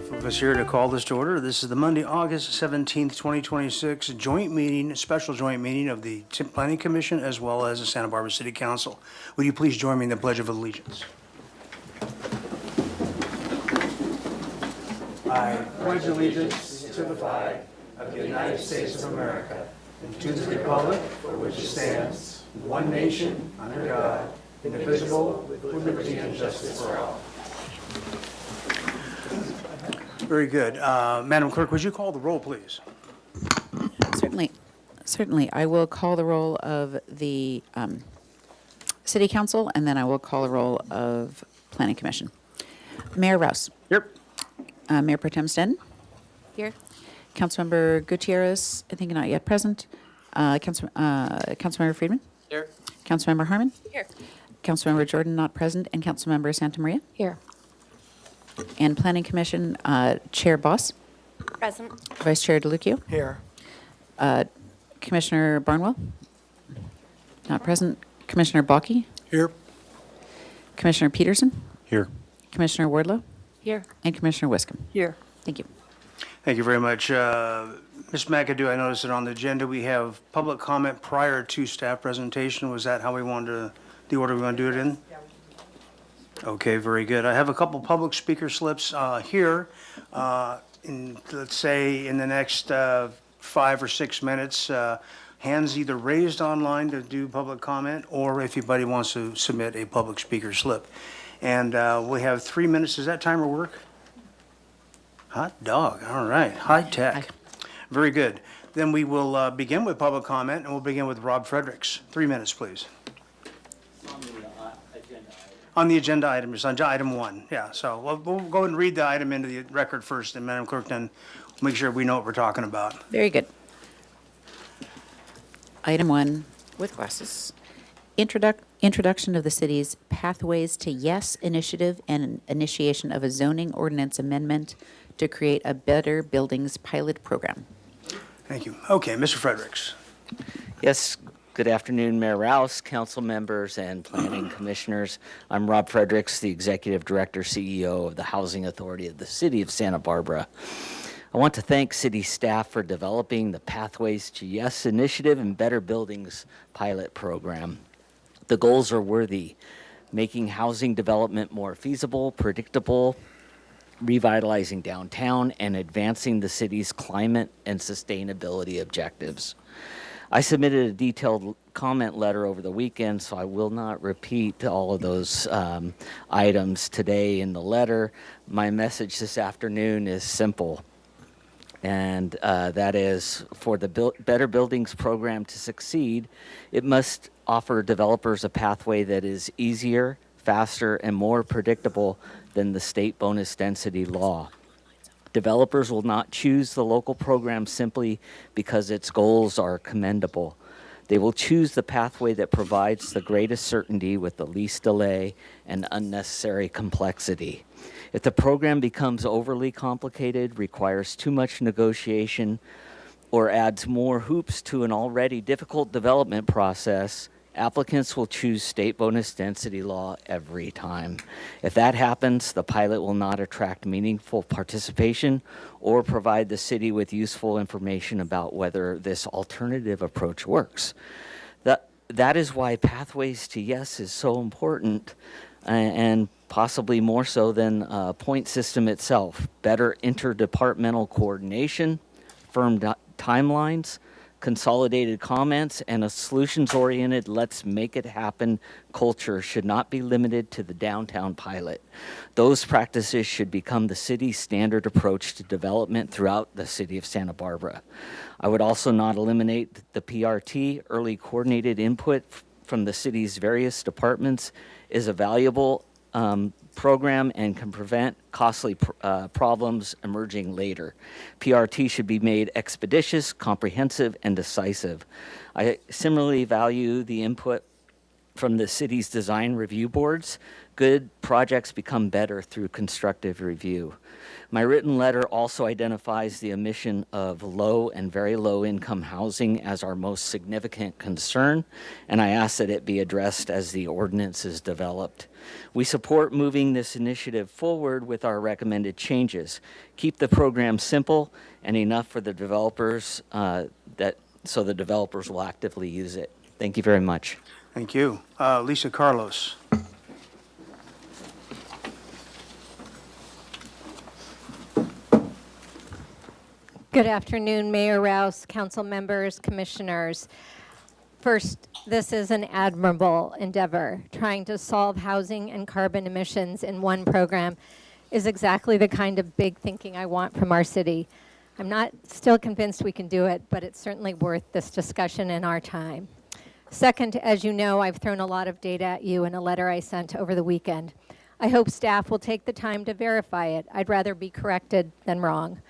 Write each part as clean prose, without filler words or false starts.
enough of us here to call this to order. This is the Monday, August 17th, 2026 joint meeting, special joint meeting of the Planning Commission as well as the Santa Barbara City Council. Would you please join me in the Pledge of Allegiance? I pledge allegiance to the flag of the United States of America and to the republic for which it stands, one nation, under God, indivisible, with liberty and justice for all. Very good. Madam Clerk, would you call the roll, please? Certainly. I will call the roll of the City Council, and then I will call the roll of Planning Commission. Mayor Rouse. Here. Mayor Pro Tem Sten. Here. Councilmember Gutierrez, I think not yet present. Councilmember Friedman. Here. Councilmember Harmon. Here. Councilmember Jordan not present, and Councilmember Santa Maria. Here. And Planning Commission, Chair Boss. Present. Vice Chair DeLucchio. Here. Commissioner Barnwell. Not present. Commissioner Bakke. Here. Commissioner Peterson. Here. Commissioner Wardlow. Here. And Commissioner Wiscombe. Here. Thank you. Thank you very much. Ms. McAdoo, I noticed that on the agenda we have public comment prior to staff presentation. Was that how we wanted to, the order we want to do it in? Okay, very good. I have a couple public speaker slips here. Let's say in the next 5 or 6 minutes, hands either raised online to do public comment, or if anybody wants to submit a public speaker slip. And we have 3 minutes. Does that timer work? Hot dog. All right. High tech. Very good. Then we will begin with public comment, and we'll begin with Rob Fredericks. 3 minutes, please. On the agenda item, just on item 1. Yeah, so we'll go ahead and read the item into the record first, and Madam Clerk, then make sure we know what we're talking about. Very good. Item 1, with glasses. Introduction of the city's Pathways to Yes initiative and initiation of a zoning ordinance amendment to create a Better Buildings pilot program. Thank you. Okay, Mr. Fredericks. Yes, good afternoon, Mayor Rouse, council members, and planning commissioners. I'm Rob Fredericks, the Executive Director, CEO of the Housing Authority of the City of Santa Barbara. I want to thank city staff for developing the Pathways to Yes initiative and Better Buildings pilot program. The goals are worthy: making housing development more feasible, predictable, revitalizing downtown, and advancing the city's climate and sustainability objectives. I submitted a detailed comment letter over the weekend, so I will not repeat all of those items today in the letter. My message this afternoon is simple, and that is, for the Better Buildings program to succeed, it must offer developers a pathway that is easier, faster, and more predictable than the state bonus density law. Developers will not choose the local program simply because its goals are commendable. They will choose the pathway that provides the greatest certainty with the least delay and unnecessary complexity. If the program becomes overly complicated, requires too much negotiation, or adds more hoops to an already difficult development process, applicants will choose state bonus density law every time. If that happens, the pilot will not attract meaningful participation or provide the city with useful information about whether this alternative approach works. That is why Pathways to Yes is so important, and possibly more so than a point system itself. Better interdepartmental coordination, firm timelines, consolidated comments, and a solutions-oriented let's make it happen culture should not be limited to the downtown pilot. Those practices should become the city's standard approach to development throughout the city of Santa Barbara. I would also not eliminate the PRT. Early coordinated input from the city's various departments is a valuable program and can prevent costly problems emerging later. PRT should be made expeditious, comprehensive, and decisive. I similarly value the input from the city's design review boards, good projects become better through constructive review. My written letter also identifies the omission of low and very low income housing as our most significant concern, and I ask that it be addressed as the ordinance is developed. We support moving this initiative forward with our recommended changes. Keep the program simple and enough for the developers so the developers will actively use it. Thank you very much. Thank you. Lisa Carlos. Good afternoon, Mayor Rouse, council members, commissioners. First, this is an admirable endeavor. Trying to solve housing and carbon emissions in one program is exactly the kind of big thinking I want from our city. I'm not still convinced we can do it, but it's certainly worth this discussion in our time. Second, as you know, I've thrown a lot of data at you in a letter I sent over the weekend. I hope staff will take the time to verify it. I'd rather be corrected than wrong.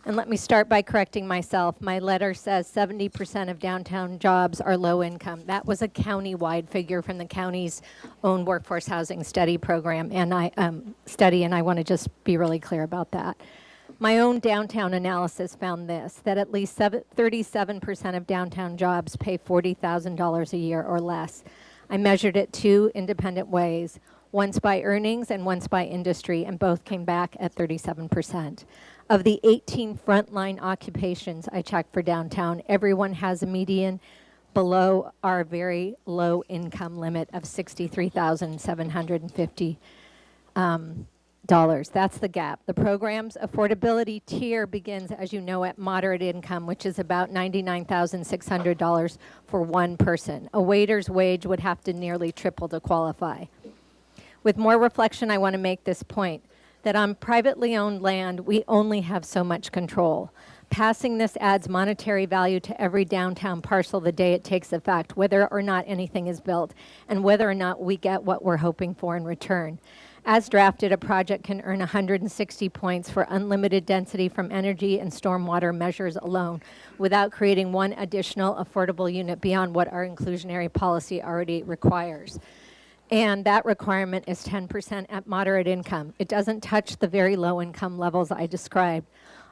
And let me start by correcting myself. My letter says 70% of downtown jobs are low income. That was a county-wide figure from the county's own workforce housing study program and I want to just be really clear about that. My own downtown analysis found this, that at least 37% of downtown jobs pay $40,000 a year or less. I measured it 2 independent ways, once by earnings and once by industry, and both came back at 37%. Of the 18 frontline occupations I checked for downtown, everyone has a median below our very low income limit of $63,750. That's the gap. The program's affordability tier begins, as you know, at moderate income, which is about $99,600 for one person. A waiter's wage would have to nearly triple to qualify. With more reflection, I want to make this point, that on privately owned land, we only have so much control. Passing this adds monetary value to every downtown parcel the day it takes effect, whether or not anything is built, and whether or not we get what we're hoping for in return. As drafted, a project can earn 160 points for unlimited density from energy and stormwater measures alone, without creating one additional affordable unit beyond what our inclusionary policy already requires. And that requirement is 10% at moderate income. It doesn't touch the very low income levels I described.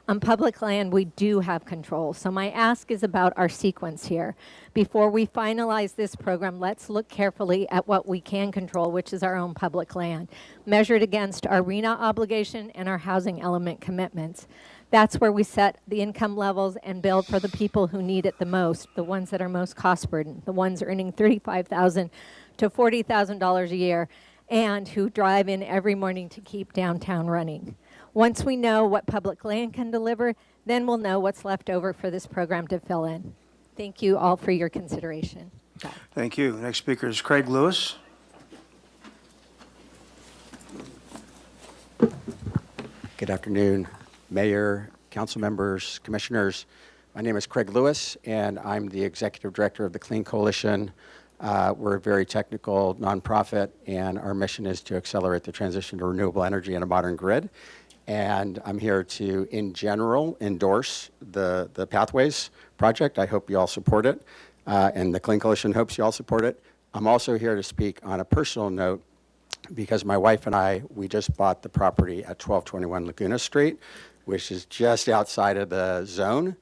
On public land, we do have control. So my ask is about our sequence here. Before we finalize this program, let's look carefully at what we can control, which is our own public land, measured against our RENA obligation and our housing element commitments. That's where we set the income levels and build for the people who need it the most, the ones that are most cost burdened, the ones earning $35,000 to $40,000 a year, and who drive in every morning to keep downtown running. Once we know what public land can deliver, then we'll know what's left over for this program to fill in. Thank you all for your consideration. Bye. Thank you. Next speaker is Craig Lewis. Good afternoon, Mayor, council members, commissioners. My name is Craig Lewis, and I'm the Executive Director of the Clean Coalition. We're a very technical nonprofit, and our mission is to accelerate the transition to renewable energy and a modern grid. And I'm here to, in general, endorse the Pathways project. I hope you all support it, and the Clean Coalition hopes you all support it. I'm also here to speak on a personal note because my wife and I, we just bought the property at 1221 Laguna Street, which is just outside of the zone.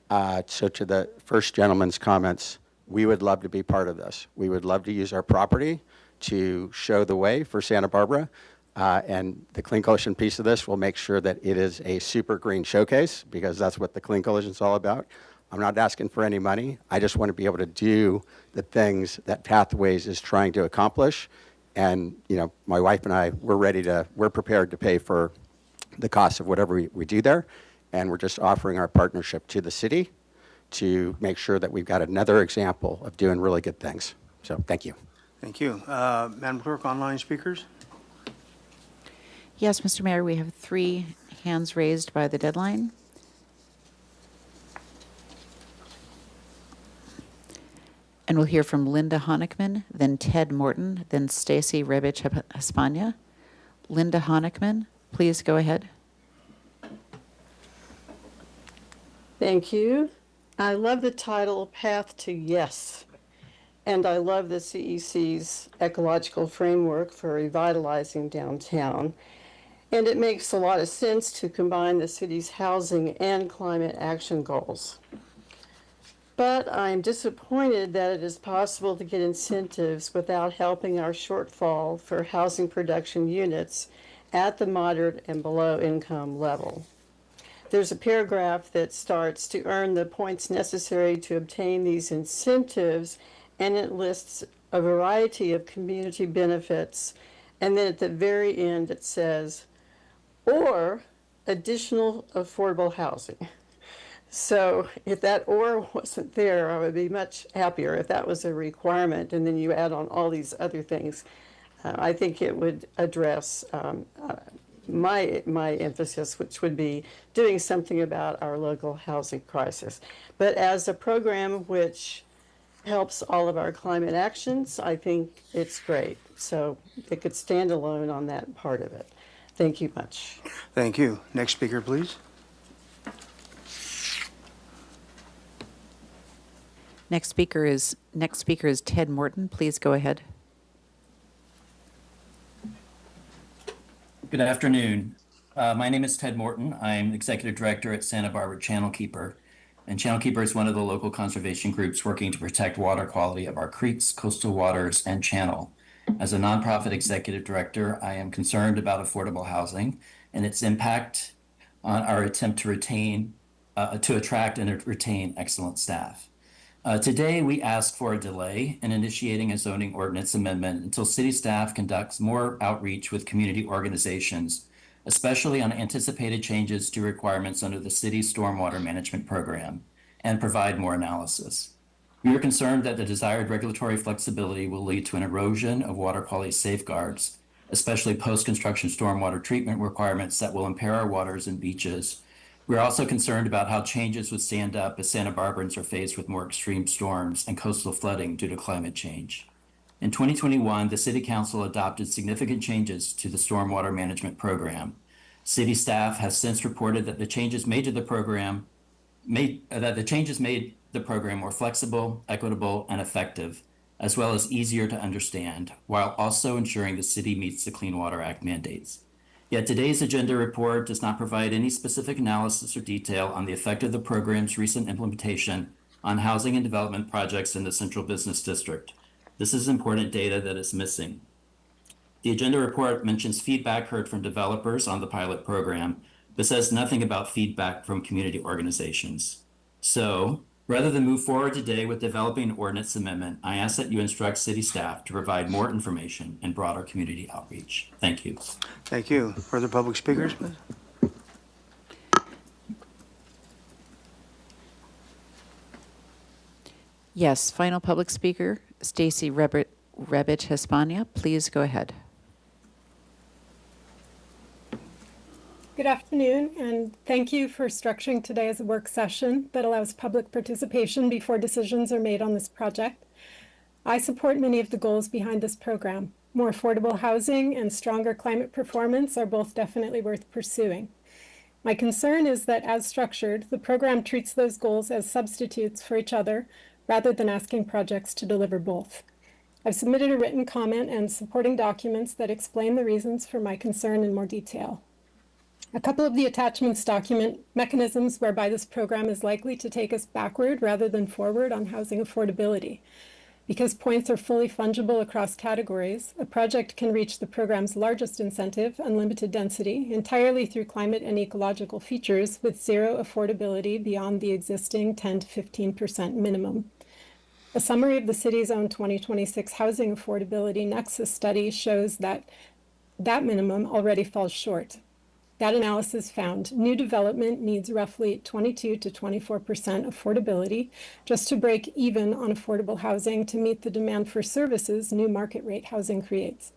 So to the first gentleman's comments, we would love to be part of this. We would love to use our property to show the way for Santa Barbara. And the Clean Coalition piece of this will make sure that it is a super green showcase, because that's what the Clean Coalition is all about. I'm not asking for any money. I just want to be able to do the things that Pathways is trying to accomplish. And, you know, my wife and I, we're prepared to pay for the cost of whatever we do there. And we're just offering our partnership to the city to make sure that we've got another example of doing really good things. So thank you. Thank you. Madam Clerk, online speakers? Yes, Mr. Mayor, we have 3 hands raised by the deadline. And we'll hear from Linda Honickman, then Ted Morton, then Stacy Rebich-Hispania. Linda Honickman, please go ahead. Thank you. I love the title, Path to Yes. And I love the CEC's ecological framework for revitalizing downtown. And it makes a lot of sense to combine the city's housing and climate action goals. But I'm disappointed that it is possible to get incentives without helping our shortfall for housing production units at the moderate and below income level. There's a paragraph that starts to earn the points necessary to obtain these incentives, and it lists a variety of community benefits. And then at the very end, it says, or additional affordable housing. So if that or wasn't there, I would be much happier if that was a requirement, and then you add on all these other things. I think it would address my emphasis, which would be doing something about our local housing crisis. But as a program which helps all of our climate actions, I think it's great. So it could stand alone on that part of it. Thank you much. Thank you. Next speaker, please. Next speaker is Ted Morton. Please go ahead. Good afternoon. My name is Ted Morton. I'm Executive Director at Santa Barbara Channel Keeper. And Channel Keeper is one of the local conservation groups working to protect water quality of our creeks, coastal waters, and channel. As a nonprofit executive director, I am concerned about affordable housing and its impact on our attempt to attract and retain excellent staff. Today, we ask for a delay in initiating a zoning ordinance amendment until city staff conducts more outreach with community organizations, especially on anticipated changes to requirements under the city's stormwater management program, and provide more analysis. We are concerned that the desired regulatory flexibility will lead to an erosion of water quality safeguards, especially post-construction stormwater treatment requirements that will impair our waters and beaches. We're also concerned about how changes would stand up as Santa Barbara's are faced with more extreme storms and coastal flooding due to climate change. In 2021, the City Council adopted significant changes to the stormwater management program. City staff has since reported that the changes made the program more flexible, equitable, and effective, as well as easier to understand, while also ensuring the city meets the Clean Water Act mandates. Yet today's agenda report does not provide any specific analysis or detail on the effect of the program's recent implementation on housing and development projects in the Central Business District. This is important data that is missing. The agenda report mentions feedback heard from developers on the pilot program, but says nothing about feedback from community organizations. So, rather than move forward today with developing an ordinance amendment, I ask that you instruct city staff to provide more information and broader community outreach. Thank you. Thank you. Further public speakers, please? Yes, final public speaker, Stacy Rebich Hispania. Please go ahead. Good afternoon, and thank you for structuring today as a work session that allows public participation before decisions are made on this project. I support many of the goals behind this program. More affordable housing and stronger climate performance are both definitely worth pursuing. My concern is that as structured, the program treats those goals as substitutes for each other rather than asking projects to deliver both. I've submitted a written comment and supporting documents that explain the reasons for my concern in more detail. A couple of the attachments document mechanisms whereby this program is likely to take us backward rather than forward on housing affordability. Because points are fully fungible across categories, a project can reach the program's largest incentive, unlimited density, entirely through climate and ecological features with zero affordability beyond the existing 10 to 15% minimum. A summary of the city's own 2026 housing affordability nexus study shows that that minimum already falls short. That analysis found new development needs roughly 22 to 24% affordability just to break even on affordable housing to meet the demand for services new market rate housing creates.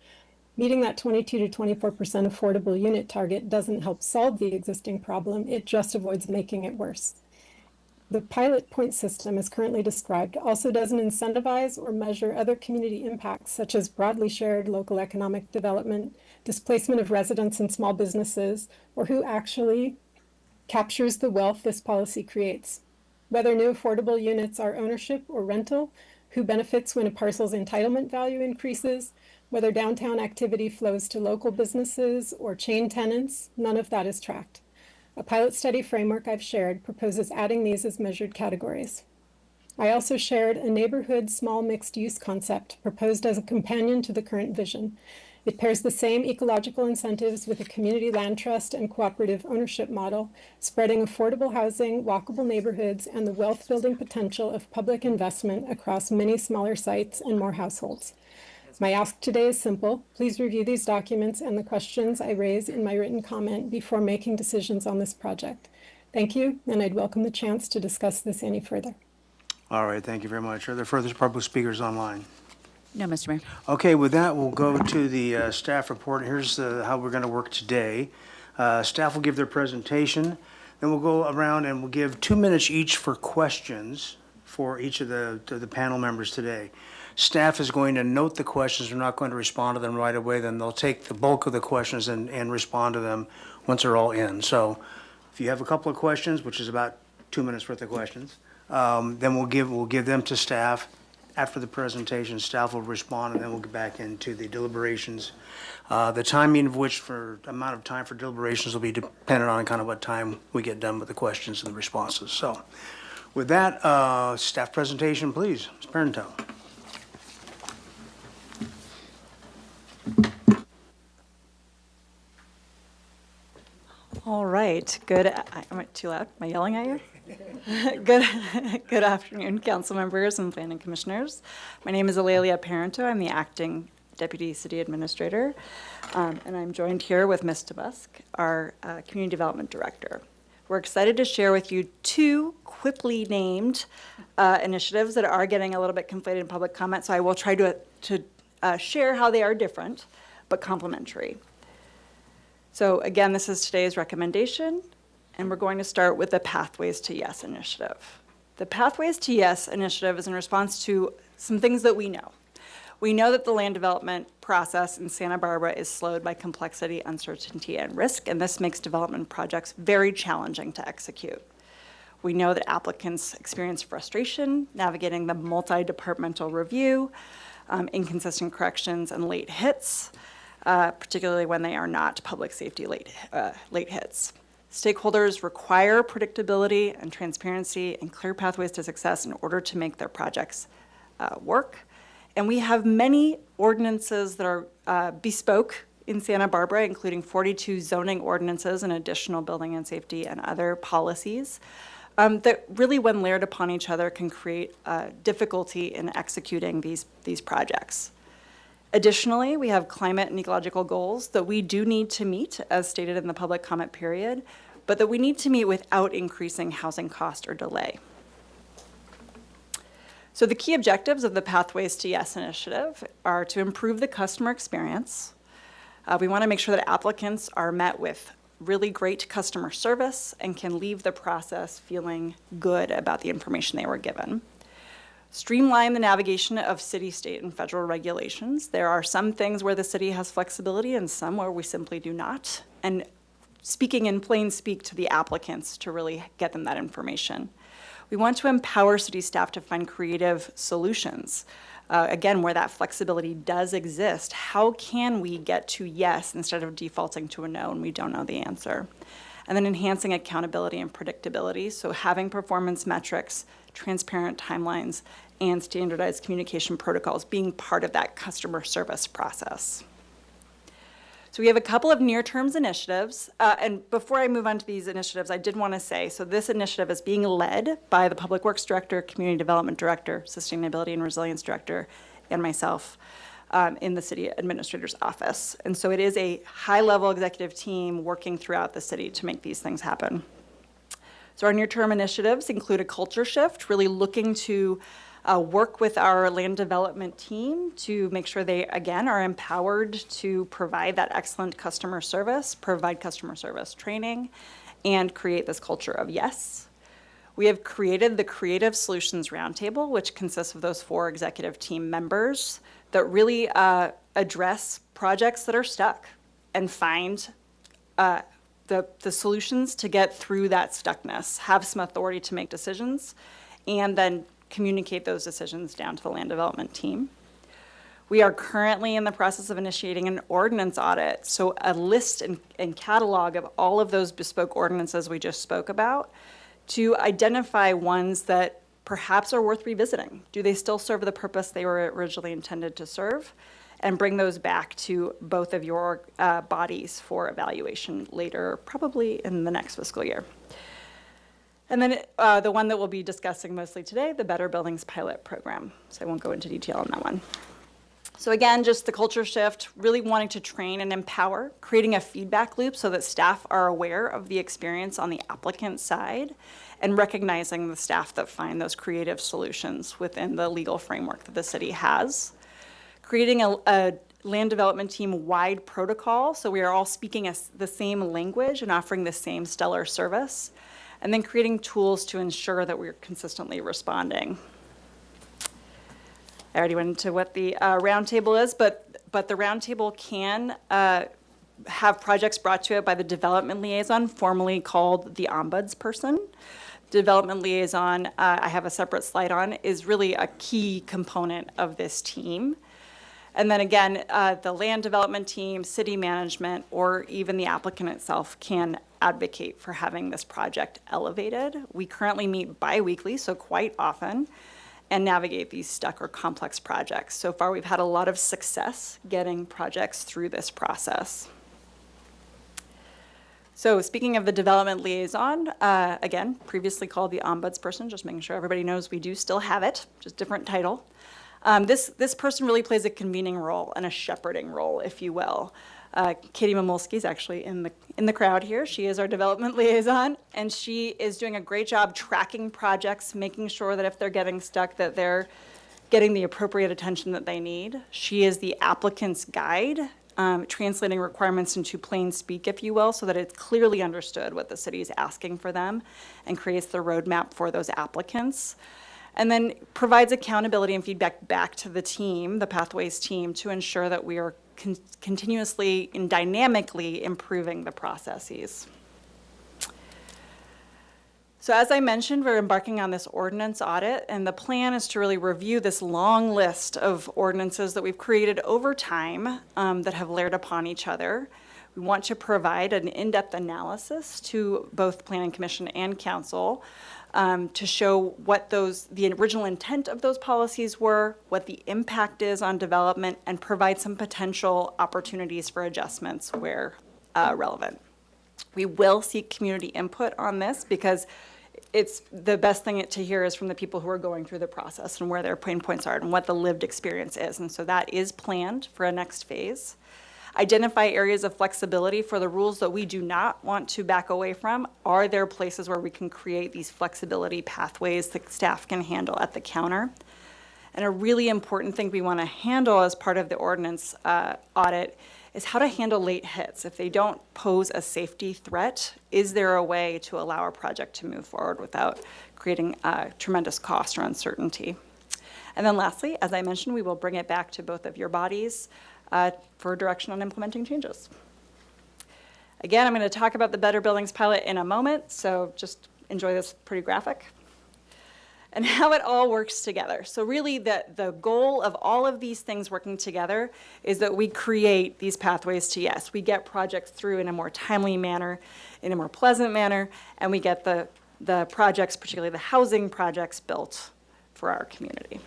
Meeting that 22 to 24% affordable unit target doesn't help solve the existing problem, it just avoids making it worse. The pilot point system as currently described also doesn't incentivize or measure other community impacts such as broadly shared local economic development, displacement of residents and small businesses, or who actually captures the wealth this policy creates. Whether new affordable units are ownership or rental, who benefits when a parcel's entitlement value increases, whether downtown activity flows to local businesses or chain tenants, none of that is tracked. A pilot study framework I've shared proposes adding these as measured categories. I also shared a neighborhood small mixed-use concept proposed as a companion to the current vision. It pairs the same ecological incentives with a community land trust and cooperative ownership model, spreading affordable housing, walkable neighborhoods, and the wealth-building potential of public investment across many smaller sites and more households. My ask today is simple. Please review these documents and the questions I raise in my written comment before making decisions on this project. Thank you, and I'd welcome the chance to discuss this any further. All right, thank you very much. Are there further public speakers online? No, Mr. Mayor. Okay, with that, we'll go to the staff report. Here's how we're going to work today. Staff will give their presentation, then we'll go around and we'll give 2 minutes each for questions for each of the panel members today. Staff is going to note the questions. We're not going to respond to them right away. Then they'll take the bulk of the questions and respond to them once they're all in. So if you have a couple of questions, which is about 2 minutes worth of questions, then we'll give them to staff. After the presentation, staff will respond, and then we'll get back into the deliberations. The timing of which amount of time for deliberations will be dependent on kind of what time we get done with the questions and the responses. So with that, staff presentation, please. Ms. Parenteau. All right, good, am I too loud? Am I yelling at you? Good afternoon, council members and planning commissioners. My name is Alelia Parento. I'm the acting deputy city administrator, and I'm joined here with Ms. Tabusk, our community development director. We're excited to share with you 2 quickly named initiatives that are getting a little bit conflated in public comment, so I will try to share how they are different but complementary. So again, this is today's recommendation, and we're going to start with the Pathways to Yes initiative. The Pathways to Yes initiative is in response to some things that we know. We know that the land development process in Santa Barbara is slowed by complexity, uncertainty, and risk, and this makes development projects very challenging to execute. We know that applicants experience frustration navigating the multi-departmental review, inconsistent corrections, and late hits, particularly when they are not public safety late hits. Stakeholders require predictability and transparency and clear pathways to success in order to make their projects work. And we have many ordinances that are bespoke in Santa Barbara, including 42 zoning ordinances and additional building and safety and other policies that really, when layered upon each other, can create difficulty in executing these projects. Additionally, we have climate and ecological goals that we do need to meet, as stated in the public comment period, but that we need to meet without increasing housing cost or delay. So the key objectives of the Pathways to Yes initiative are to improve the customer experience. We want to make sure that applicants are met with really great customer service and can leave the process feeling good about the information they were given. Streamline the navigation of city, state, and federal regulations. There are some things where the city has flexibility and some where we simply do not. And speaking in plain speak to the applicants to really get them that information. We want to empower city staff to find creative solutions. Again, where that flexibility does exist, how can we get to yes instead of defaulting to a no and we don't know the answer? And then enhancing accountability and predictability. So having performance metrics, transparent timelines, and standardized communication protocols being part of that customer service process. So we have a couple of near-term initiatives. And before I move on to these initiatives, I did want to say, so this initiative is being led by the Public Works Director, Community Development Director, Sustainability and Resilience Director, and myself in the City Administrator's Office. And so it is a high-level executive team working throughout the city to make these things happen. So our near-term initiatives include a culture shift, really looking to work with our land development team to make sure they, again, are empowered to provide that excellent customer service, provide customer service training, and create this culture of yes. We have created the Creative Solutions Roundtable, which consists of those 4 executive team members that really address projects that are stuck and find the solutions to get through that stuckness, have some authority to make decisions, and then communicate those decisions down to the land development team. We are currently in the process of initiating an ordinance audit, so a list and catalog of all of those bespoke ordinances we just spoke about to identify ones that perhaps are worth revisiting. Do they still serve the purpose they were originally intended to serve? And bring those back to both of your bodies for evaluation later, probably in the next fiscal year. And then the one that we'll be discussing mostly today, the Better Buildings Pilot Program. So I won't go into detail on that one. So again, just the culture shift, really wanting to train and empower, creating a feedback loop so that staff are aware of the experience on the applicant side, and recognizing the staff that find those creative solutions within the legal framework that the city has. Creating a land development team-wide protocol, so we are all speaking the same language and offering the same stellar service, and then creating tools to ensure that we're consistently responding. I already went into what the roundtable is, but the roundtable can have projects brought to it by the development liaison, formerly called the ombudsperson. Development liaison, I have a separate slide on, is really a key component of this team. And then again, the land development team, city management, or even the applicant itself can advocate for having this project elevated. We currently meet bi-weekly, so quite often, and navigate these stuck or complex projects. So far, we've had a lot of success getting projects through this process. So speaking of the development liaison, again, previously called the ombudsperson, just making sure everybody knows we do still have it, just different title. This person really plays a convening role and a shepherding role, if you will. Katie Mamulski is actually in the crowd here. She is our development liaison, and she is doing a great job tracking projects, making sure that if they're getting stuck, that they're getting the appropriate attention that they need. She is the applicant's guide, translating requirements into plain speak, if you will, so that it's clearly understood what the city is asking for them and creates the roadmap for those applicants. And then provides accountability and feedback back to the team, the Pathways team, to ensure that we are continuously and dynamically improving the processes. So as I mentioned, we're embarking on this ordinance audit, and the plan is to really review this long list of ordinances that we've created over time that have layered upon each other. We want to provide an in-depth analysis to both Planning Commission and Council to show what the original intent of those policies were, what the impact is on development, and provide some potential opportunities for adjustments where relevant. We will seek community input on this because it's the best thing to hear is from the people who are going through the process and where their pain points are and what the lived experience is. And so that is planned for a next phase. Identify areas of flexibility for the rules that we do not want to back away from. Are there places where we can create these flexibility pathways that staff can handle at the counter? And a really important thing we want to handle as part of the ordinance audit is how to handle late hits. If they don't pose a safety threat, is there a way to allow a project to move forward without creating tremendous cost or uncertainty? And then lastly, as I mentioned, we will bring it back to both of your bodies for direction on implementing changes. Again, I'm going to talk about the Better Buildings Pilot in a moment, so just enjoy this pretty graphic. And how it all works together. So really the goal of all of these things working together is that we create these pathways to yes. We get projects through in a more timely manner, in a more pleasant manner, and we get the projects, particularly the housing projects, built for our community.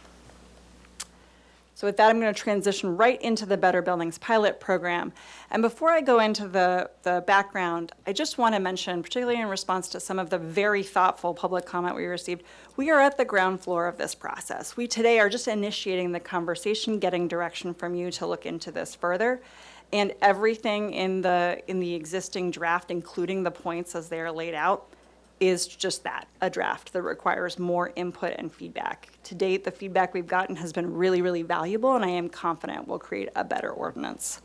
So with that, I'm going to transition right into the Better Buildings Pilot Program. And before I go into the background, I just want to mention, particularly in response to some of the very thoughtful public comment we received, we are at the ground floor of this process. We today are just initiating the conversation, getting direction from you to look into this further. And everything in the existing draft, including the points as they are laid out, is just that, a draft that requires more input and feedback. To date, the feedback we've gotten has been really, really valuable, and I am confident we'll create a better ordinance.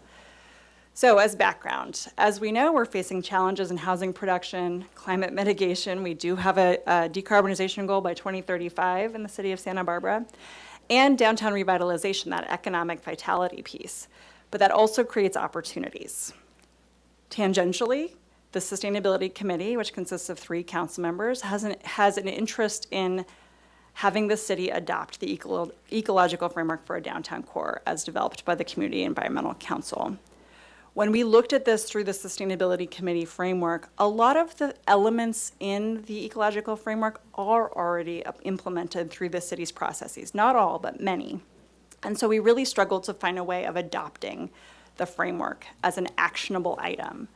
So as background, as we know, we're facing challenges in housing production, climate mitigation. We do have a decarbonization goal by 2035 in the city of Santa Barbara, and downtown revitalization, that economic vitality piece. But that also creates opportunities. Tangentially, the Sustainability Committee, which consists of 3 council members, has an interest in having the city adopt the ecological framework for a downtown core as developed by the Community Environmental Council. When we looked at this through the Sustainability Committee framework, a lot of the elements in the ecological framework are already implemented through the city's processes. Not all, but many. And so we really struggled to find a way of adopting the framework as an actionable item.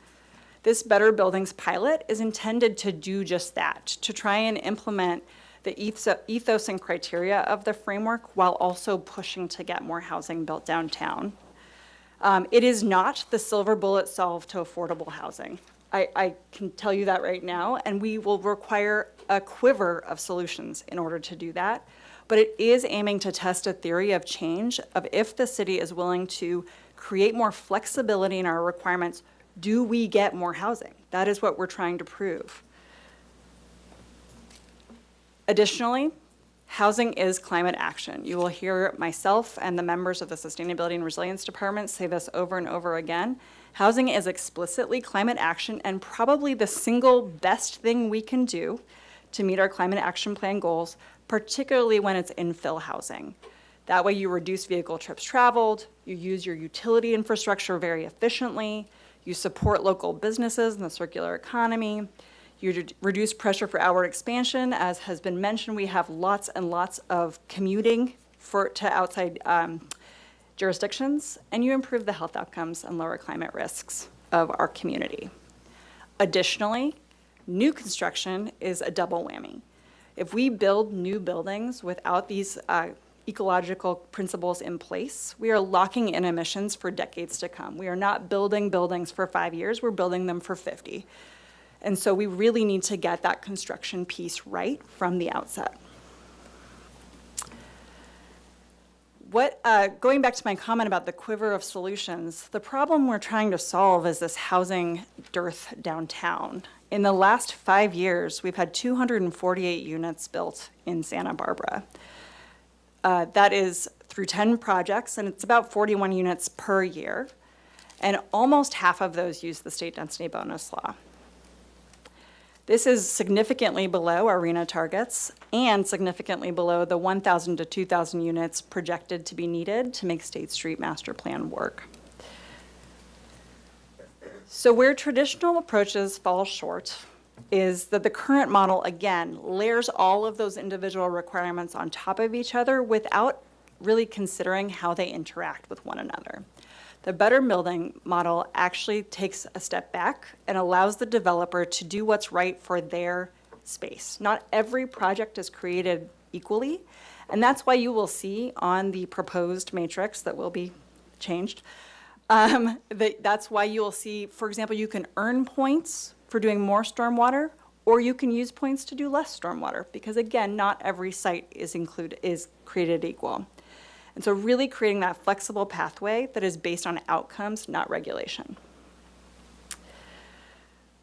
This Better Buildings pilot is intended to do just that, to try and implement the ethos and criteria of the framework while also pushing to get more housing built downtown. It is not the silver bullet solve to affordable housing. I can tell you that right now, and we will require a quiver of solutions in order to do that. But it is aiming to test a theory of change of if the city is willing to create more flexibility in our requirements, do we get more housing? That is what we're trying to prove. Additionally, housing is climate action. You will hear myself and the members of the Sustainability and Resilience Department say this over and over again. Housing is explicitly climate action and probably the single best thing we can do to meet our climate action plan goals, particularly when it's infill housing. That way you reduce vehicle trips traveled, you use your utility infrastructure very efficiently, you support local businesses and the circular economy, you reduce pressure for outward expansion. As has been mentioned, we have lots and lots of commuting to outside jurisdictions, and you improve the health outcomes and lower climate risks of our community. Additionally, new construction is a double whammy. If we build new buildings without these ecological principles in place, we are locking in emissions for decades to come. We are not building buildings for 5 years, we're building them for 50. And so we really need to get that construction piece right from the outset. Going back to my comment about the quiver of solutions, the problem we're trying to solve is this housing dearth downtown. In the last 5 years, we've had 248 units built in Santa Barbara. That is through 10 projects, and it's about 41 units per year. And almost half of those use the state density bonus law. This is significantly below our RENA targets and significantly below the 1,000 to 2,000 units projected to be needed to make State Street Master Plan work. So where traditional approaches fall short is that the current model, again, layers all of those individual requirements on top of each other without really considering how they interact with one another. The Better Building model actually takes a step back and allows the developer to do what's right for their space. Not every project is created equally, and that's why you will see on the proposed matrix that will be changed, that's why you will see, for example, you can earn points for doing more stormwater, or you can use points to do less stormwater, because again, not every site is created equal. And so really creating that flexible pathway that is based on outcomes, not regulation.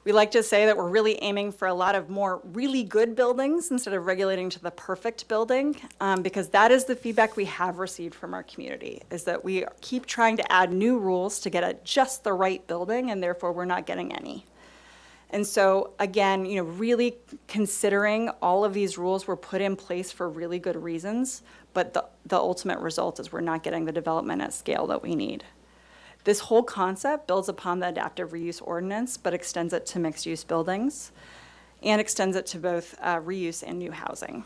We like to say that we're really aiming for a lot of more really good buildings instead of regulating to the perfect building, because that is the feedback we have received from our community, is that we keep trying to add new rules to get at just the right building, and therefore we're not getting any. And so again, really considering all of these rules were put in place for really good reasons, but the ultimate result is we're not getting the development at scale that we need. This whole concept builds upon the adaptive reuse ordinance, but extends it to mixed use buildings and extends it to both reuse and new housing.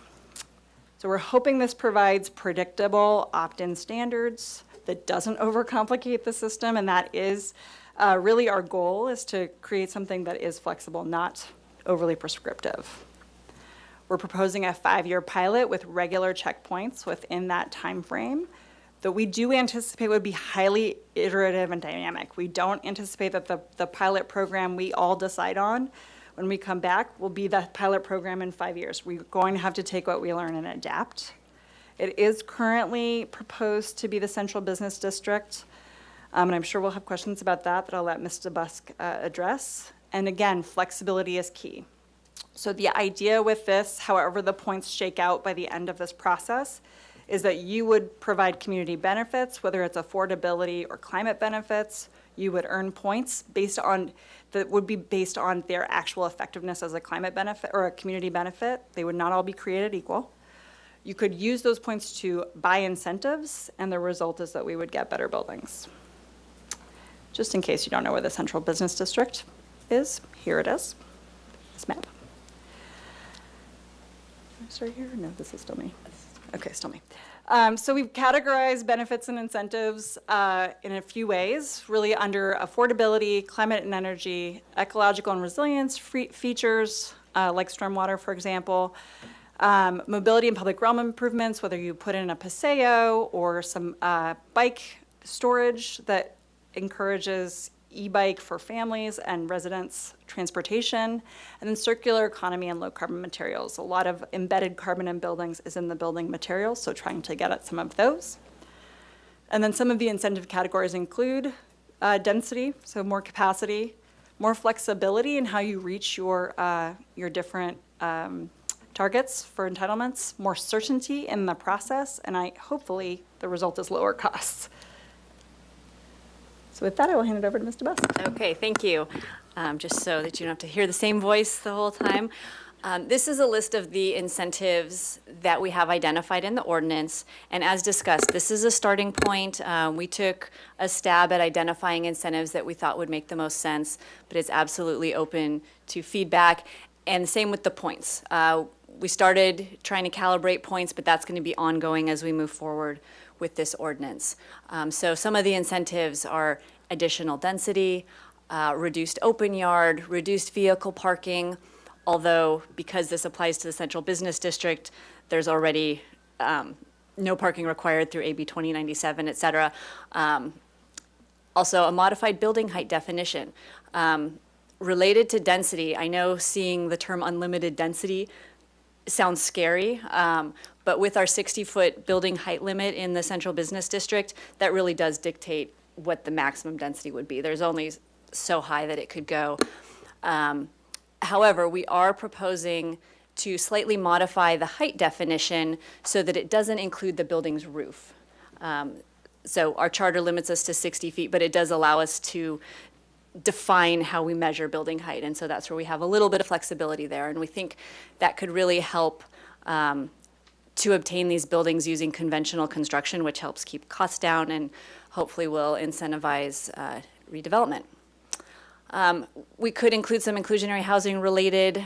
So we're hoping this provides predictable opt-in standards that doesn't overcomplicate the system, and that is really our goal, is to create something that is flexible, not overly prescriptive. We're proposing a 5-year pilot with regular checkpoints within that time frame that we do anticipate would be highly iterative and dynamic. We don't anticipate that the pilot program we all decide on when we come back will be the pilot program in 5 years. We're going to have to take what we learn and adapt. It is currently proposed to be the central business district. And I'm sure we'll have questions about that I'll let Ms. DeBusk address. And again, flexibility is key. So the idea with this, however the points shake out by the end of this process, is that you would provide community benefits, whether it's affordability or climate benefits. You would earn points that would be based on their actual effectiveness as a climate benefit or a community benefit. They would not all be created equal. You could use those points to buy incentives, and the result is that we would get better buildings. Just in case you don't know where the central business district is, here it is, this map. Can I start here? No, this is still me. Okay, still me. So we've categorized benefits and incentives in a few ways, really under affordability, climate and energy, ecological and resilience features, like stormwater, for example, mobility and public realm improvements, whether you put in a paseo or some bike storage that encourages e-bike for families and residents transportation, and then circular economy and low carbon materials. A lot of embedded carbon in buildings is in the building materials, so trying to get at some of those. And then some of the incentive categories include density, so more capacity, more flexibility in how you reach your different targets for entitlements, more certainty in the process, and hopefully the result is lower costs. So with that, I will hand it over to Mr. Buss. Okay, thank you. Just so that you don't have to hear the same voice the whole time. This is a list of the incentives that we have identified in the ordinance. And as discussed, this is a starting point. We took a stab at identifying incentives that we thought would make the most sense, but it's absolutely open to feedback. And the same with the points. We started trying to calibrate points, but that's going to be ongoing as we move forward with this ordinance. So some of the incentives are additional density, reduced open yard, reduced vehicle parking, although because this applies to the central business district, there's already no parking required through AB 2097, et cetera. Also, a modified building height definition. Related to density, I know seeing the term unlimited density sounds scary, but with our 60-foot building height limit in the central business district, that really does dictate what the maximum density would be. There's only so high that it could go. However, we are proposing to slightly modify the height definition so that it doesn't include the building's roof. So our charter limits us to 60 feet, but it does allow us to define how we measure building height. And so that's where we have a little bit of flexibility there. And we think that could really help to obtain these buildings using conventional construction, which helps keep costs down and hopefully will incentivize redevelopment. We could include some inclusionary housing related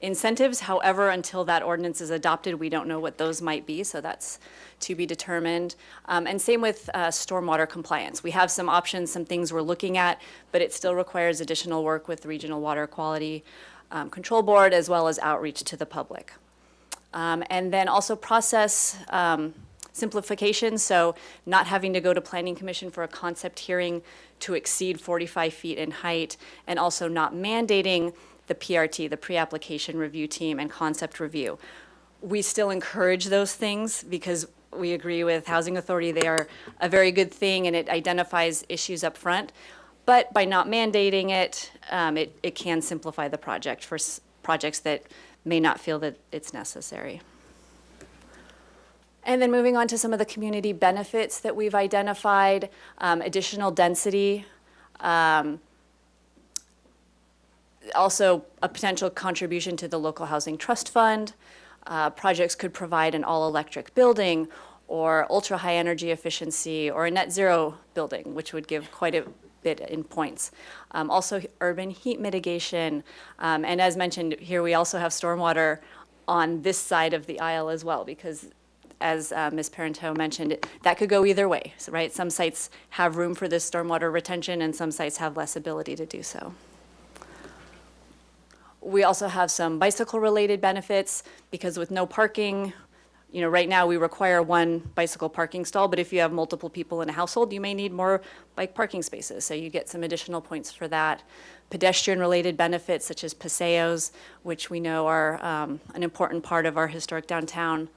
incentives. However, until that ordinance is adopted, we don't know what those might be. So that's to be determined. And same with stormwater compliance. We have some options, some things we're looking at, but it still requires additional work with the Regional Water Quality Control Board, as well as outreach to the public. And then also process simplification, so not having to go to Planning Commission for a concept hearing to exceed 45 feet in height, and also not mandating the PRT, the pre-application review team, and concept review. We still encourage those things because we agree with Housing Authority. They are a very good thing, and it identifies issues up front. But by not mandating it, it can simplify the project for projects that may not feel that it's necessary. And then moving on to some of the community benefits that we've identified, additional density, also a potential contribution to the local housing trust fund. Projects could provide an all-electric building or ultra-high energy efficiency or a net zero building, which would give quite a bit in points. Also urban heat mitigation. And as mentioned, here we also have stormwater on this side of the aisle as well, because as Ms. Parenteau mentioned, that could go either way, right? Some sites have room for this stormwater retention and some sites have less ability to do so. We also have some bicycle-related benefits because with no parking, you know, right now we require one bicycle parking stall, but if you have multiple people in a household, you may need more bike parking spaces, so you get some additional points for that. Pedestrian-related benefits such as paseos, which we know are an important part of our historic downtown.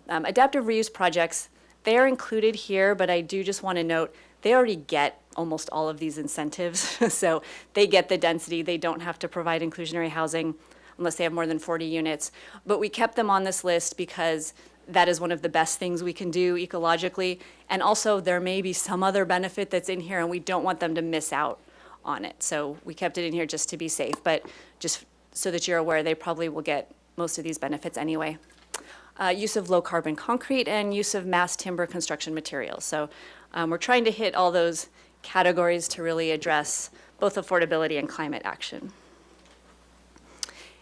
Adaptive reuse projects, they are included here, but I do just want to note they already get almost all of these incentives. So they get the density. They don't have to provide inclusionary housing unless they have more than 40 units. But we kept them on this list because that is one of the best things we can do ecologically. And also there may be some other benefit that's in here and we don't want them to miss out on it. So we kept it in here just to be safe, but just so that you're aware, they probably will get most of these benefits anyway. use of low-carbon concrete, and use of mass timber construction materials. So we're trying to hit all those categories to really address both affordability and climate action.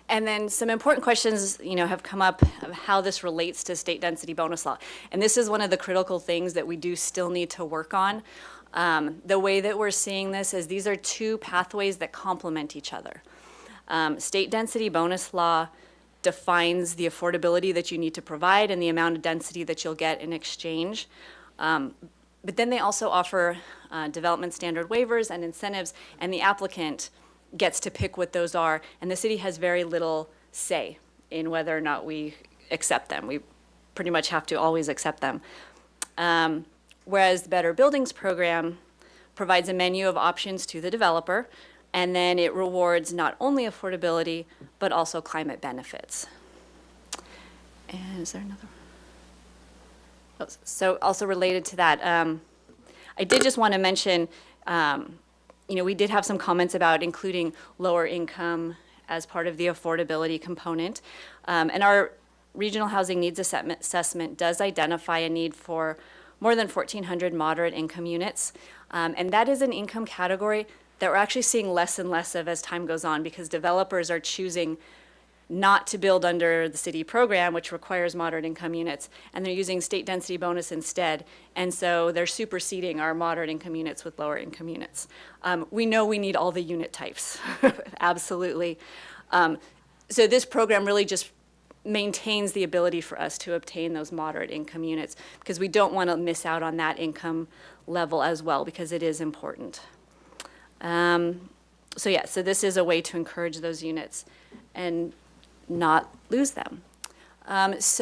And then some important questions, have come up of how this relates to state density bonus law. And this is one of the critical things that we do still need to work on. The way that we're seeing this is these are two pathways that complement each other. State density bonus law defines the affordability that you need to provide and the amount of density that you'll get in exchange. But then they also offer development standard waivers and incentives, and the applicant gets to pick what those are, and the city has very little say in whether or not we accept them. We pretty much have to always accept them. Whereas the Better Buildings program provides a menu of options to the developer, and then it rewards not only affordability, but also climate benefits. And is there another? Oh, so also related to that, I did just want to mention, we did have some comments about including lower income as part of the affordability component. And our regional housing needs assessment does identify a need for more than 1,400 moderate income units. And that is an income category that we're actually seeing less and less of as time goes on, because developers are choosing not to build under the city program, which requires moderate income units, and they're using state density bonus instead. And so they're superseding our moderate income units with lower income units. We know we need all the unit types, absolutely. So this program really just maintains the ability for us to obtain those moderate income units, because we don't want to miss out on that income level as well, because it is important. So this is a way to encourage those units and not lose them. As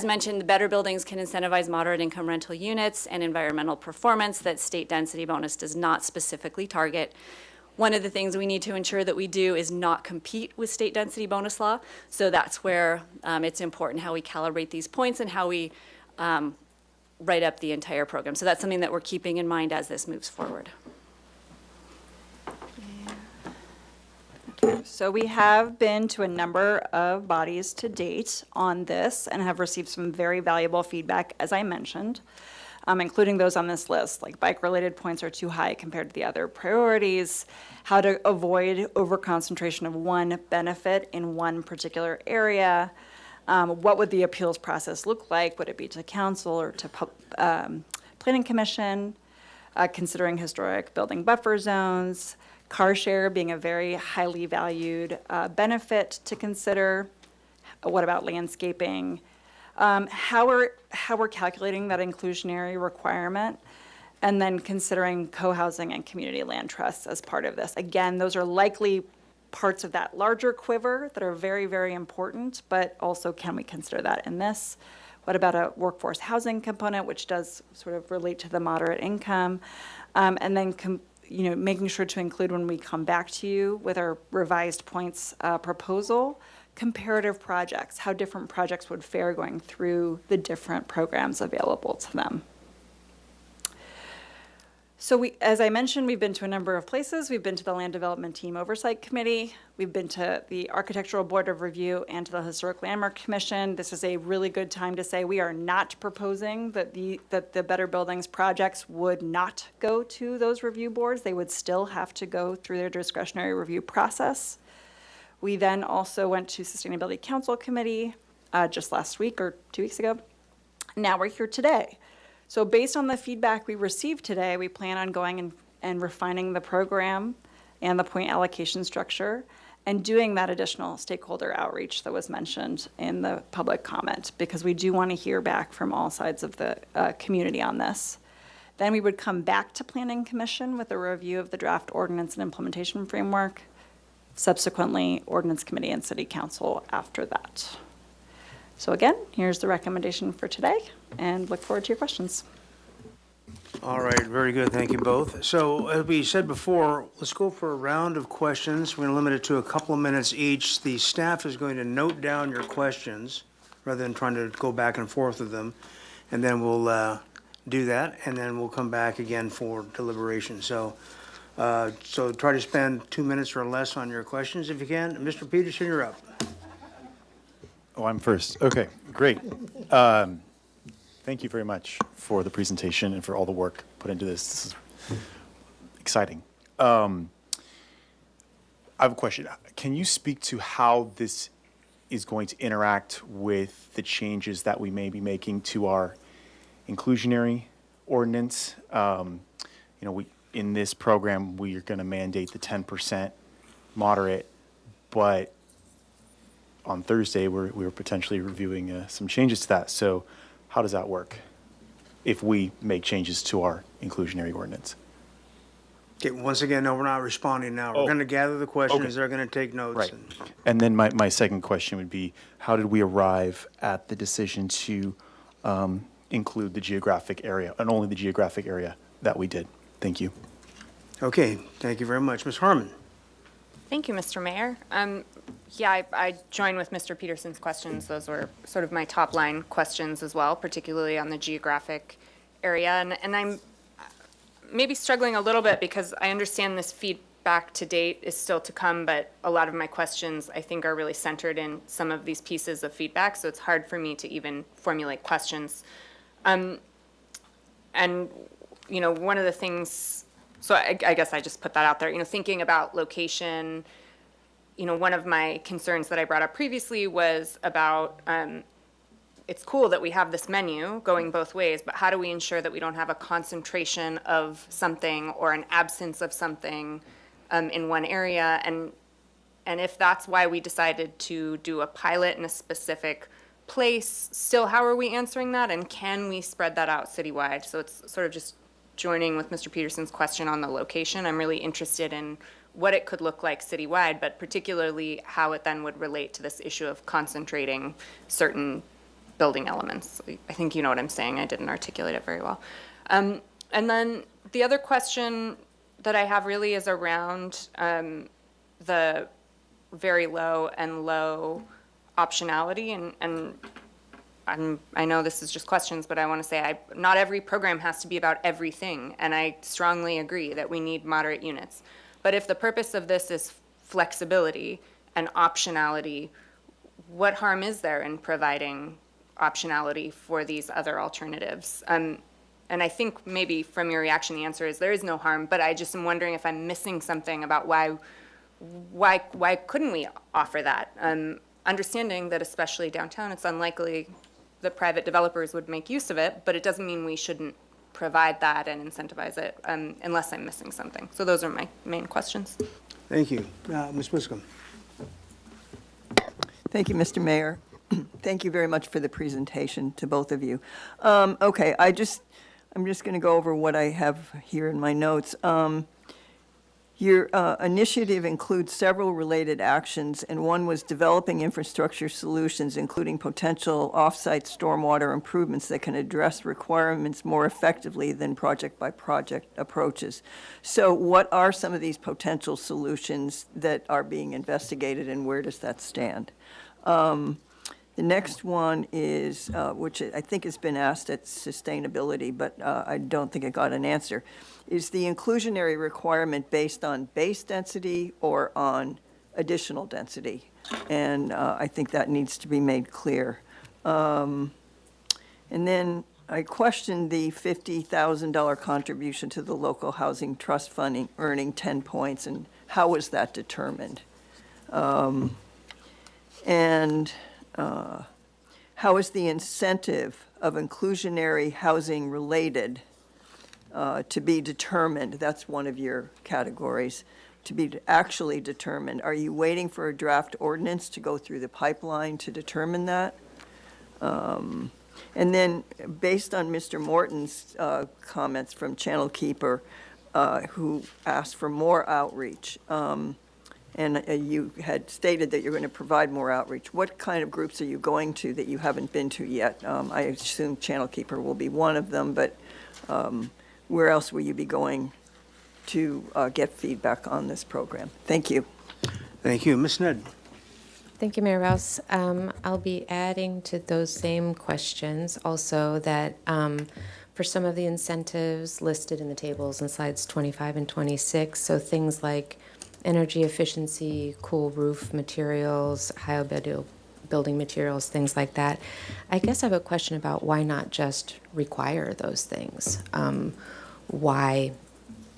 mentioned, the Better Buildings can incentivize moderate income rental units and environmental performance that state density bonus does not specifically target. One of the things we need to ensure that we do is not compete with state density bonus law. So that's where it's important how we calibrate these points and how we write up the entire program. So that's something that we're keeping in mind as this moves forward. So we have been to a number of bodies to date on this and have received some very valuable feedback, as I mentioned, including those on this list, like bike-related points are too high compared to the other priorities, how to avoid overconcentration of one benefit in one particular area, what would the appeals process look like? Would it be to council or to planning commission, considering historic building buffer zones, car share being a very highly valued benefit to consider. What about landscaping? How we're calculating that inclusionary requirement, and then considering co-housing and community land trusts as part of this. Again, those are likely parts of that larger quiver that are very, very important, but also can we consider that in this? What about a workforce housing component, which does sort of relate to the moderate income? And then making sure to include, when we come back to you with our revised points proposal, comparative projects, how different projects would fare going through the different programs available to them. So as I mentioned, we've been to a number of places. We've been to the Land Development Team Oversight Committee. We've been to the Architectural Board of Review and to the Historic Landmark Commission. This is a really good time to say we are not proposing that the Better Buildings projects would not go to those review boards. They would still have to go through their discretionary review process. We then also went to Sustainability Council Committee just last week or 2 weeks ago. Now we're here today. So based on the feedback we received today, we plan on going and refining the program and the point allocation structure and doing that additional stakeholder outreach that was mentioned in the public comment, because we do want to hear back from all sides of the community on this. Then we would come back to Planning Commission with a review of the draft ordinance and implementation framework, subsequently Ordinance Committee and City Council after that. So again, here's the recommendation for today, and look forward to your questions. All right, very good. Thank you both. So as we said before, let's go for a round of questions. We're going to limit it to a couple of minutes each. The staff is going to note down your questions rather than trying to go back and forth with them. And then we'll do that, and then we'll come back again for deliberation. So try to spend 2 minutes or less on your questions if you can. Mr. Peterson, you're up. Oh, I'm first. Okay, great. Thank you very much for the presentation and for all the work put into this. This is exciting. I have a question. Can you speak to how this is going to interact with the changes that we may be making to our inclusionary ordinance? In this program, we are going to mandate the 10% moderate, but on Thursday, we were potentially reviewing some changes to that. So how does that work if we make changes to our inclusionary ordinance? Okay, once again, no, we're not responding now. We're Oh, going to gather the questions. okay. They're going to take notes. Right. and- And then my second question would be, how did we arrive at the decision to include the geographic area, and only the geographic area that we did? Thank you. Okay, thank you very much. Ms. Harmon? Thank you, Mr. Mayor. Yeah, I join with Mr. Peterson's questions. Those were sort of my top line questions as well, particularly on the geographic area. And I'm maybe struggling a little bit because I understand this feedback to date is still to come, but a lot of my questions, I think, are really centered in some of these pieces of feedback, so it's hard for me to even formulate questions. And, one of the things, so I guess I just put that out there, thinking about location, one of my concerns that I brought up previously was about, it's cool that we have this menu going both ways, but how do we ensure that we don't have a concentration of something or an absence of something in one area? And if that's why we decided to do a pilot in a specific place, still, how are we answering that? And can we spread that out citywide? So it's sort of just joining with Mr. Peterson's question on the location. I'm really interested in what it could look like citywide, but particularly how it then would relate to this issue of concentrating certain building elements. I think you know what I'm saying. I didn't articulate it very well. And then the other question that I have really is around the very low and low optionality. And I know this is just questions, but I want to say not every program has to be about everything. And I strongly agree that we need moderate units. But if the purpose of this is flexibility and optionality, what harm is there in providing optionality for these other alternatives? And I think maybe from your reaction, the answer is there is no harm, but I just am wondering if I'm missing something about why couldn't we offer that? Understanding that especially downtown, it's unlikely that private developers would make use of it, but it doesn't mean we shouldn't provide that and incentivize it unless I'm missing something. So those are my main questions. Thank you. Ms. Muscom? Thank you, Mr. Mayor. Thank you very much for the presentation to both of you. Okay, I'm just going to go over what I have here in my notes. Your initiative includes several related actions, and one was developing infrastructure solutions, including potential off-site stormwater improvements that can address requirements more effectively than project-by-project approaches. So what are some of these potential solutions that are being investigated, and where does that stand? The next one is, which I think has been asked at sustainability, but I don't think it got an answer, is the inclusionary requirement based on base density or on additional density? And I think that needs to be made clear. And then I questioned the $50,000 contribution to the local housing trust funding, earning 10 points, and how was that determined? How is the incentive of inclusionary housing related to be determined? That's one of your categories, to be actually determined. Are you waiting for a draft ordinance to go through the pipeline to determine that? And then, based on Mr. Morton's comments from Channel Keeper, who asked for more outreach, and you had stated that you're going to provide more outreach. What kind of groups are you going to that you haven't been to yet? I assume Channel Keeper will be one of them, but where else will you be going to get feedback on this program? Thank you. Thank you. Ms. Ned? Thank you, Mayor Rouse. I'll be adding to those same questions also that for some of the incentives listed in the tables in slides 25 and 26, so things like energy efficiency, cool roof materials, high building materials, things like that. I guess I have a question about why not just require those things? Why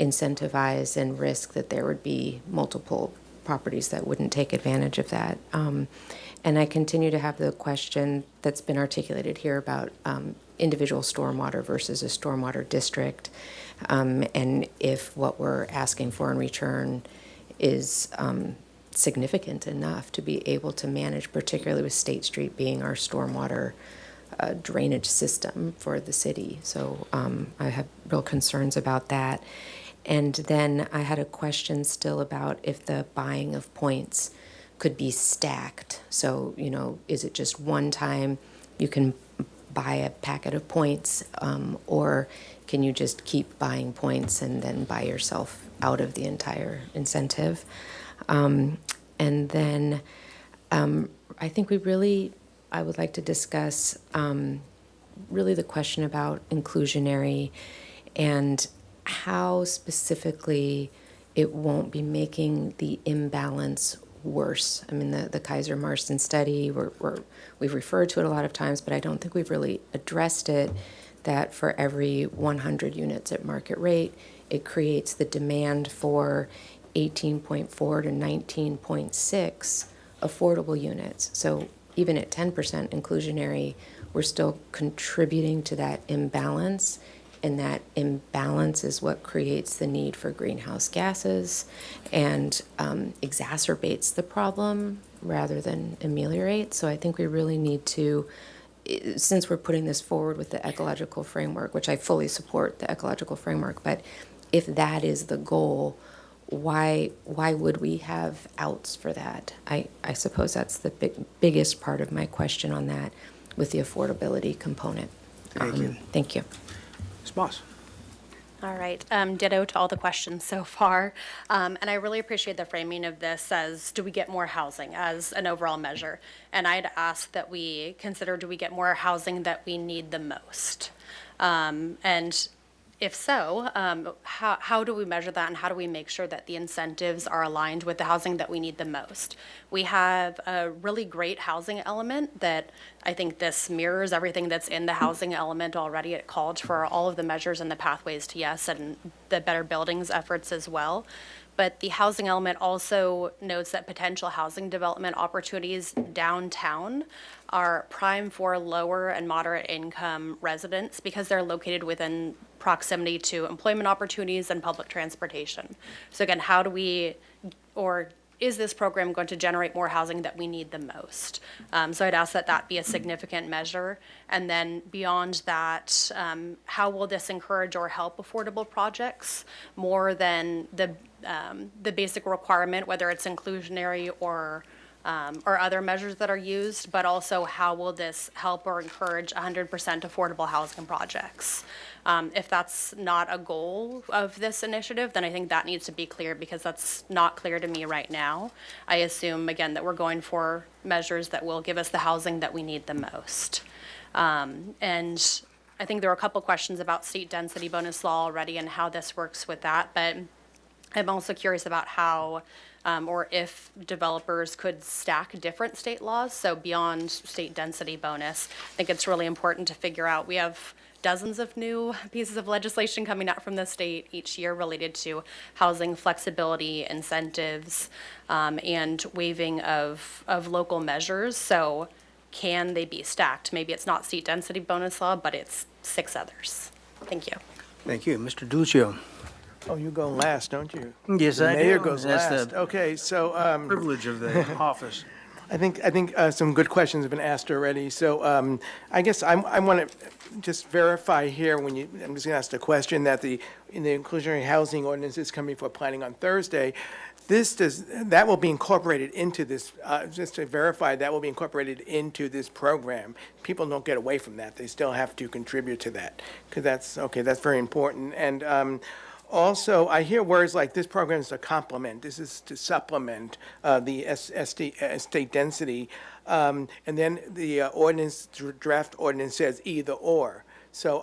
incentivize and risk that there would be multiple properties that wouldn't take advantage of that? And I continue to have the question that's been articulated here about individual stormwater versus a stormwater district, and if what we're asking for in return is significant enough to be able to manage, particularly with State Street being our stormwater drainage system for the city. So I have real concerns about that. And then I had a question still about if the buying of points could be stacked. So, you know, is it just one time you can buy a packet of points, or can you just keep buying points and then buy yourself out of the entire incentive? And then I think I would like to discuss really the question about inclusionary and how specifically it won't be making the imbalance worse. I mean, the Kaiser Marston study, we've referred to it a lot of times, but I don't think we've really addressed it, that for every 100 units at market rate, it creates the demand for 18.4 to 19.6 affordable units. So even at 10% inclusionary, we're still contributing to that imbalance, and that imbalance is what creates the need for greenhouse gases and exacerbates the problem rather than ameliorate. So I think we really need to, since we're putting this forward with the ecological framework, which I fully support the ecological framework, but if that is the goal, why would we have outs for that? I suppose that's the biggest part of my question on that, with the affordability component. Thank you. Thank you. Ms. Moss. All right, ditto to all the questions so far. And I really appreciate the framing of this as, do we get more housing as an overall measure? And I'd ask that we consider, do we get more housing that we need the most? And if so, how do we measure that, and how do we make sure that the incentives are aligned with the housing that we need the most? We have a really great housing element that I think this mirrors everything that's in the housing element already. It called for all of the measures and the pathways to yes and the better buildings efforts as well. But the housing element also notes that potential housing development opportunities downtown are prime for lower and moderate income residents because they're located within proximity to employment opportunities and public transportation. So again, how do we, or is this program going to generate more housing that we need the most? So I'd ask that that be a significant measure. And then beyond that, how will this encourage or help affordable projects more than the basic requirement, whether it's inclusionary or other measures that are used, but also how will this help or encourage 100% affordable housing projects? If that's not a goal of this initiative, then I think that needs to be clear, because that's not clear to me right now. I assume, again, that we're going for measures that will give us the housing that we need the most. And I think there were a couple questions about state density bonus law already and how this works with that, but I'm also curious about how or if developers could stack different state laws. So beyond state density bonus, I think it's really important to figure out, we have dozens of new pieces of legislation coming out from the state each year related to housing flexibility, incentives, and waiving of local measures. So can they be stacked? Maybe it's not state density bonus law, but it's 6 others. Thank you. Thank you. Mr. DeLucio. Oh, you go last, don't you? Yes, The I do. mayor goes That's last. the Okay, so privilege of the office. I think some good questions have been asked already. So I guess I want to just verify here when you, I'm just going to ask the question that in the inclusionary housing ordinance is coming for planning on Thursday. That will be incorporated into this, just to verify, that will be incorporated into this program. People don't get away from that. They still have to contribute to that, because that's very important. And also, I hear words like this program is a complement. This is to supplement the state density. And then the draft ordinance says either or. So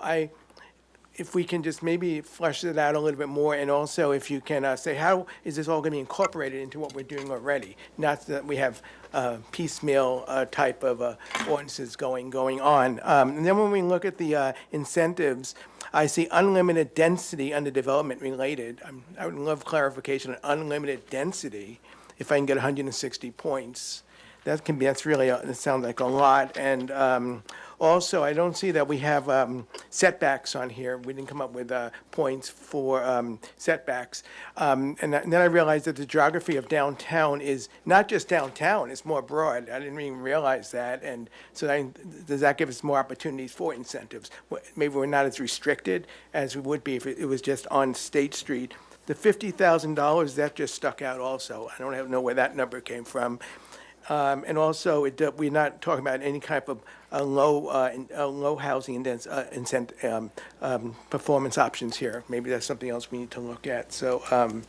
if we can just maybe flesh it out a little bit more, and also if you can say, how is this all going to be incorporated into what we're doing already? Not that we have piecemeal type of ordinances going on. And then when we look at the incentives, I see unlimited density under development related. I would love clarification on unlimited density if I can get 160 points. That's really, that sounds like a lot. And also, I don't see that we have setbacks on here. We didn't come up with points for setbacks. And then I realized that the geography of downtown is not just downtown, it's more broad. I didn't even realize that. And so does that give us more opportunities for incentives? Maybe we're not as restricted as we would be if it was just on State Street. The $50,000, that just stuck out also. I don't know where that number came from. And also, we're not talking about any type of low housing performance options here. Maybe that's something else we need to look at. So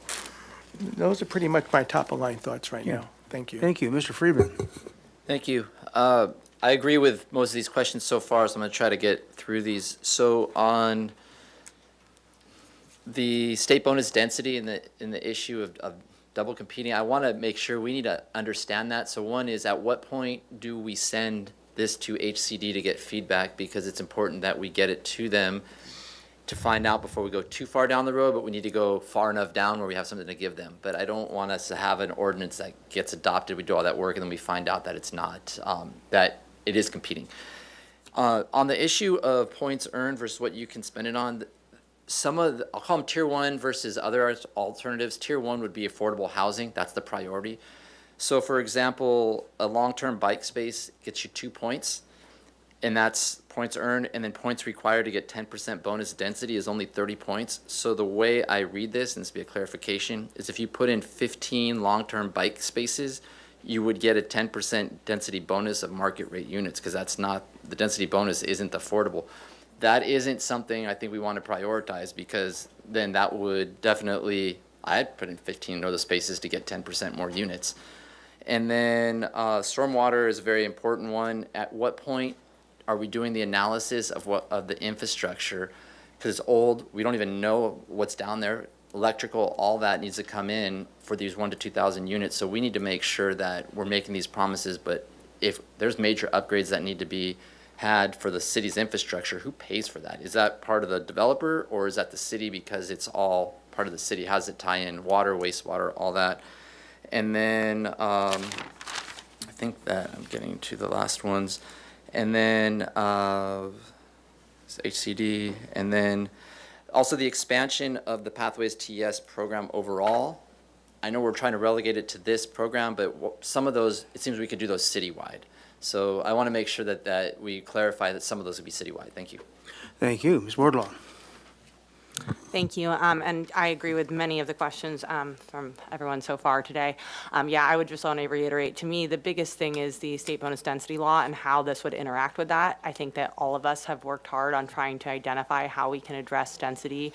those are pretty much my top-of-line thoughts right now. Thank you. Thank you. Mr. Friedman. Thank you. I agree with most of these questions so far, so I'm going to try to get through these. So on the state bonus density and the issue of double competing, I want to make sure we need to understand that. So one is, at what point do we send this to HCD to get feedback? Because it's important that we get it to them to find out before we go too far down the road, but we need to go far enough down where we have something to give them. But I don't want us to have an ordinance that gets adopted, we do all that work, and then we find out that it's not, that it is competing. On the issue of points earned versus what you can spend it on, I'll call them tier one versus other alternatives. Tier one would be affordable housing. That's the priority. So for example, a long-term bike space gets you 2 points, and that's points earned, and then points required to get 10% bonus density is only 30 points. So the way I read this, and this will be a clarification, is if you put in 15 long-term bike spaces, you would get a 10% density bonus of market rate units, because that's not, the density bonus isn't affordable. That isn't something I think we want to prioritize, because then that would definitely, I'd put in 15 of those spaces to get 10% more units. And then stormwater is a very important one. At what point are we doing the analysis of the infrastructure? Because it's old, we don't even know what's down there. Electrical, all that needs to come in for these 1,000 to 2,000 units. So we need to make sure that we're making these promises, but if there's major upgrades that need to be had for the city's infrastructure, who pays for that? Is that part of the developer, or is that the city because it's all part of the city? How does it tie in? Water, wastewater, all that. And then I think that I'm getting to the last ones. And then HCD, and then also the expansion of the Pathways to Yes program overall. I know we're trying to relegate it to this program, but some of those, it seems we could do those citywide. So I want to make sure that we clarify that some of those would be citywide. Thank you. Thank you. Ms. Wardlaw. Thank you, and I agree with many of the questions from everyone so far today. Yeah, I would just want to reiterate, to me, the biggest thing is the state bonus density law and how this would interact with that. I think that all of us have worked hard on trying to identify how we can address density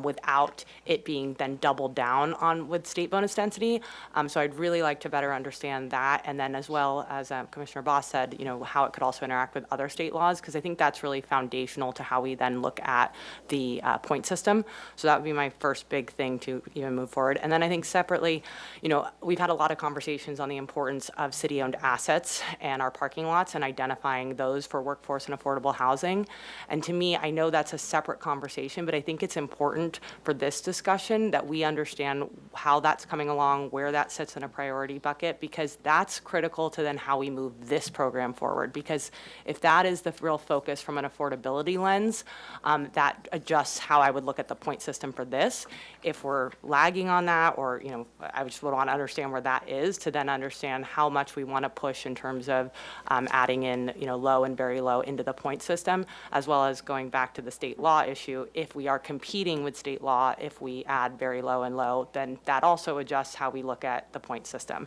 without it being then doubled down on with state bonus density. So I'd really like to better understand that, and then as well as Commissioner Boss said, you know, how it could also interact with other state laws, because I think that's really foundational to how we then look at the point system. So that would be my first big thing to even move forward. And then I think separately, you know, we've had a lot of conversations on the importance of city-owned assets and our parking lots and identifying those for workforce and affordable housing. And to me, I know that's a separate conversation, but I think it's important for this discussion that we understand how that's coming along, where that sits in a priority bucket, because that's critical to then how we move this program forward. Because if that is the real focus from an affordability lens, that adjusts how I would look at the point system for this. If we're lagging on that, or, you know, I just would want to understand where that is to then understand how much we want to push in terms of adding in, you know, low and very low into the point system, as well as going back to the state law issue. If we are competing with state law, if we add very low and low, then that also adjusts how we look at the point system.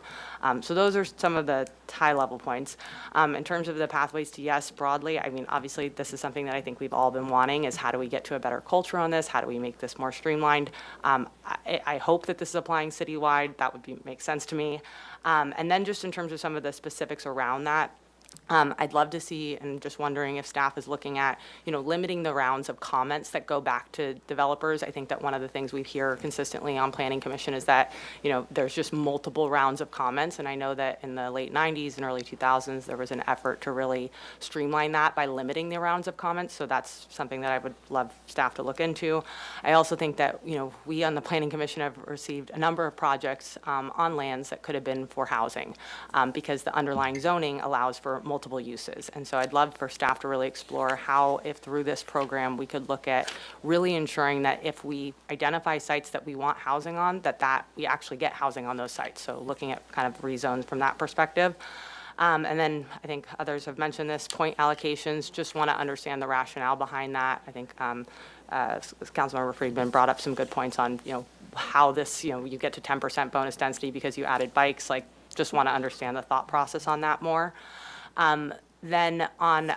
So those are some of the high-level points. In terms of the Pathways to Yes broadly, I mean, obviously, this is something that I think we've all been wanting, is how do we get to a better culture on this? How do we make this more streamlined? I hope that this is applying citywide. That would make sense to me. And then just in terms of some of the specifics around that, I'd love to see, and just wondering if staff is looking at, limiting the rounds of comments that go back to developers. I think that one of the things we hear consistently on Planning Commission is that, there's just multiple rounds of comments. And I know that in the late 90s and early 2000s, there was an effort to really streamline that by limiting the rounds of comments. So that's something that I would love staff to look into. I also think that, we on the Planning Commission have received a number of projects on lands that could have been for housing because the underlying zoning allows for multiple uses. And so I'd love for staff to really explore how, if through this program, we could look at really ensuring that if we identify sites that we want housing on, that we actually get housing on those sites. So looking at kind of rezones from that perspective. And then I think others have mentioned this, point allocations, just want to understand the rationale behind that. I think Councilmember Friedman brought up some good points on, how this, you get to 10% bonus density because you added bikes, just want to understand the thought process on that more. Then on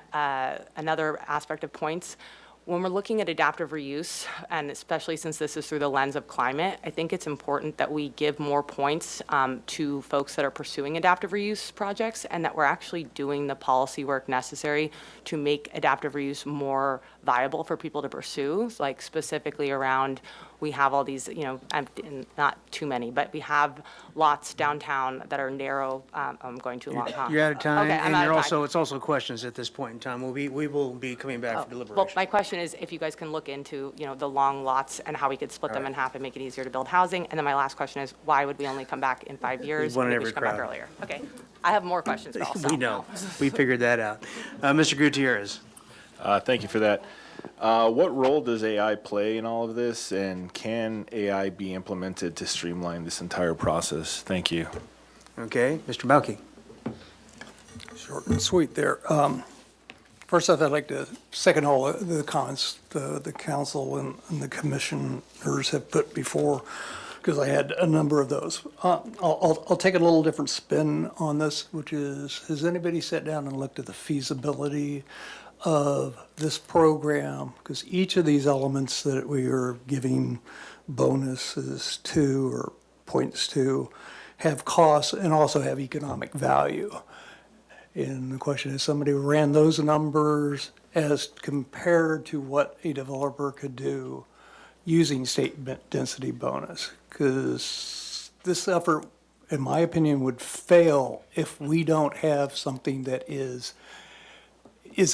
another aspect of points, when we're looking at adaptive reuse, and especially since this is through the lens of climate, I think it's important that we give more points to folks that are pursuing adaptive reuse projects, and that we're actually doing the policy work necessary to make adaptive reuse more viable for people to pursue, like specifically around, we have all these, not too many, but we have lots downtown that are narrow. I'm going too long, huh? You're out of time, Okay, I'm and out of time. it's also questions at this point in time. We will be coming back for Well, deliberation. my question is if you guys can look into, the long lots and how we could split them in half and make it easier to build housing. And then my last question is, why would we only come back in 5 years? one in Maybe we every should come back crowd. earlier. Okay. I have more questions, but I'll stop We know. We figured that out. Mr. Gutierrez. Thank you for that. What role does AI play in all of this, and can AI be implemented to streamline this entire process? Thank you. Okay, Mr. Balke. Short and sweet there. First off, I'd like to second all the comments the council and the commissioners have put before, because I had a number of those. I'll take a little different spin on this, which is, has anybody sat down and looked at the feasibility of this program? Because each of these elements that we are giving bonuses to or points to have costs and also have economic value. And the question is, somebody ran those numbers as compared to what a developer could do using state density bonus. Because this effort, in my opinion, would fail if we don't have something that is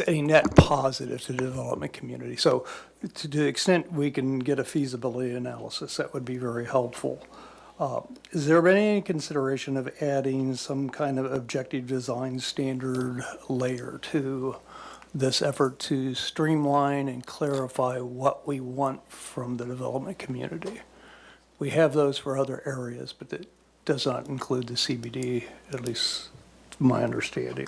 a net positive to the development community. So to the extent we can get a feasibility analysis, that would be very helpful. Has there been any consideration of adding some kind of objective design standard layer to this effort to streamline and clarify what we want from the development community? We have those for other areas, but it does not include the CBD, at least my understanding.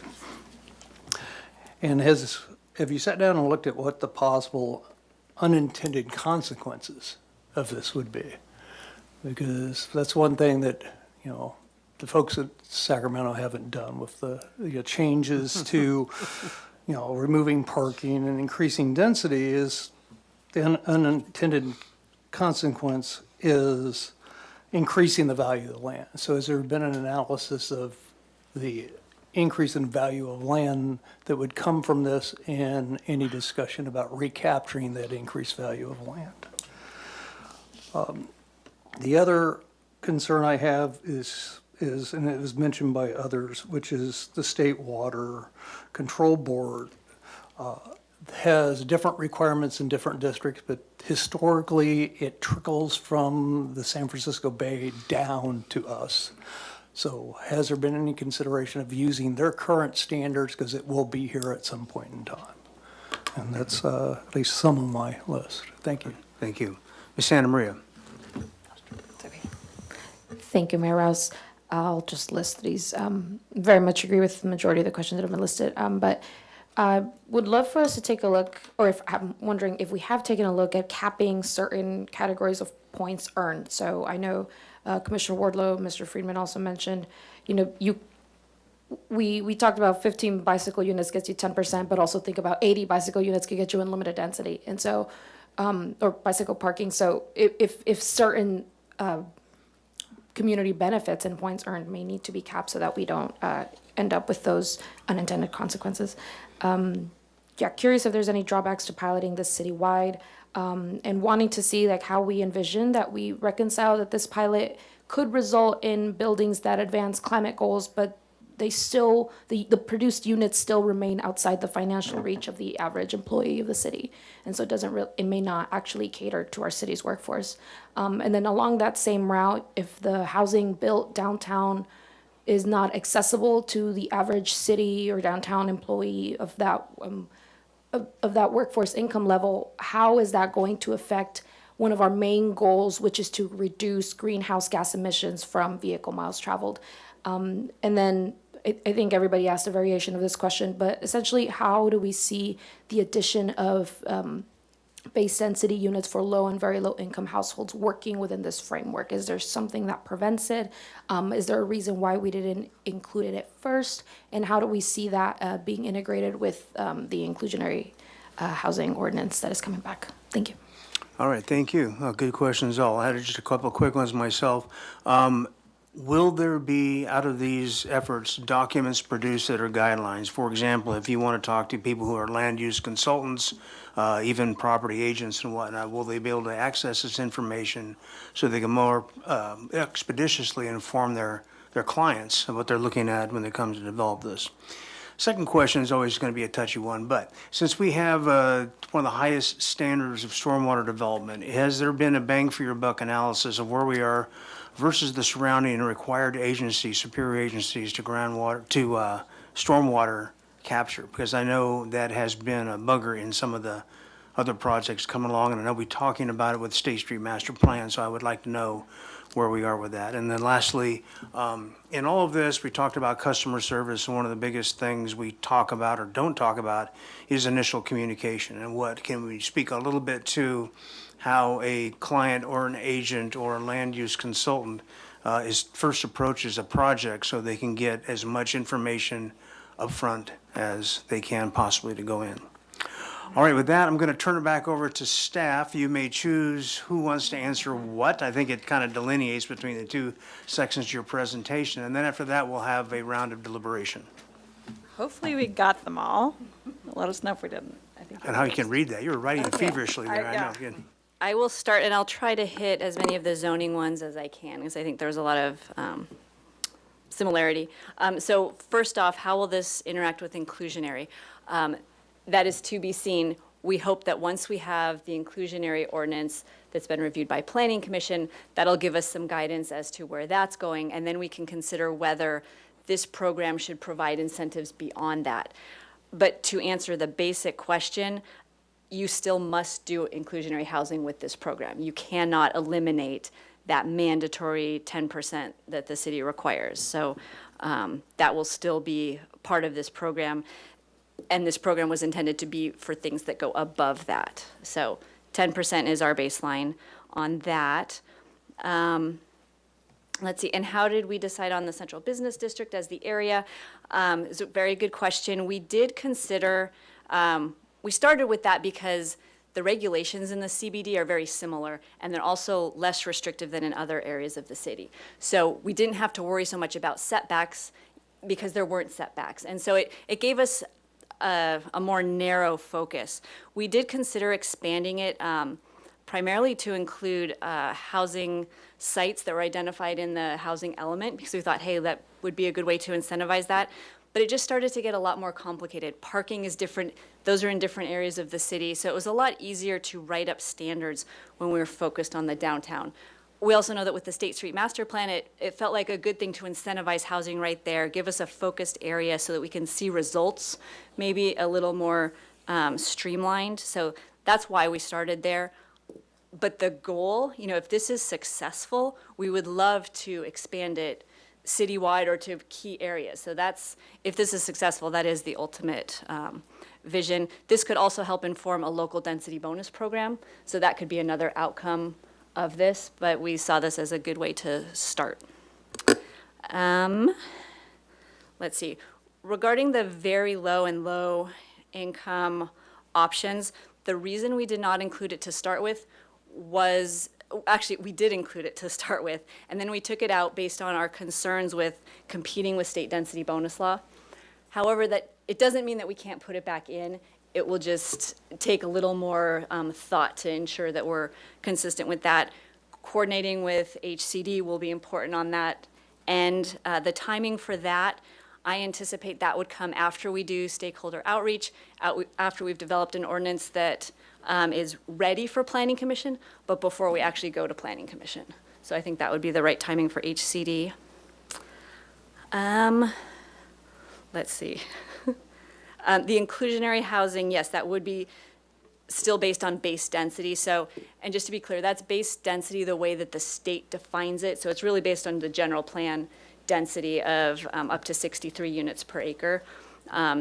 And have you sat down and looked at what the possible unintended consequences of this would be? Because that's one thing that, the folks at Sacramento haven't done with the changes to, removing parking and increasing density. Is the unintended consequence is increasing the value of the land. So has there been an analysis of the increase in value of land that would come from this, and any discussion about recapturing that increased value of land? The other concern I have is, and it was mentioned by others, which is the State Water Control Board has different requirements in different districts, but historically it trickles from the San Francisco Bay down to us. So has there been any consideration of using their current standards, because it will be here at some point in time? And that's at least some of my list. Thank you. Thank you. Ms. Santa Maria. Thank you, Mayor Rouse. I'll just list these. Very much agree with the majority of the questions that have been listed, but I would love for us to take a look, or if I'm wondering if we have taken a look at capping certain categories of points earned. So I know Commissioner Wardlow, Mr. Friedman also mentioned, we talked about 15 bicycle units gets you 10%, but also think about 80 bicycle units could get you unlimited density. And so, or bicycle parking. So if certain community benefits and points earned may need to be capped so that we don't end up with those unintended consequences. Yeah, curious if there's any drawbacks to piloting this citywide, and wanting to see like how we envision that we reconcile that this pilot could result in buildings that advance climate goals, but they still, the produced units still remain outside the financial reach of the average employee of the city. And so it may not actually cater to our city's workforce. And then along that same route, if the housing built downtown is not accessible to the average city or downtown employee of that workforce income level, how is that going to affect one of our main goals, which is to reduce greenhouse gas emissions from vehicle miles traveled? And then I think everybody asked a variation of this question, but essentially, how do we see the addition of base density units for low and very low income households working within this framework? Is there something that prevents it? Is there a reason why we didn't include it at first? And how do we see that being integrated with the inclusionary housing ordinance that is coming back? Thank you. All right, thank you. Good questions all. I had just a couple of quick ones myself. Will there be, out of these efforts, documents produced that are guidelines? For example, if you want to talk to people who are land use consultants, even property agents and whatnot, will they be able to access this information so they can more expeditiously inform their clients of what they're looking at when it comes to develop this? Second question is always going to be a touchy one, but since we have one of the highest standards of stormwater development, has there been a bang for your buck analysis of where we are versus the surrounding and required agencies, superior agencies to stormwater capture? Because I know that has been a bugger in some of the other projects coming along, and I know we're talking about it with State Street Master Plan, so I would like to know where we are with that. And then lastly, in all of this, we talked about customer service, and one of the biggest things we talk about or don't talk about is initial communication. And what can we speak a little bit to how a client or an agent or a land use consultant first approaches a project so they can get as much information upfront as they can possibly to go in. All right, with that, I'm going to turn it back over to staff. You may choose who wants to answer what. I think it kind of delineates between the two sections of your presentation. And then after that, we'll have a round of deliberation. Hopefully we got them all. Let us know if we didn't. I think And how you can read that. You were writing feverishly there, I know. Yeah. I will start, and I'll try to hit as many of the zoning ones as I can, because I think there's a lot of similarity. So first off, how will this interact with inclusionary? That is to be seen. We hope that once we have the inclusionary ordinance that's been reviewed by Planning Commission, that'll give us some guidance as to where that's going, and then we can consider whether this program should provide incentives beyond that. But to answer the basic question, you still must do inclusionary housing with this program. You cannot eliminate that mandatory 10% that the city requires. So that will still be part of this program. And this program was intended to be for things that go above that. So 10% is our baseline on that. Let's see, and how did we decide on the central business district as the area? It's a very good question. We did consider, we started with that because the regulations in the CBD are very similar, and they're also less restrictive than in other areas of the city. So we didn't have to worry so much about setbacks because there weren't setbacks. And so it gave us a more narrow focus. We did consider expanding it primarily to include housing sites that were identified in the housing element, because we thought, hey, that would be a good way to incentivize that. But it just started to get a lot more complicated. Parking is different. Those are in different areas of the city. So it was a lot easier to write up standards when we were focused on the downtown. We also know that with the State Street Master Plan, it felt like a good thing to incentivize housing right there, give us a focused area so that we can see results maybe a little more streamlined. So that's why we started there. But the goal, if this is successful, we would love to expand it citywide or to key areas. So if this is successful, that is the ultimate vision. This could also help inform a local density bonus program. So that could be another outcome of this, but we saw this as a good way to start. Let's see. Regarding the very low and low income options, the reason we did not include it to start with was actually, we did include it to start with, and then we took it out based on our concerns with competing with state density bonus law. However, that it doesn't mean that we can't put it back in. It will just take a little more thought to ensure that we're consistent with that. Coordinating with HCD will be important on that. And the timing for that, I anticipate that would come after we do stakeholder outreach, after we've developed an ordinance that is ready for Planning Commission, but before we actually go to Planning Commission. So I think that would be the right timing for HCD. Let's see. The inclusionary housing, yes, that would be still based on base density. So, and just to be clear, that's base density the way that the state defines it. So it's really based on the general plan density of up to 63 units per acre.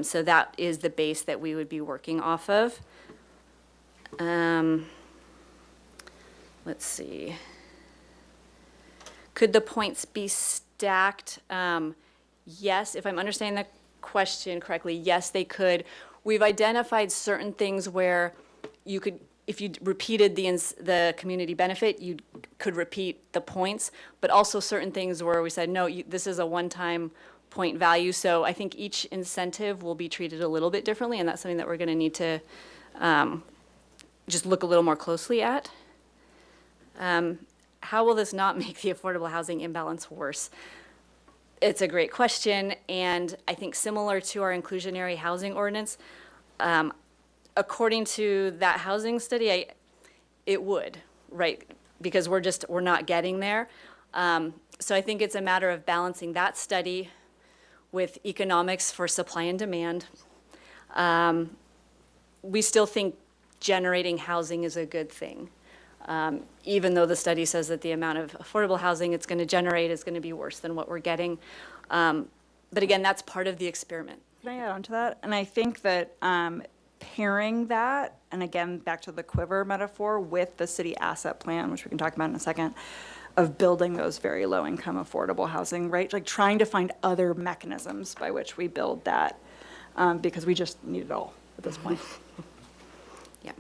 So that is the base that we would be working off of. Let's see. Could the points be stacked? Yes, if I'm understanding the question correctly, yes, they could. We've identified certain things where you could, if you repeated the community benefit, you could repeat the points, but also certain things where we said, no, this is a one-time point value. So I think each incentive will be treated a little bit differently, and that's something that we're going to need to just look a little more closely at. How will this not make the affordable housing imbalance worse? It's a great question, and I think similar to our inclusionary housing ordinance, according to that housing study, it would, right? Because we're not getting there. So I think it's a matter of balancing that study with economics for supply and demand. We still think generating housing is a good thing, even though the study says that the amount of affordable housing it's going to generate is going to be worse than what we're getting. But again, that's part of the experiment. Can I add on to that? And I think that pairing that, and again, back to the quiver metaphor, with the city asset plan, which we can talk about in a second, of building those very low-income affordable housing, right? Like trying to find other mechanisms by which we build that, because we just need it all at this point. Yeah.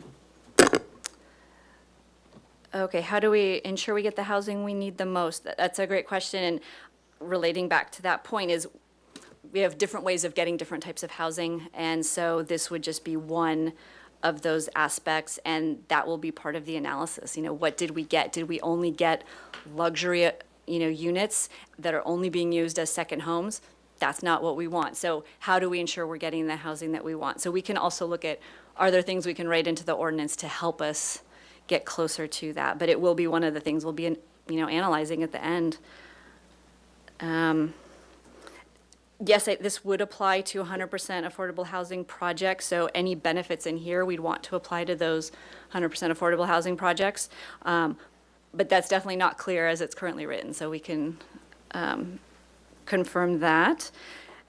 Okay, how do we ensure we get the housing we need the most? That's a great question, and relating back to that point is we have different ways of getting different types of housing, and so this would just be one of those aspects, and that will be part of the analysis. You know, what did we get? Did we only get luxury, units that are only being used as second homes? That's not what we want. So how do we ensure we're getting the housing that we want? So we can also look at, are there things we can write into the ordinance to help us get closer to that? But it will be one of the things we'll be, analyzing at the end. Yes, this would apply to 100% affordable housing projects, so any benefits in here we'd want to apply to those 100% affordable housing projects. But that's definitely not clear as it's currently written, so we can confirm that.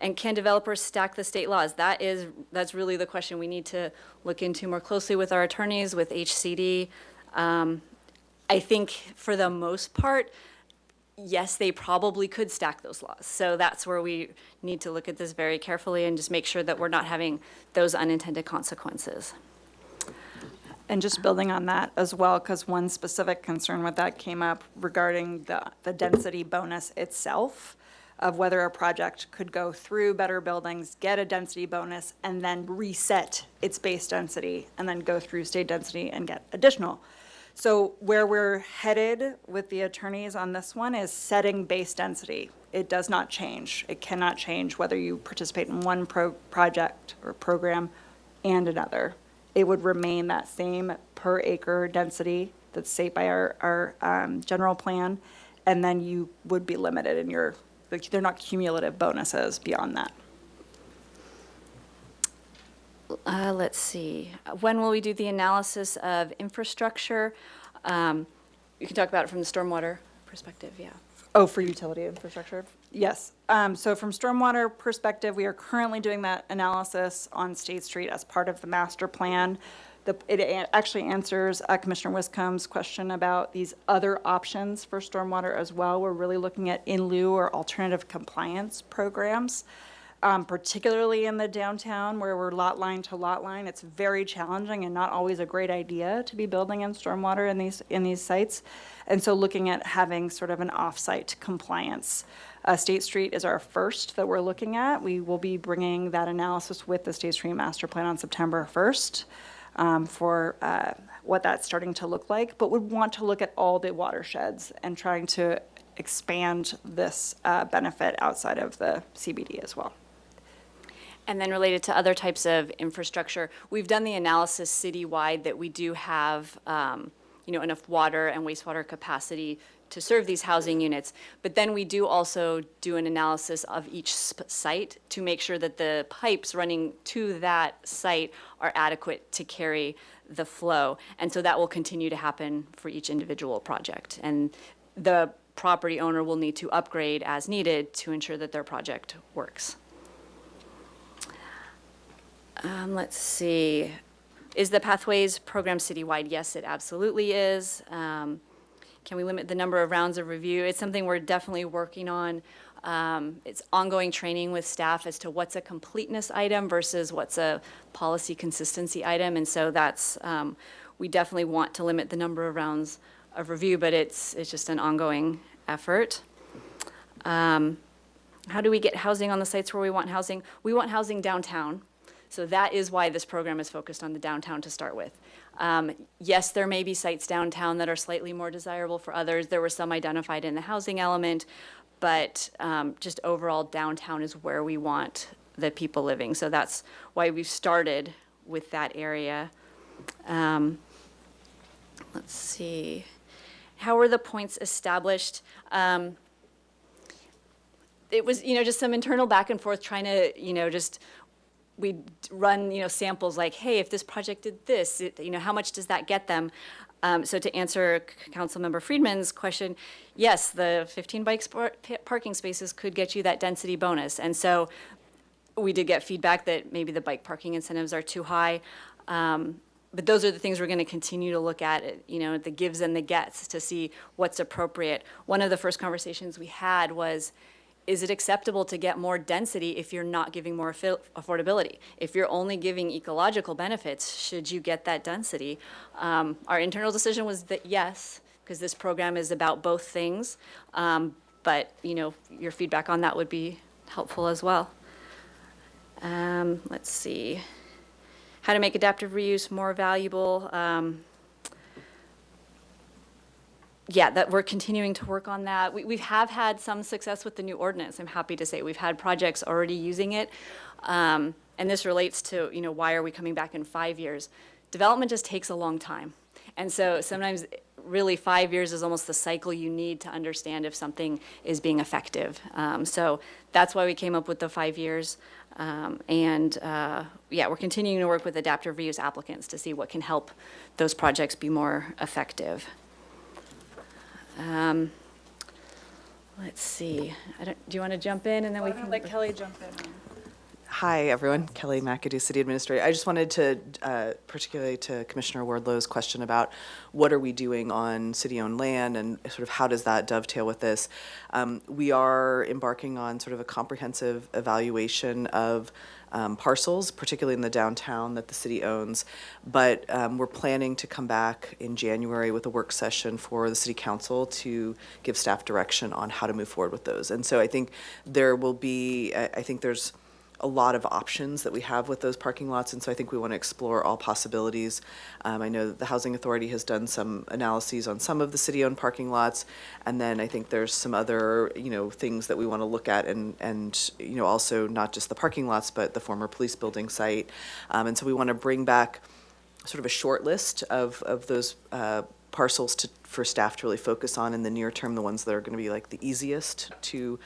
And can developers stack the state laws? That's really the question we need to look into more closely with our attorneys, with HCD. I think for the most part, yes, they probably could stack those laws. So that's where we need to look at this very carefully and just make sure that we're not having those unintended consequences. And just building on that as well, because one specific concern with that came up regarding the density bonus itself, of whether a project could go through Better Buildings, get a density bonus, and then reset its base density, and then go through state density and get additional. So where we're headed with the attorneys on this one is setting base density. It does not change. It cannot change whether you participate in one project or program and another. It would remain that same per acre density that's set by our general plan, and then you would be limited in they're not cumulative bonuses beyond that. Let's see. When will we do the analysis of infrastructure? You can talk about it from the stormwater perspective, yeah. Oh, for utility infrastructure? Yes. So from stormwater perspective, we are currently doing that analysis on State Street as part of the master plan. It actually answers Commissioner Wiscombe's question about these other options for stormwater as well. We're really looking at in lieu or alternative compliance programs particularly in the downtown where we're lot line to lot line. It's very challenging and not always a great idea to be building in stormwater in these sites. And so looking at having sort of an off-site compliance. State Street is our first that we're looking at. We will be bringing that analysis with the State Street Master Plan on September 1st for what that's starting to look like. But we want to look at all the watersheds and trying to expand this benefit outside of the CBD as well. And then related to other types of infrastructure, we've done the analysis citywide that we do have, enough water and wastewater capacity to serve these housing units. But then we do also do an analysis of each site to make sure that the pipes running to that site are adequate to carry the flow. And so that will continue to happen for each individual project. And the property owner will need to upgrade as needed to ensure that their project works. Let's see. Is the Pathways program citywide? Yes, it absolutely is. Can we limit the number of rounds of review? It's something we're definitely working on. It's ongoing training with staff as to what's a completeness item versus what's a policy consistency item. And so that's, we definitely want to limit the number of rounds of review, but it's just an ongoing effort. How do we get housing on the sites where we want housing? We want housing downtown. So that is why this program is focused on the downtown to start with. Yes, there may be sites downtown that are slightly more desirable for others. There were some identified in the housing element, but just overall downtown is where we want the people living. So that's why we've started with that area. Let's see. How were the points established? It was, just some internal back and forth trying to, we'd run, samples like, hey, if this project did this, how much does that get them? So to answer Councilmember Friedman's question, yes, the 15 parking spaces could get you that density bonus. And so we did get feedback that maybe the bike parking incentives are too high. But those are the things we're going to continue to look at, the gives and the gets to see what's appropriate. One of the first conversations we had was, is it acceptable to get more density if you're not giving more affordability? If you're only giving ecological benefits, should you get that density? Our internal decision was that yes, because this program is about both things. But, your feedback on that would be helpful as well. Let's see. How to make adaptive reuse more valuable. Yeah, that we're continuing to work on that. We have had some success with the new ordinance, I'm happy to say. We've had projects already using it. And this relates to, why are we coming back in 5 years? Development just takes a long time. And so sometimes really 5 years is almost the cycle you need to understand if something is being effective. So that's why we came up with the 5 years. Yeah, we're continuing to work with adaptive reuse applicants to see what can help those projects be more effective. Let's see. Do you want to jump in and then we can let Kelly jump in? Hi, everyone. Kelly McAdoo, City Administrator. I just wanted to, particularly to Commissioner Wardlow's question about what are we doing on city-owned land and sort of how does that dovetail with this. We are embarking on sort of a comprehensive evaluation of parcels, particularly in the downtown that the city owns. But we're planning to come back in January with a work session for the city council to give staff direction on how to move forward with those. And so I think there will be, I think there's a lot of options that we have with those parking lots, and so I think we want to explore all possibilities. I know that the Housing Authority has done some analyses on some of the city-owned parking lots, and then I think there's some other, things that we want to look at, and also not just the parking lots, but the former police building site. And so we want to bring back sort of a short list of those parcels for staff to really focus on in the near term, the ones that are going to be like the easiest to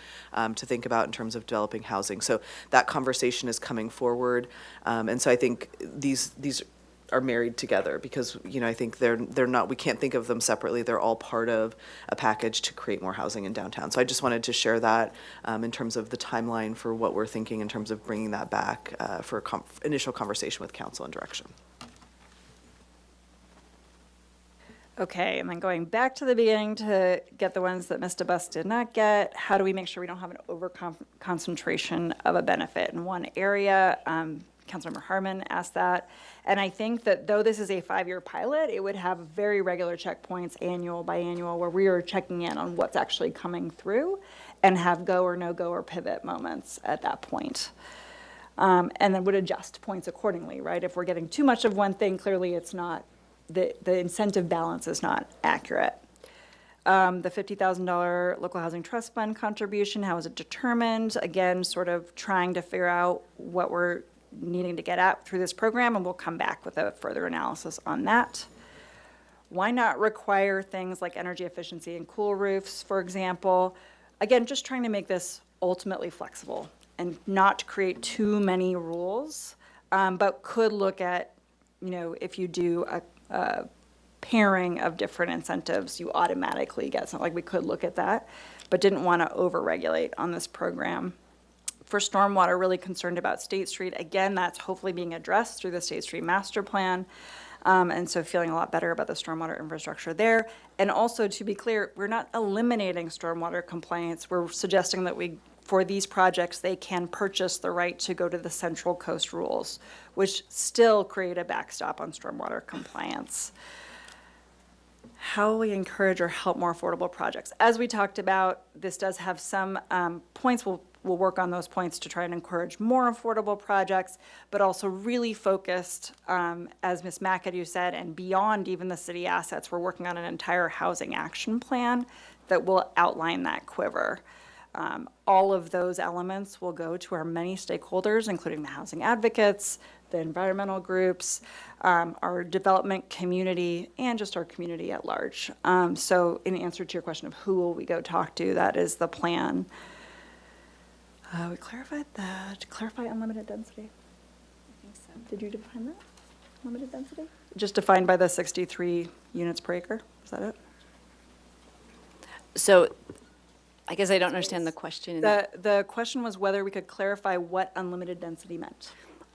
think about in terms of developing housing. So that conversation is coming forward, and so I think these are married together because I think they're not, we can't think of them separately. They're all part of a package to create more housing in downtown. So I just wanted to share that in terms of the timeline for what we're thinking in terms of bringing that back for initial conversation with council and direction. Okay, and then going back to the beginning to get the ones that Mr. Bus did not get, how do we make sure we don't have an over concentration of a benefit in one area? Councilmember Harmon asked that. And I think that though this is a 5-year pilot, it would have very regular checkpoints, annual, biannual, where we are checking in on what's actually coming through and have go or no go or pivot moments at that point. And then would adjust points accordingly, right? If we're getting too much of one thing, clearly it's not, the incentive balance is not accurate. The $50,000 local housing trust fund contribution, how is it determined? Again, sort of trying to figure out what we're needing to get at through this program, and we'll come back with a further analysis on that. Why not require things like energy efficiency and cool roofs, for example? Again, just trying to make this ultimately flexible and not create too many rules, but could look at, you know, if you do a pairing of different incentives, you automatically get something. Like, we could look at that, but didn't want to over-regulate on this program. For stormwater, really concerned about State Street. Again, that's hopefully being addressed through the State Street Master Plan. And so feeling a lot better about the stormwater infrastructure there. And also, to be clear, we're not eliminating stormwater compliance. We're suggesting that for these projects, they can purchase the right to go to the Central Coast rules, which still create a backstop on stormwater compliance. How will we encourage or help more affordable projects? As we talked about, this does have some points. We'll work on those points to try and encourage more affordable projects, but also really focused, as Ms. McAdoo said, and beyond even the city assets, we're working on an entire housing action plan that will outline that quiver. All of those elements will go to our many stakeholders, including the housing advocates, the environmental groups, our development community, and just our community at large. So in answer to your question of who will we go talk to, that is the plan. We clarified that. Clarify unlimited density. I think so. Did you define that? Limited density? Just defined by the 63 units per acre? Is that it? So I guess I don't understand the question. The question was whether we could clarify what unlimited density meant.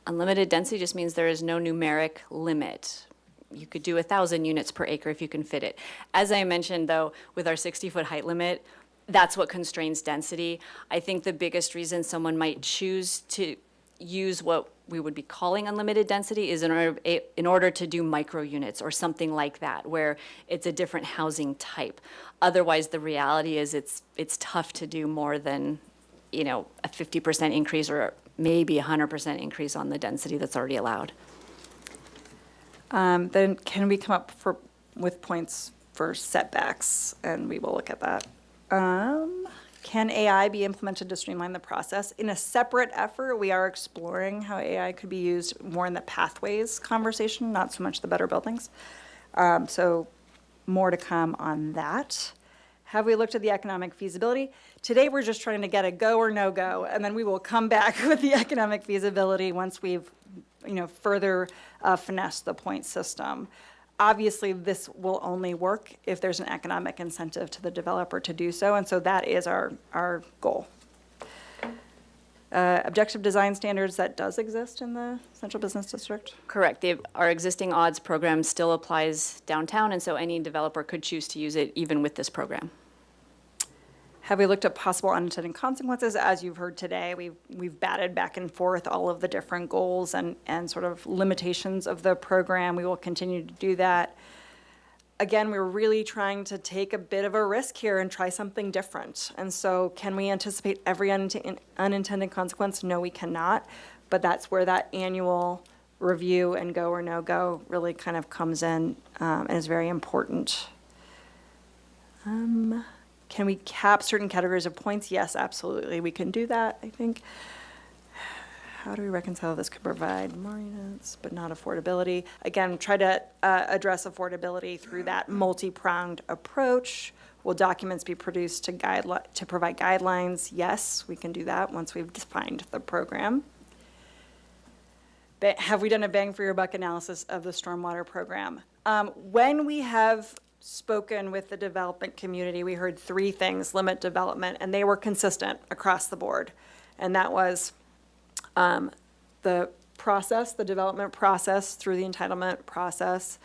Unlimited density just means there is no numeric limit. You could do 1,000 units per acre if you can fit it. As I mentioned, though, with our 60-foot height limit, that's what constrains density. I think the biggest reason someone might choose to use what we would be calling unlimited density is in order to do micro units or something like that, where it's a different housing type. Otherwise, the reality is it's tough to do more than, you know, a 50% increase or maybe 100% increase on the density that's already allowed. Then can we come up with points for setbacks, and we will look at that. Can AI be implemented to streamline the process? In a separate effort, we are exploring how AI could be used more in the pathways conversation, not so much the better buildings. So more to come on that. Have we looked at the economic feasibility? Today, we're just trying to get a go or no go, and then we will come back with the economic feasibility once we've, you know, further finessed the point system. Obviously, this will only work if there's an economic incentive to the developer to do so, and so that is our goal. Objective design standards, that does exist in the Central Business District? Correct. Our existing odds program still applies downtown, and so any developer could choose to use it even with this program. Have we looked at possible unintended consequences? As you've heard today, we've batted back and forth all of the different goals and sort of limitations of the program. We will continue to do that. Again, we're really trying to take a bit of a risk here and try something different. And so can we anticipate every unintended consequence? No, we cannot. But that's where that annual review and go or no go really kind of comes in and is very important. Can we cap certain categories of points? Yes, absolutely. We can do that, I think. How do we reconcile this could provide more units, but not affordability? Again, try to address affordability through that multi-pronged approach. Will documents be produced to provide guidelines? Yes, we can do that once we've defined the program. But have we done a bang for your buck analysis of the stormwater program? When we have spoken with the development community, we heard 3 things: limit development, and they were consistent across the board. And that was the process, the development process through the entitlement process,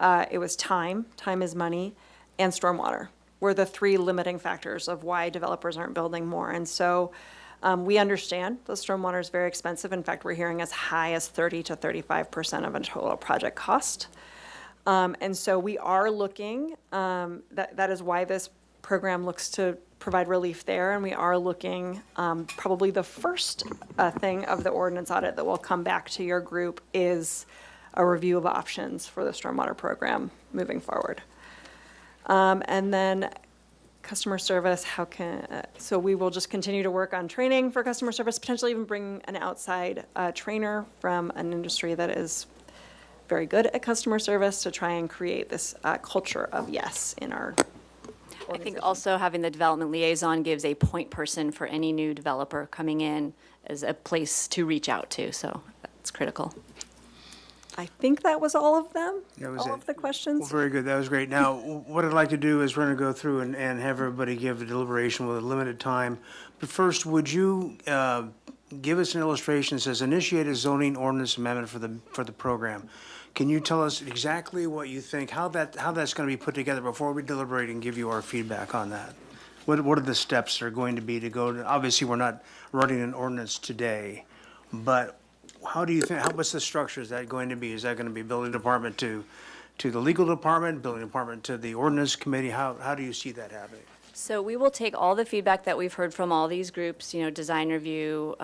It was time is money, and stormwater were the three limiting factors of why developers aren't building more. And so we understand the stormwater is very expensive. In fact, we're hearing as high as 30 to 35% of a total project cost. And so we are looking, that is why this program looks to provide relief there. And we are looking, probably the first thing of the ordinance audit that will come back to your group is a review of options for the stormwater program moving forward. And then customer service, so we will just continue to work on training for customer service, potentially even bring an outside trainer from an industry that is very good at customer service to try and create this culture of yes in our I think also having the development liaison gives a point person for any new developer coming in as a place to reach out to, so that's critical. I think that was all of them, That was all it. of the questions. Well, very good. That was great. Now, what I'd like to do is we're going to go through and have everybody give a deliberation with a limited time. But first, would you give us an illustration that says initiate a zoning ordinance amendment for the program? Can you tell us exactly what you think, how that's going to be put together before we deliberate and give you our feedback on that? What are the steps that are going to be to go to, obviously, we're not writing an ordinance today, but how do you think, what's the structure is that going to be? Is that going to be building department to the legal department, building department to the ordinance committee? How do you see that happening? So we will take all the feedback that we've heard from all these groups, design review,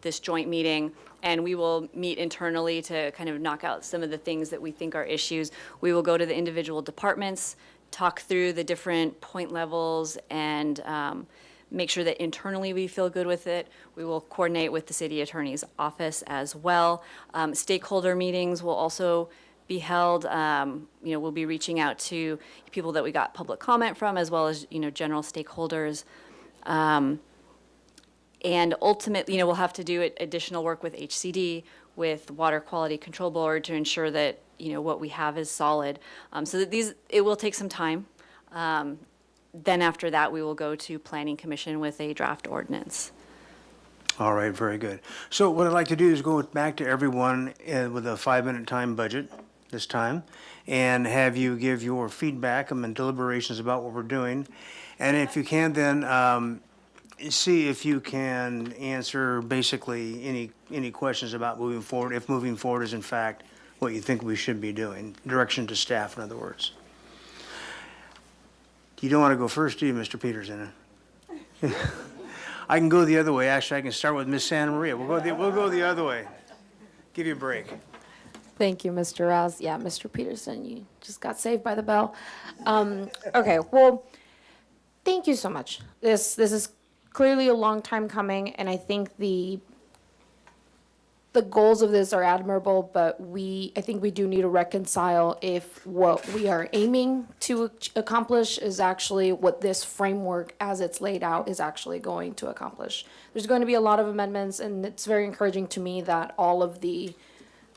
this joint meeting, and we will meet internally to kind of knock out some of the things that we think are issues. We will go to the individual departments, talk through the different point levels, and make sure that internally we feel good with it. We will coordinate with the city attorney's office as well. Stakeholder meetings will also be held. We'll be reaching out to people that we got public comment from, as well as, general stakeholders. And ultimately, we'll have to do additional work with HCD, with Water Quality Control Board to ensure that, what we have is solid. So that it will take some time. Then after that, we will go to Planning Commission with a draft ordinance. All right, very good. So what I'd like to do is go back to everyone with a 5-minute time budget this time, and have you give your feedback and deliberations about what we're doing. And if you can, then see if you can answer basically any questions about moving forward, if moving forward is in fact what you think we should be doing, direction to staff, in other words. You don't want to go first, do you, Mr. Peterson? I can go the other way. Actually, I can start with Miss Santa Maria. We'll go the other way. Give you a break. Thank you, Mr. Rouse. Yeah, Mr. Peterson, you just got saved by the bell. Okay, well, thank you so much. This is clearly a long time coming, and I think the goals of this are admirable, but I think we do need to reconcile if what we are aiming to accomplish is actually what this framework as it's laid out is actually going to accomplish. There's going to be a lot of amendments, and it's very encouraging to me that all of the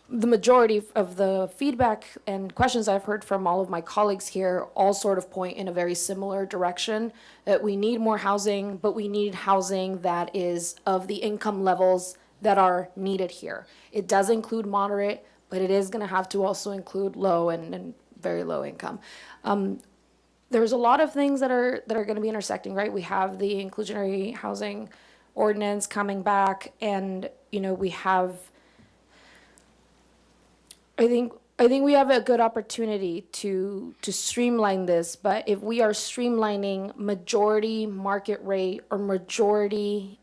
majority of the feedback and questions I've heard from all of my colleagues here all sort of point in a very similar direction, that we need more housing, but we need housing that is of the income levels that are needed here. It does include moderate, but it is going to have to also include low and very low income. There's a lot of things that are going to be intersecting, right? We have the inclusionary housing ordinance coming back, and we have. I think we have a good opportunity to streamline this, but if we are streamlining majority market rate or majority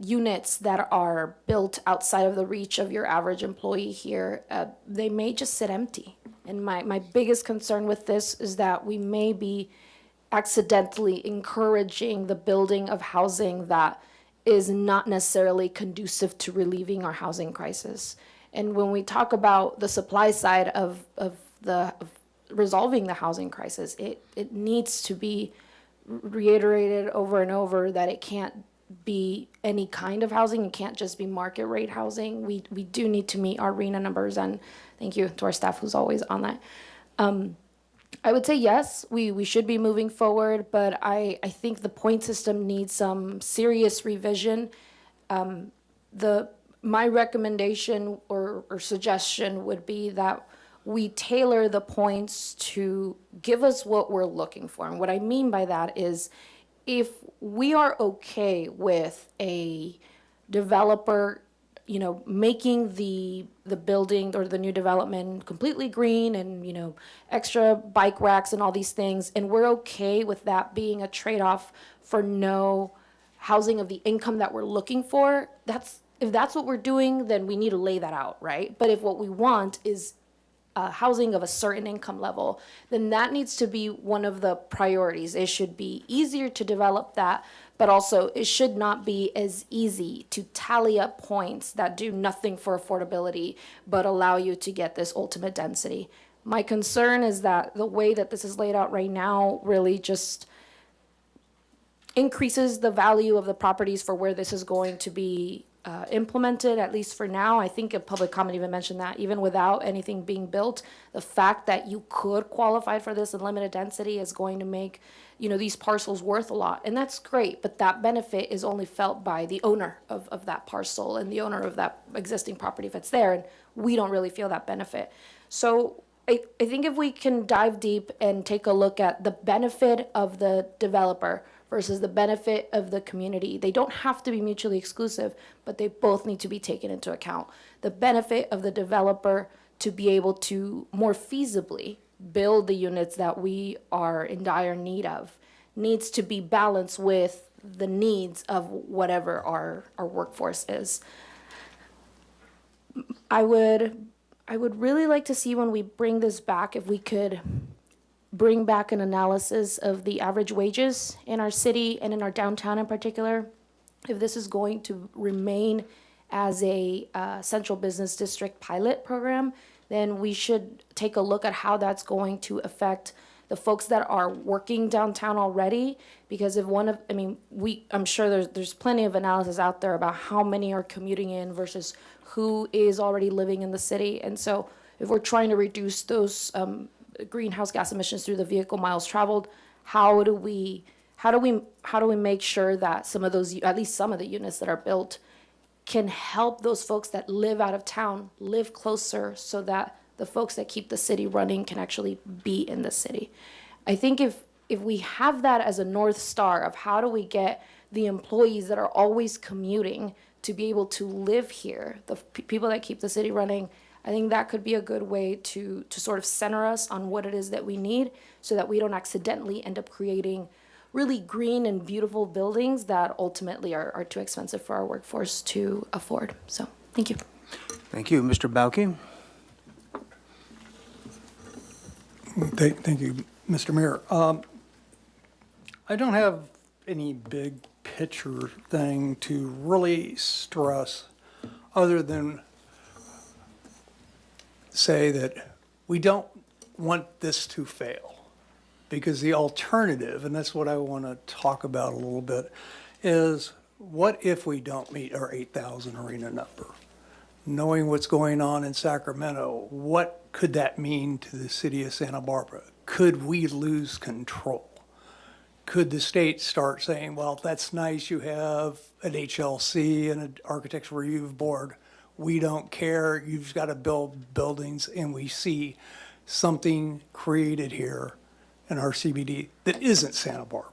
units that are built outside of the reach of your average employee here, they may just sit empty. And my biggest concern with this is that we may be accidentally encouraging the building of housing that is not necessarily conducive to relieving our housing crisis. And when we talk about the supply side of resolving the housing crisis, it needs to be reiterated over and over that it can't be any kind of housing. It can't just be market rate housing. We do need to meet our RENA numbers, and thank you to our staff who's always on that. I would say yes, we should be moving forward, but I think the point system needs some serious revision. My recommendation or suggestion would be that we tailor the points to give us what we're looking for. And what I mean by that is, if we are okay with a developer, making the building or the new development completely green and, extra bike racks and all these things, and we're okay with that being a trade-off for no housing of the income that we're looking for, if that's what we're doing, then we need to lay that out, right? But if what we want is housing of a certain income level, then that needs to be one of the priorities. It should be easier to develop that, but also it should not be as easy to tally up points that do nothing for affordability, but allow you to get this ultimate density. My concern is that the way that this is laid out right now really just increases the value of the properties for where this is going to be implemented, at least for now. I think a public comment even mentioned that even without anything being built, the fact that you could qualify for this unlimited density is going to make, these parcels worth a lot. And that's great, but that benefit is only felt by the owner of that parcel and the owner of that existing property if it's there. And we don't really feel that benefit. So I think if we can dive deep and take a look at the benefit of the developer versus the benefit of the community. They don't have to be mutually exclusive, but they both need to be taken into account. The benefit of the developer to be able to more feasibly build the units that we are in dire need of needs to be balanced with the needs of whatever our workforce is. I would really like to see, when we bring this back, if we could bring back an analysis of the average wages in our city and in our downtown in particular. If this is going to remain as a central business district pilot program, then we should take a look at how that's going to affect the folks that are working downtown already. Because if I'm sure there's plenty of analysis out there about how many are commuting in versus who is already living in the city. And so if we're trying to reduce those greenhouse gas emissions through the vehicle miles traveled, how do we make sure that some of those, at least some of the units that are built, can help those folks that live out of town live closer, so that the folks that keep the city running can actually be in the city? I think if we have that as a North Star of how do we get the employees that are always commuting to be able to live here, the people that keep the city running, I think that could be a good way to sort of center us on what it is that we need, so that we don't accidentally end up creating really green and beautiful buildings that ultimately are too expensive for our workforce to afford. So, thank you. Thank you. Mr. Bauke? Thank you, Mr. Mayor. I don't have any big picture thing to really stress, other than say that we don't want this to fail, because the alternative, and that's what I want to talk about a little bit, is what if we don't meet our 8,000 arena number? Knowing what's going on in Sacramento, what could that mean to the city of Santa Barbara? Could we lose control? Could the state start saying, well, that's nice, you have an HLC and an architectural review board. We don't care, you've got to build buildings, and we see something created here in our CBD that isn't Santa Barbara.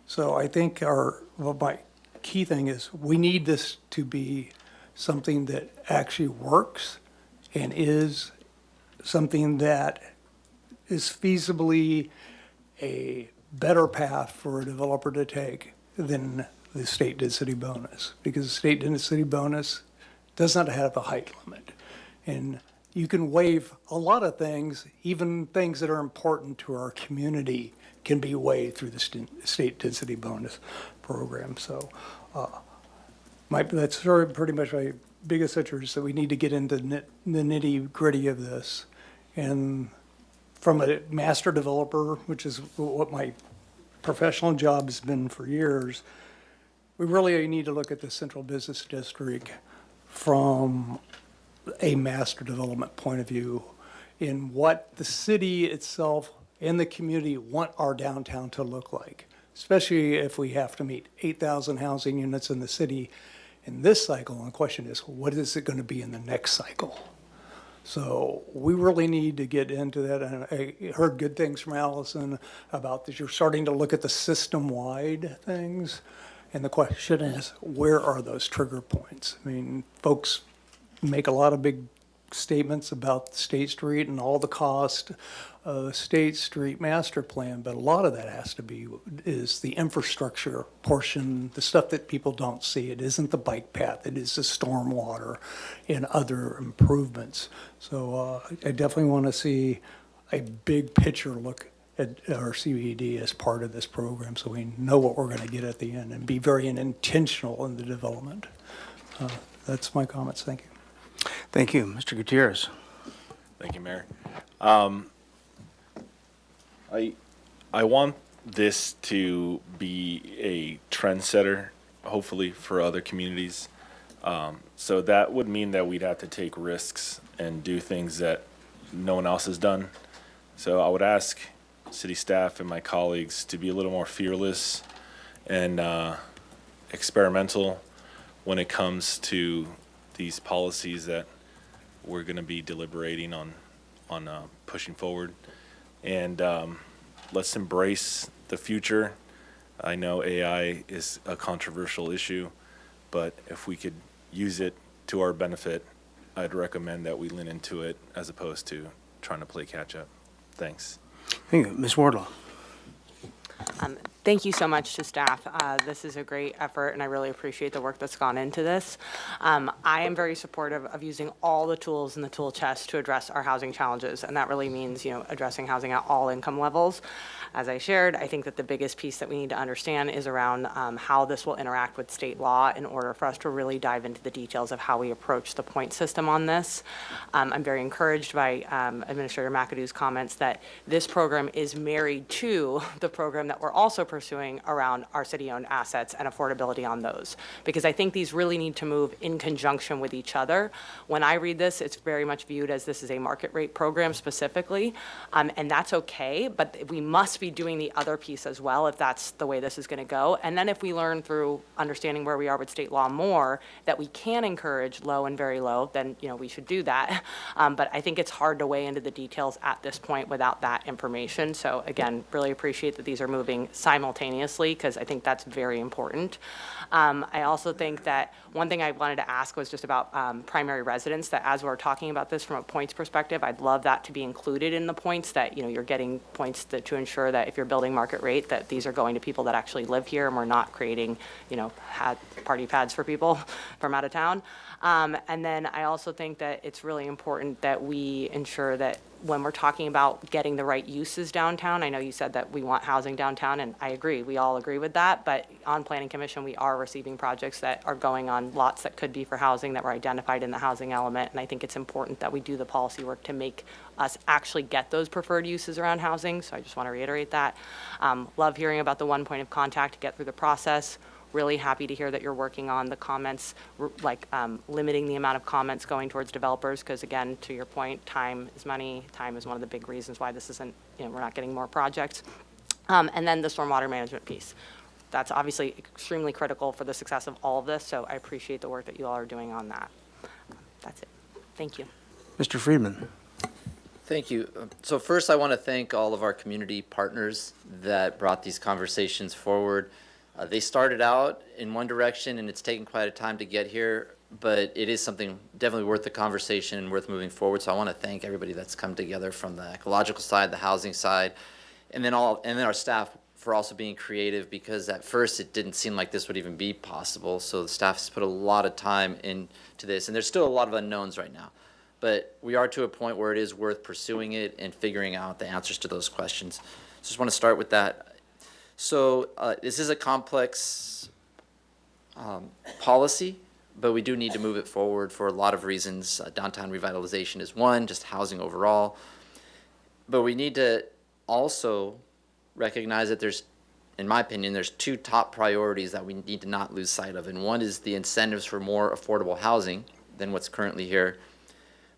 So I think my key thing is we need this to be something that actually works and is something that is feasibly a better path for a developer to take than the state density bonus, because the state density bonus does not have a height limit. And you can waive a lot of things, even things that are important to our community can be waived through the state density bonus program. So that's sort of pretty much my biggest interest, that we need to get into the nitty gritty of this. And from a master developer, which is what my professional job has been for years, we really need to look at the central business district from a master development point of view, in what the city itself and the community want our downtown to look like, especially if we have to meet 8,000 housing units in the city in this cycle. And the question is, what is it going to be in the next cycle? So we really need to get into that. And I heard good things from Allison about that you're starting to look at the system-wide things. And the question is, where are those trigger points? I mean, folks make a lot of big statements about State Street and all the cost of the State Street master plan, but a lot of that has to be, is the infrastructure portion, the stuff that people don't see. It isn't the bike path, it is the stormwater and other improvements. So I definitely want to see a big picture look at our CBD as part of this program, so we know what we're going to get at the end and be very intentional in the development. That's my comments. Thank you. Thank you. Mr. Gutierrez. Thank you, Mayor. I want this to be a trendsetter, hopefully, for other communities. So that would mean that we'd have to take risks and do things that no one else has done. So I would ask city staff and my colleagues to be a little more fearless and experimental when it comes to these policies that we're going to be deliberating on pushing forward. And let's embrace the future. I know AI is a controversial issue, but if we could use it to our benefit, I'd recommend that we lean into it as opposed to trying to play catch up. Thanks. Thank you. Ms. Wardlaw. Thank you so much to staff. This is a great effort, and I really appreciate the work that's gone into this. I am very supportive of using all the tools in the tool chest to address our housing challenges, and that really means, addressing housing at all income levels. As I shared, I think that the biggest piece that we need to understand is around how this will interact with state law in order for us to really dive into the details of how we approach the point system on this. I'm very encouraged by Administrator McAdoo's comments that this program is married to the program that we're also pursuing around our city-owned assets and affordability on those, because I think these really need to move in conjunction with each other. When I read this, it's very much viewed as this is a market rate program specifically, and that's okay, but we must be doing the other piece as well if that's the way this is going to go. And then if we learn through understanding where we are with state law more that we can encourage low and very low, then we should do that. But I think it's hard to weigh into the details at this point without that information. So again, really appreciate that these are moving simultaneously, because I think that's very important. I also think that one thing I wanted to ask was just about primary residence, that as we're talking about this from a points perspective, I'd love that to be included in the points, that you're getting points to ensure that if you're building market rate, that these are going to people that actually live here, and we're not creating party pads for people from out of town. And then I also think that it's really important that we ensure that when we're talking about getting the right uses downtown, I know you said that we want housing downtown, and I agree, we all agree with that, but on Planning Commission, we are receiving projects that are going on lots that could be for housing that were identified in the housing element, and I think it's important that we do the policy work to make us actually get those preferred uses around housing, so I just want to reiterate that. Love hearing about the one point of contact to get through the process. Really happy to hear that you're working on the comments, like limiting the amount of comments going towards developers, because again, to your point, time is money. Time is one of the big reasons why this isn't, we're not getting more projects. And then the stormwater management piece. That's obviously extremely critical for the success of all of this, so I appreciate the work that you all are doing on that. That's it. Thank you. Mr. Friedman. Thank you. So first, I want to thank all of our community partners that brought these conversations forward. They started out in one direction, and it's taken quite a time to get here, but it is something definitely worth the conversation and worth moving forward. So I want to thank everybody that's come together from the ecological side, the housing side, and then our staff for also being creative, because at first it didn't seem like this would even be possible. So the staff has put a lot of time into this, and there's still a lot of unknowns right now. But we are to a point where it is worth pursuing it and figuring out the answers to those questions. So just want to start with that. So this is a complex policy, but we do need to move it forward for a lot of reasons. Downtown revitalization is one, just housing overall. But we need to also recognize that there's, in my opinion, there's two top priorities that we need to not lose sight of. And one is the incentives for more affordable housing than what's currently here.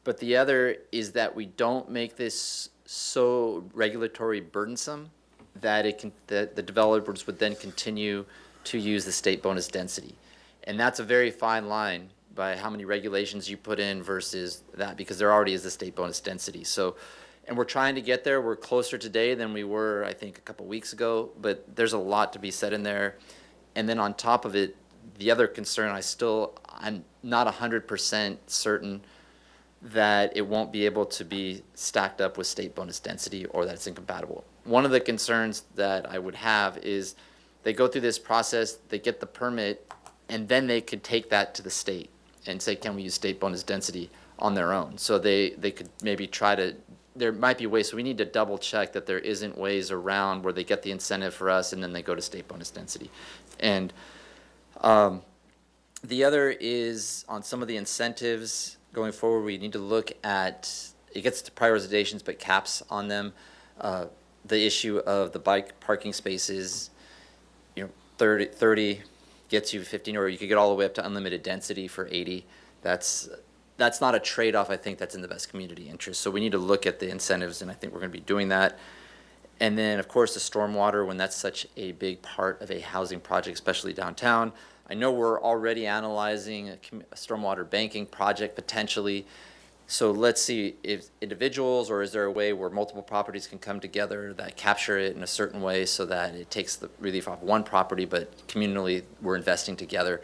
But the other is that we don't make this so regulatory burdensome that the developers would then continue to use the state bonus density. And that's a very fine line, by how many regulations you put in versus that, because there already is the state bonus density. So, and we're trying to get there. We're closer today than we were, I think, a couple weeks ago, but there's a lot to be said in there. And then on top of it, the other concern, I'm not 100% certain that it won't be able to be stacked up with state bonus density or that it's incompatible. One of the concerns that I would have is they go through this process, they get the permit, and then they could take that to the state and say, can we use state bonus density on their own? So they could maybe there might be ways, so we need to double check that there isn't ways around where they get the incentive for us and then they go to state bonus density. And the other is on some of the incentives going forward, we need to look at, it gets to prioritizations, but caps on them. The issue of the bike parking spaces, 30 gets you 15, or you could get all the way up to unlimited density for 80. That's not a trade-off, I think, that's in the best community interest. So we need to look at the incentives, and I think we're going to be doing that. And then, of course, the stormwater, when that's such a big part of a housing project, especially downtown. I know we're already analyzing a stormwater banking project potentially. So let's see if individuals, or is there a way where multiple properties can come together that capture it in a certain way so that it takes the relief off one property, but communally we're investing together.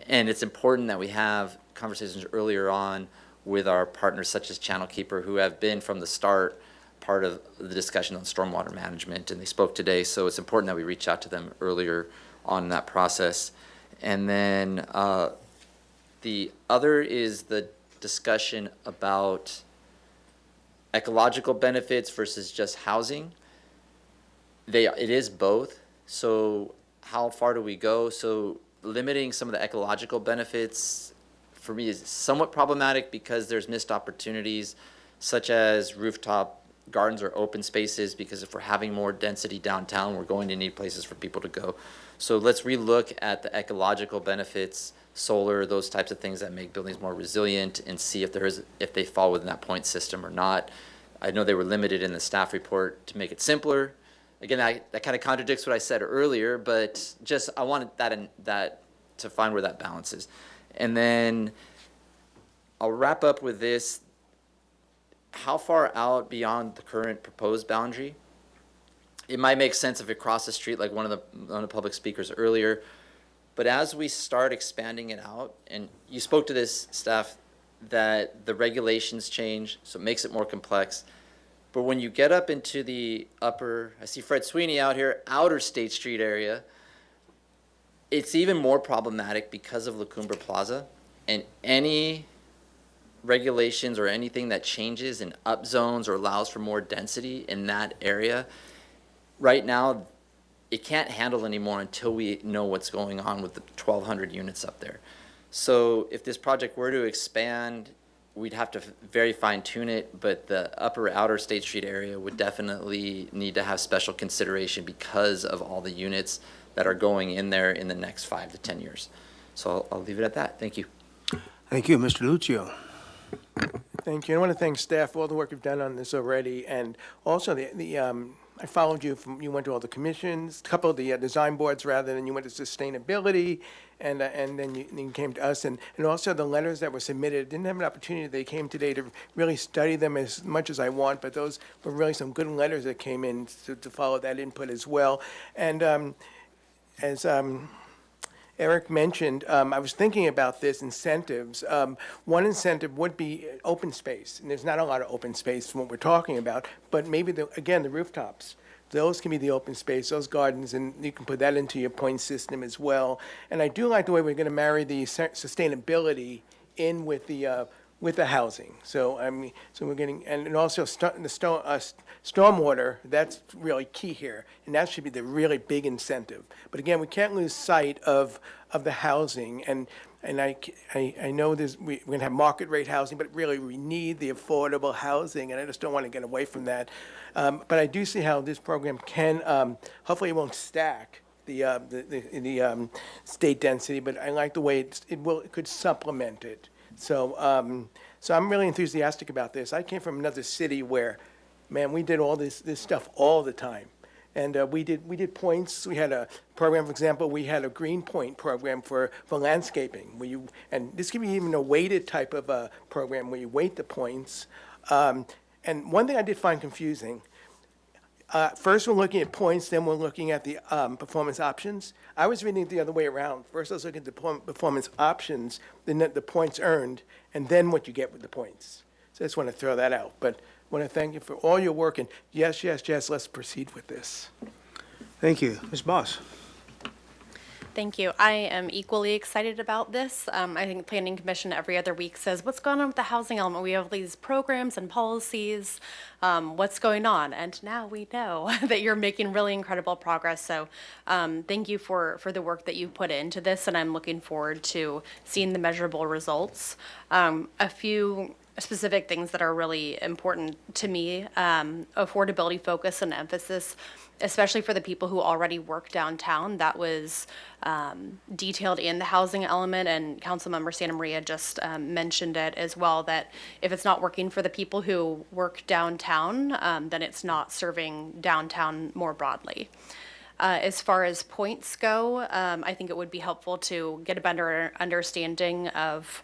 And it's important that we have conversations earlier on with our partners such as Channel Keeper, who have been from the start part of the discussion on stormwater management, and they spoke today. So it's important that we reach out to them earlier on in that process. And then the other is the discussion about ecological benefits versus just housing. It is both. So how far do we go? So limiting some of the ecological benefits for me is somewhat problematic because there's missed opportunities such as rooftop gardens or open spaces, because if we're having more density downtown, we're going to need places for people to go. So let's relook at the ecological benefits, solar, those types of things that make buildings more resilient, and see if they fall within that point system or not. I know they were limited in the staff report to make it simpler. Again, that kind of contradicts what I said earlier, but just I wanted that to find where that balance is. And then I'll wrap up with this. How far out beyond the current proposed boundary? It might make sense if it crossed the street like one of the public speakers earlier, but as we start expanding it out, and you spoke to this, staff, that the regulations change, so it makes it more complex. But when you get up into the upper, I see Fred Sweeney out here, outer State Street area, it's even more problematic because of La Cumbre Plaza, and any regulations or anything that changes in up zones or allows for more density in that area, right now, it can't handle anymore until we know what's going on with the 1,200 units up there. So if this project were to expand, we'd have to very fine tune it, but the upper outer State Street area would definitely need to have special consideration because of all the units that are going in there in the next 5 to 10 years. So I'll leave it at that. Thank you. Thank you, Mr. Lucio. Thank you. I want to thank staff for all the work you've done on this already, and also I followed you you went to all the commissions, a couple of the design boards rather, than you went to sustainability, and then you came to us, and also the letters that were submitted. Didn't have an opportunity. They came today to really study them as much as I want, but those were really some good letters that came in to follow that input as well. And as Eric mentioned, I was thinking about this incentives. One incentive would be open space, and there's not a lot of open space from what we're talking about, but maybe, again, the rooftops. Those can be the open space, those gardens, and you can put that into your point system as well. And I do like the way we're going to marry the sustainability in with the housing. So so we're getting, and also stormwater. That's really key here, and that should be the really big incentive. But again, we can't lose sight of the housing, and I know we're going to have market rate housing, but really we need the affordable housing, and I just don't want to get away from that. But I do see how this program can, hopefully it won't stack the state density, but I like the way it could supplement it. So I'm really enthusiastic about this. I came from another city where, man, we did all this stuff all the time. And we did points. We had a program, for example, we had a green point program for landscaping, and this could be even a weighted type of a program where you weight the points. And one thing I did find confusing, first we're looking at points, then we're looking at the performance options. I was reading it the other way around. First I was looking at the performance options, then the points earned, and then what you get with the points. So I just want to throw that out. But I want to thank you for all your work, and yes, let's proceed with this. Thank you. Ms. Boss? Thank you. I am equally excited about this. I think the Planning Commission every other week says, what's going on with the housing element? We have these programs and policies. What's going on? And now we know that you're making really incredible progress. So thank you for the work that you put into this, and I'm looking forward to seeing the measurable results. A few specific things that are really important to me, affordability focus and emphasis, especially for the people who already work downtown. That was detailed in the housing element, and Councilmember Santa Maria just mentioned it as well, that if it's not working for the people who work downtown, then it's not serving downtown more broadly. As far as points go, I think it would be helpful to get a better understanding of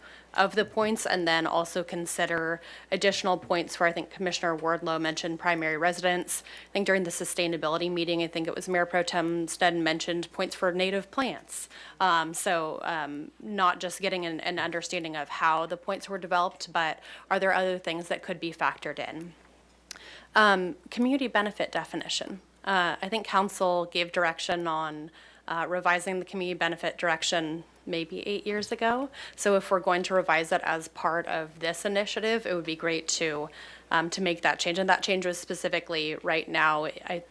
the points, and then also consider additional points where I think Commissioner Wardlow mentioned primary residence. I think during the sustainability meeting, I think it was Mayor Pro Tem Sneddon mentioned points for native plants. Not just getting an understanding of how the points were developed, but are there other things that could be factored in? Community benefit definition. I think council gave direction on revising the community benefit direction maybe 8 years ago. So if we're going to revise it as part of this initiative, it would be great to make that change. And that change was specifically right now, I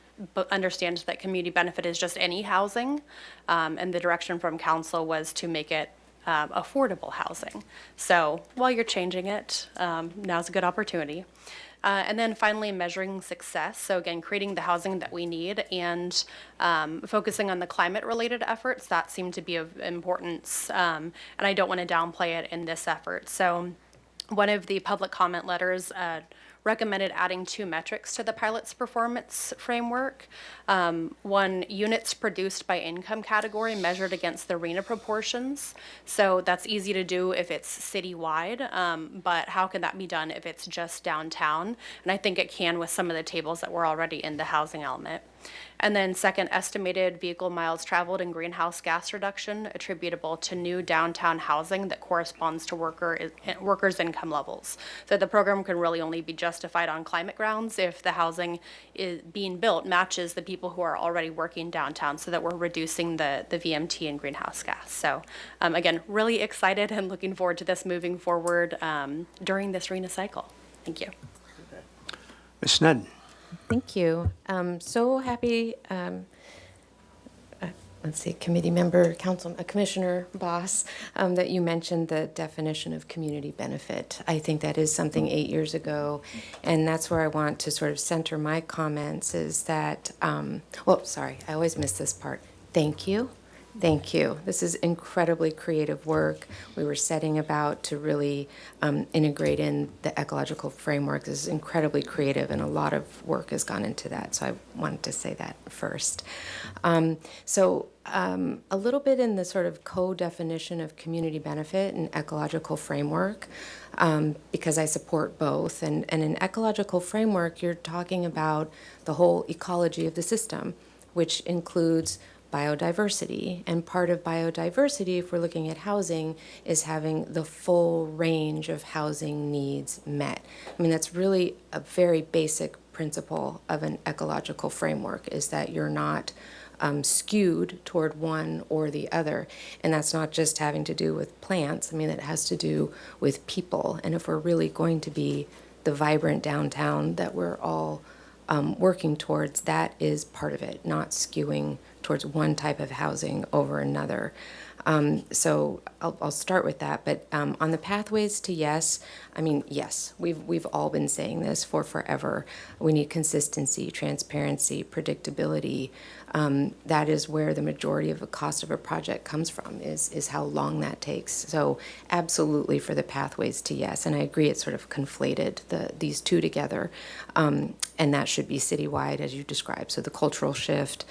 understand that community benefit is just any housing, and the direction from council was to make it affordable housing. So while you're changing it, now's a good opportunity. And then finally, measuring success. So again, creating the housing that we need, and focusing on the climate-related efforts that seem to be of importance. And I don't want to downplay it in this effort. So one of the public comment letters recommended adding 2 metrics to the pilot's performance framework. One, units produced by income category measured against the RENA proportions. So that's easy to do if it's citywide, but how can that be done if it's just downtown? And I think it can with some of the tables that were already in the housing element. And then second, estimated vehicle miles traveled and greenhouse gas reduction attributable to new downtown housing that corresponds to workers' income levels. So the program can really only be justified on climate grounds if the housing is being built matches the people who are already working downtown, so that we're reducing the VMT and greenhouse gas. So again, really excited and looking forward to this moving forward during this RENA cycle. Thank you. Ms. Sneddon? Thank you. So happy, let's see, committee member, Commissioner Boss, that you mentioned the definition of community benefit. I think that is something 8 years ago, and that's where I want to sort of center my comments is that, well, sorry, I always miss this part. Thank you. Thank you. This is incredibly creative work. We were setting about to really integrate in the ecological framework. This is incredibly creative, and a lot of work has gone into that. So I wanted to say that first. A little bit in the sort of co-definition of community benefit and ecological framework, because I support both. And in ecological framework, you're talking about the whole ecology of the system, which includes biodiversity. And part of biodiversity, if we're looking at housing, is having the full range of housing needs met. I mean, that's really a very basic principle of an ecological framework, is that you're not skewed toward one or the other. And that's not just having to do with plants. I mean, it has to do with people. And if we're really going to be the vibrant downtown that we're all working towards, that is part of it, not skewing towards one type of housing over another. So I'll start with that. But on the pathways to yes, I mean, yes, we've all been saying this for forever. We need consistency, transparency, predictability. That is where the majority of the cost of a project comes from, is how long that takes. So absolutely for the pathways to yes. And I agree it's sort of conflated these two together. And that should be citywide, as you described. So the cultural shift,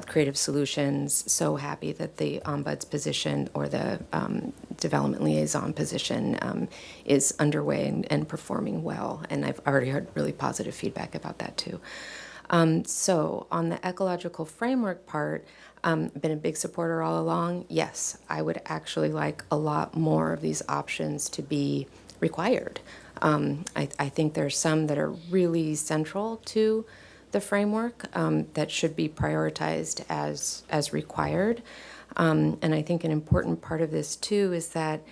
creative solutions, so happy that the ombuds position or the development liaison position is underway and performing well. And I've already heard really positive feedback about that too. So on the ecological framework part, I've been a big supporter all along. Yes, I would actually like a lot more of these options to be required. I think there's some that are really central to the framework that should be prioritized as required. And I think an important part of this too is that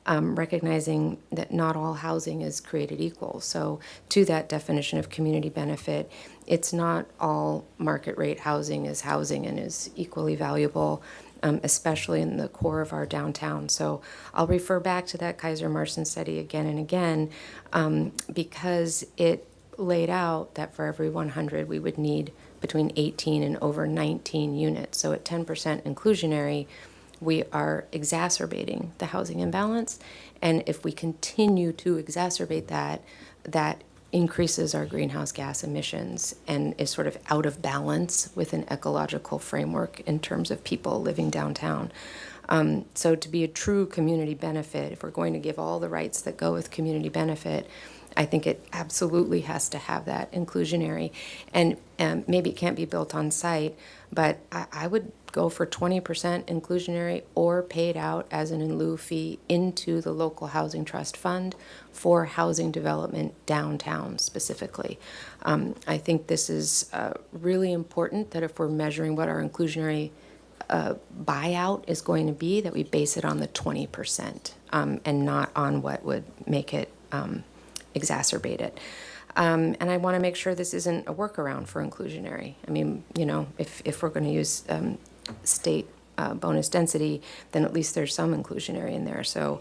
recognizing that not all housing is created equal. So to that definition of community benefit, it's not all market rate housing is housing and is equally valuable, especially in the core of our downtown. So I'll refer back to that Kaiser Marson study again and again because it laid out that for every 100 we would need between 18 and over 19 units. So at 10% inclusionary, we are exacerbating the housing imbalance. And if we continue to exacerbate that, that increases our greenhouse gas emissions and is sort of out of balance with an ecological framework in terms of people living downtown. So to be a true community benefit, if we're going to give all the rights that go with community benefit, I think it absolutely has to have that inclusionary. And maybe it can't be built on site, but I would go for 20% inclusionary or paid out as an in lieu fee into the local housing trust fund for housing development downtown specifically. I think this is really important that if we're measuring what our inclusionary buyout is going to be, that we base it on the 20% and not on what would make it exacerbate it. And I want to make sure this isn't a workaround for inclusionary. I mean, you know, if we're going to use state bonus density, then at least there's some inclusionary in there. So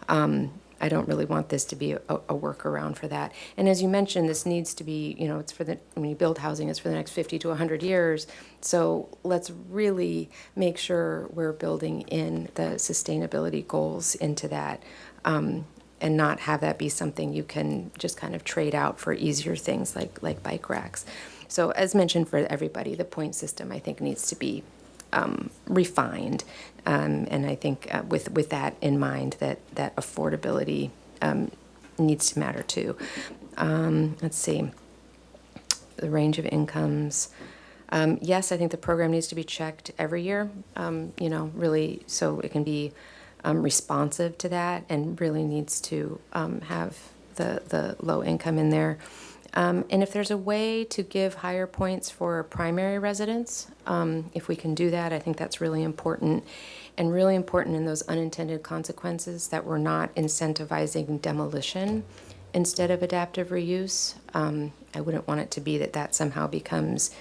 I don't really want this to be a workaround for that. And as you mentioned, this needs to be, you know, it's for the, when you build housing, it's for the next 50 to 100 years. So let's really make sure we're building in the sustainability goals into that. And not have that be something you can just kind of trade out for easier things like bike racks. So as mentioned for everybody, the point system I think needs to be refined. And I think with that in mind, that affordability needs to matter too. Let's see, the range of incomes. Yes, I think the program needs to be checked every year, you know, really, so it can be responsive to that and really needs to have the low income in there. And if there's a way to give higher points for primary residents, if we can do that, I think that's really important. And really important in those unintended consequences that we're not incentivizing demolition instead of adaptive reuse. I wouldn't want it to be that somehow becomes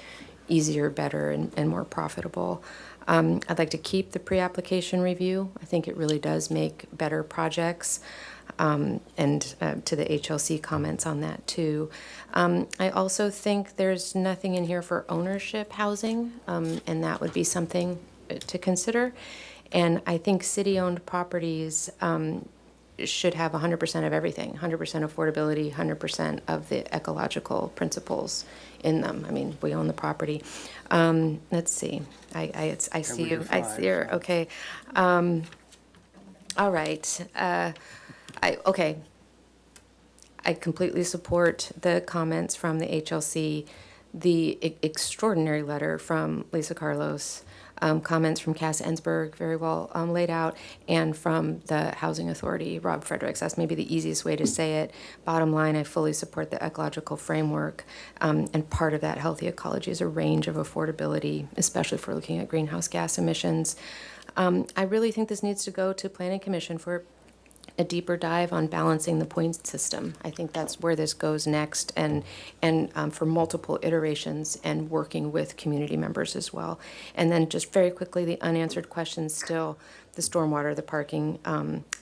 easier, better, and more profitable. I'd like to keep the pre-application review. I think it really does make better projects, and to the HLC comments on that too. I also think there's nothing in here for ownership housing, and that would be something to consider. And I think city-owned properties should have 100% of everything, 100% affordability, 100% of the ecological principles in them. I mean, we own the property. Let's see. I see you. I see her. Okay. All right. Okay. I completely support the comments from the HLC, the extraordinary letter from Lisa Carlos, comments from Cass Ensberg, very well laid out, and from the Housing Authority, Rob Fredericks. That's maybe the easiest way to say it. Bottom line, I fully support the ecological framework, and part of that healthy ecology is a range of affordability, especially if we're looking at greenhouse gas emissions. I really think this needs to go to Planning Commission for a deeper dive on balancing the point system. I think that's where this goes next, and for multiple iterations, and working with community members as well. And then just very quickly, the unanswered questions still, the stormwater, the parking,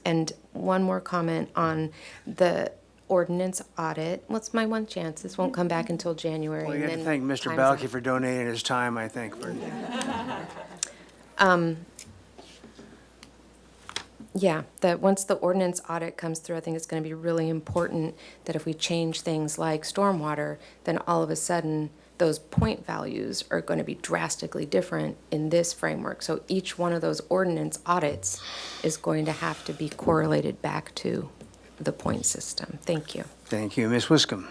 and one more comment on the ordinance audit. What's my one chance? This won't come back until January. Well, you and have to then thank Mr. time's Balke up. for donating his time, I think. Yeah, that once the ordinance audit comes through, I think it's going to be really important that if we change things like stormwater, then all of a sudden those point values are going to be drastically different in this framework. So each one of those ordinance audits is going to have to be correlated back to the point system. Thank you. Thank you. Ms. Wiscombe.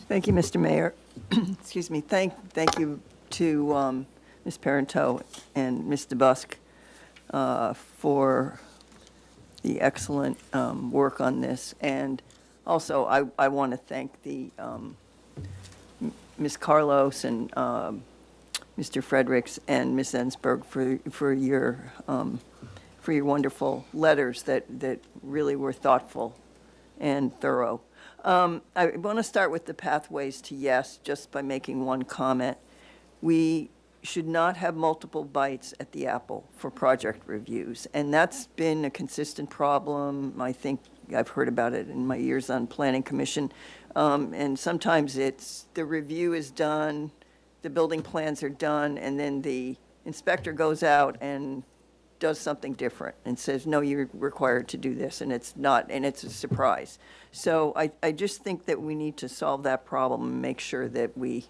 Thank you, Mr. Mayor. Excuse me. Thank you to Ms. Parenteau and Ms. DeBusk for the excellent work on this. And also, I want to thank the Ms. Carlos and Mr. Fredericks and Ms. Ensberg for your wonderful letters that really were thoughtful and thorough. I want to start with the pathways to yes, just by making one comment. We should not have multiple bites at the apple for project reviews, and that's been a consistent problem. I think I've heard about it in my years on Planning Commission, and sometimes it's the review is done, the building plans are done, and then the inspector goes out and does something different and says, no, you're required to do this, and it's not, and it's a surprise. So I just think that we need to solve that problem and make sure that we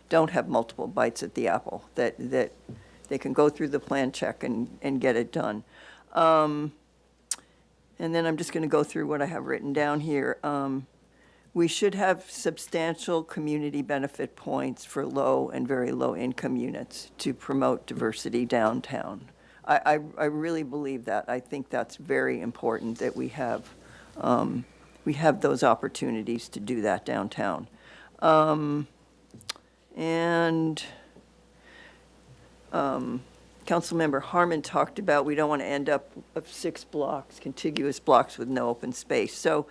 don't have multiple bites at the apple, that they can go through the plan check and get it done. And then I'm just going to go through what I have written down here. We should have substantial community benefit points for low and very low income units to promote diversity downtown. I really believe that. I think that's very important that we have those opportunities to do that downtown. Councilmember Harmon talked about we don't want to end up with 6 blocks, contiguous blocks with no open space. So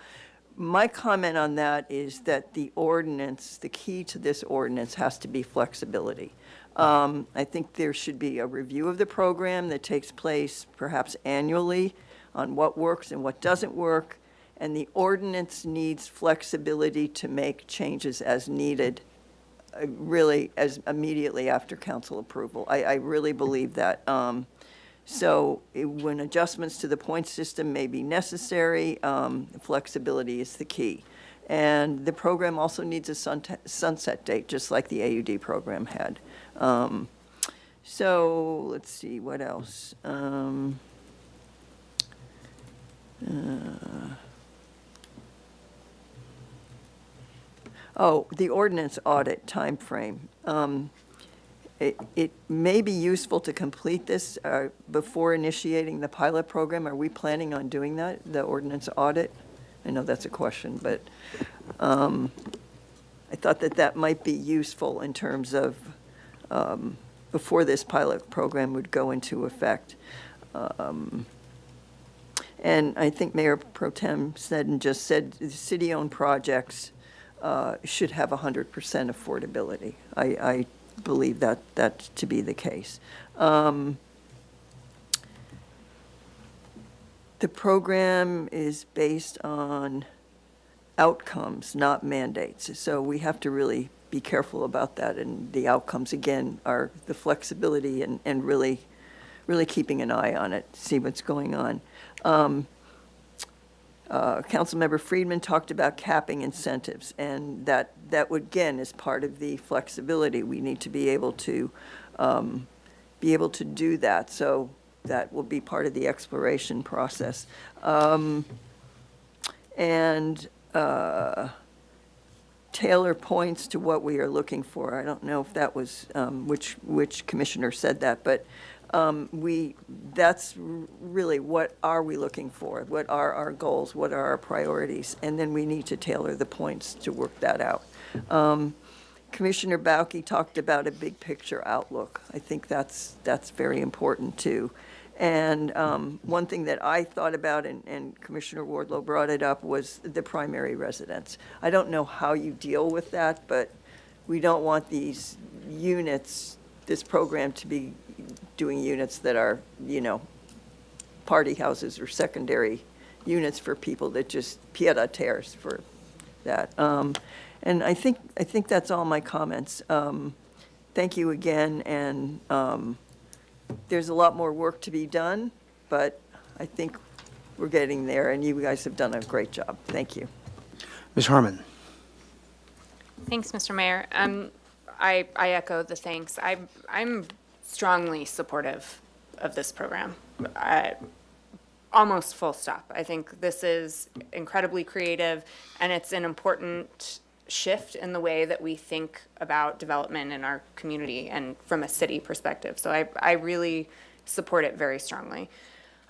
my comment on that is that the ordinance, the key to this ordinance has to be flexibility. I think there should be a review of the program that takes place perhaps annually on what works and what doesn't work, and the ordinance needs flexibility to make changes as needed, really as immediately after council approval. I really believe that. When adjustments to the point system may be necessary, flexibility is the key. And the program also needs a sunset date, just like the AUD program had. So let's see, what else? The ordinance audit timeframe. It may be useful to complete this before initiating the pilot program. Are we planning on doing that, the ordinance audit? I know that's a question, but I thought that might be useful in terms of before this pilot program would go into effect. And I think Mayor Pro Tem just said city-owned projects should have 100% affordability. I believe that to be the case. The program is based on outcomes, not mandates. So we have to really be careful about that. And the outcomes, again, are the flexibility and really keeping an eye on it, see what's going on. Councilmember Friedman talked about capping incentives, and that would, again, is part of the flexibility. We need to be able to do that. So that will be part of the exploration process. Tailor points to what we are looking for. I don't know if that was which commissioner said that, but that's really what are we looking for? What are our goals? What are our priorities? And then we need to tailor the points to work that out. Commissioner Balke talked about a big picture outlook. I think that's very important too. And one thing that I thought about, and Commissioner Wardlow brought it up, was the primary residence. I don't know how you deal with that, but we don't want these units, this program to be doing units that are, party houses or secondary units for people that just pied-à-terres for that. And I think that's all my comments. Thank you again, and there's a lot more work to be done, but I think we're getting there, and you guys have done a great job. Thank you. Ms. Harmon. Thanks, Mr. Mayor. I echo the thanks. I'm strongly supportive of this program. Almost full stop. I think this is incredibly creative, and it's an important shift in the way that we think about development in our community and from a city perspective. So I really support it very strongly.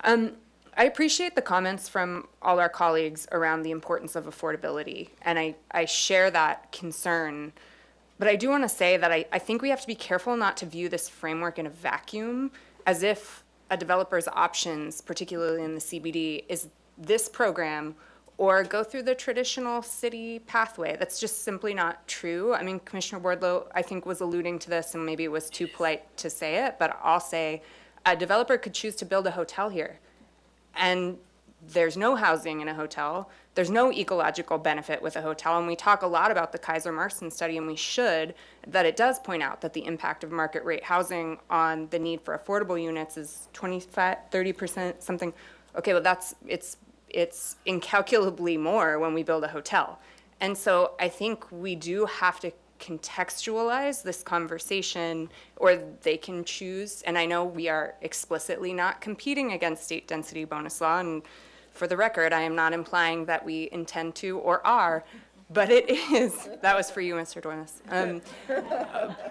I appreciate the comments from all our colleagues around the importance of affordability, and I share that concern. But I do want to say that I think we have to be careful not to view this framework in a vacuum, as if a developer's options, particularly in the CBD, is this program or go through the traditional city pathway. That's just simply not true. I mean, Commissioner Wardlow, I think, was alluding to this, and maybe it was too polite to say it, but I'll say a developer could choose to build a hotel here. And there's no housing in a hotel. There's no ecological benefit with a hotel. And we talk a lot about the Kaiser-Marston study, and we should, that it does point out that the impact of market rate housing on the need for affordable units is 25, 30%, something. Okay, well, it's incalculably more when we build a hotel. And so I think we do have to contextualize this conversation, or they can choose, and I know we are explicitly not competing against state density bonus law, and for the record, I am not implying that we intend to or are, but it is, that was for you, Mr. Duenas.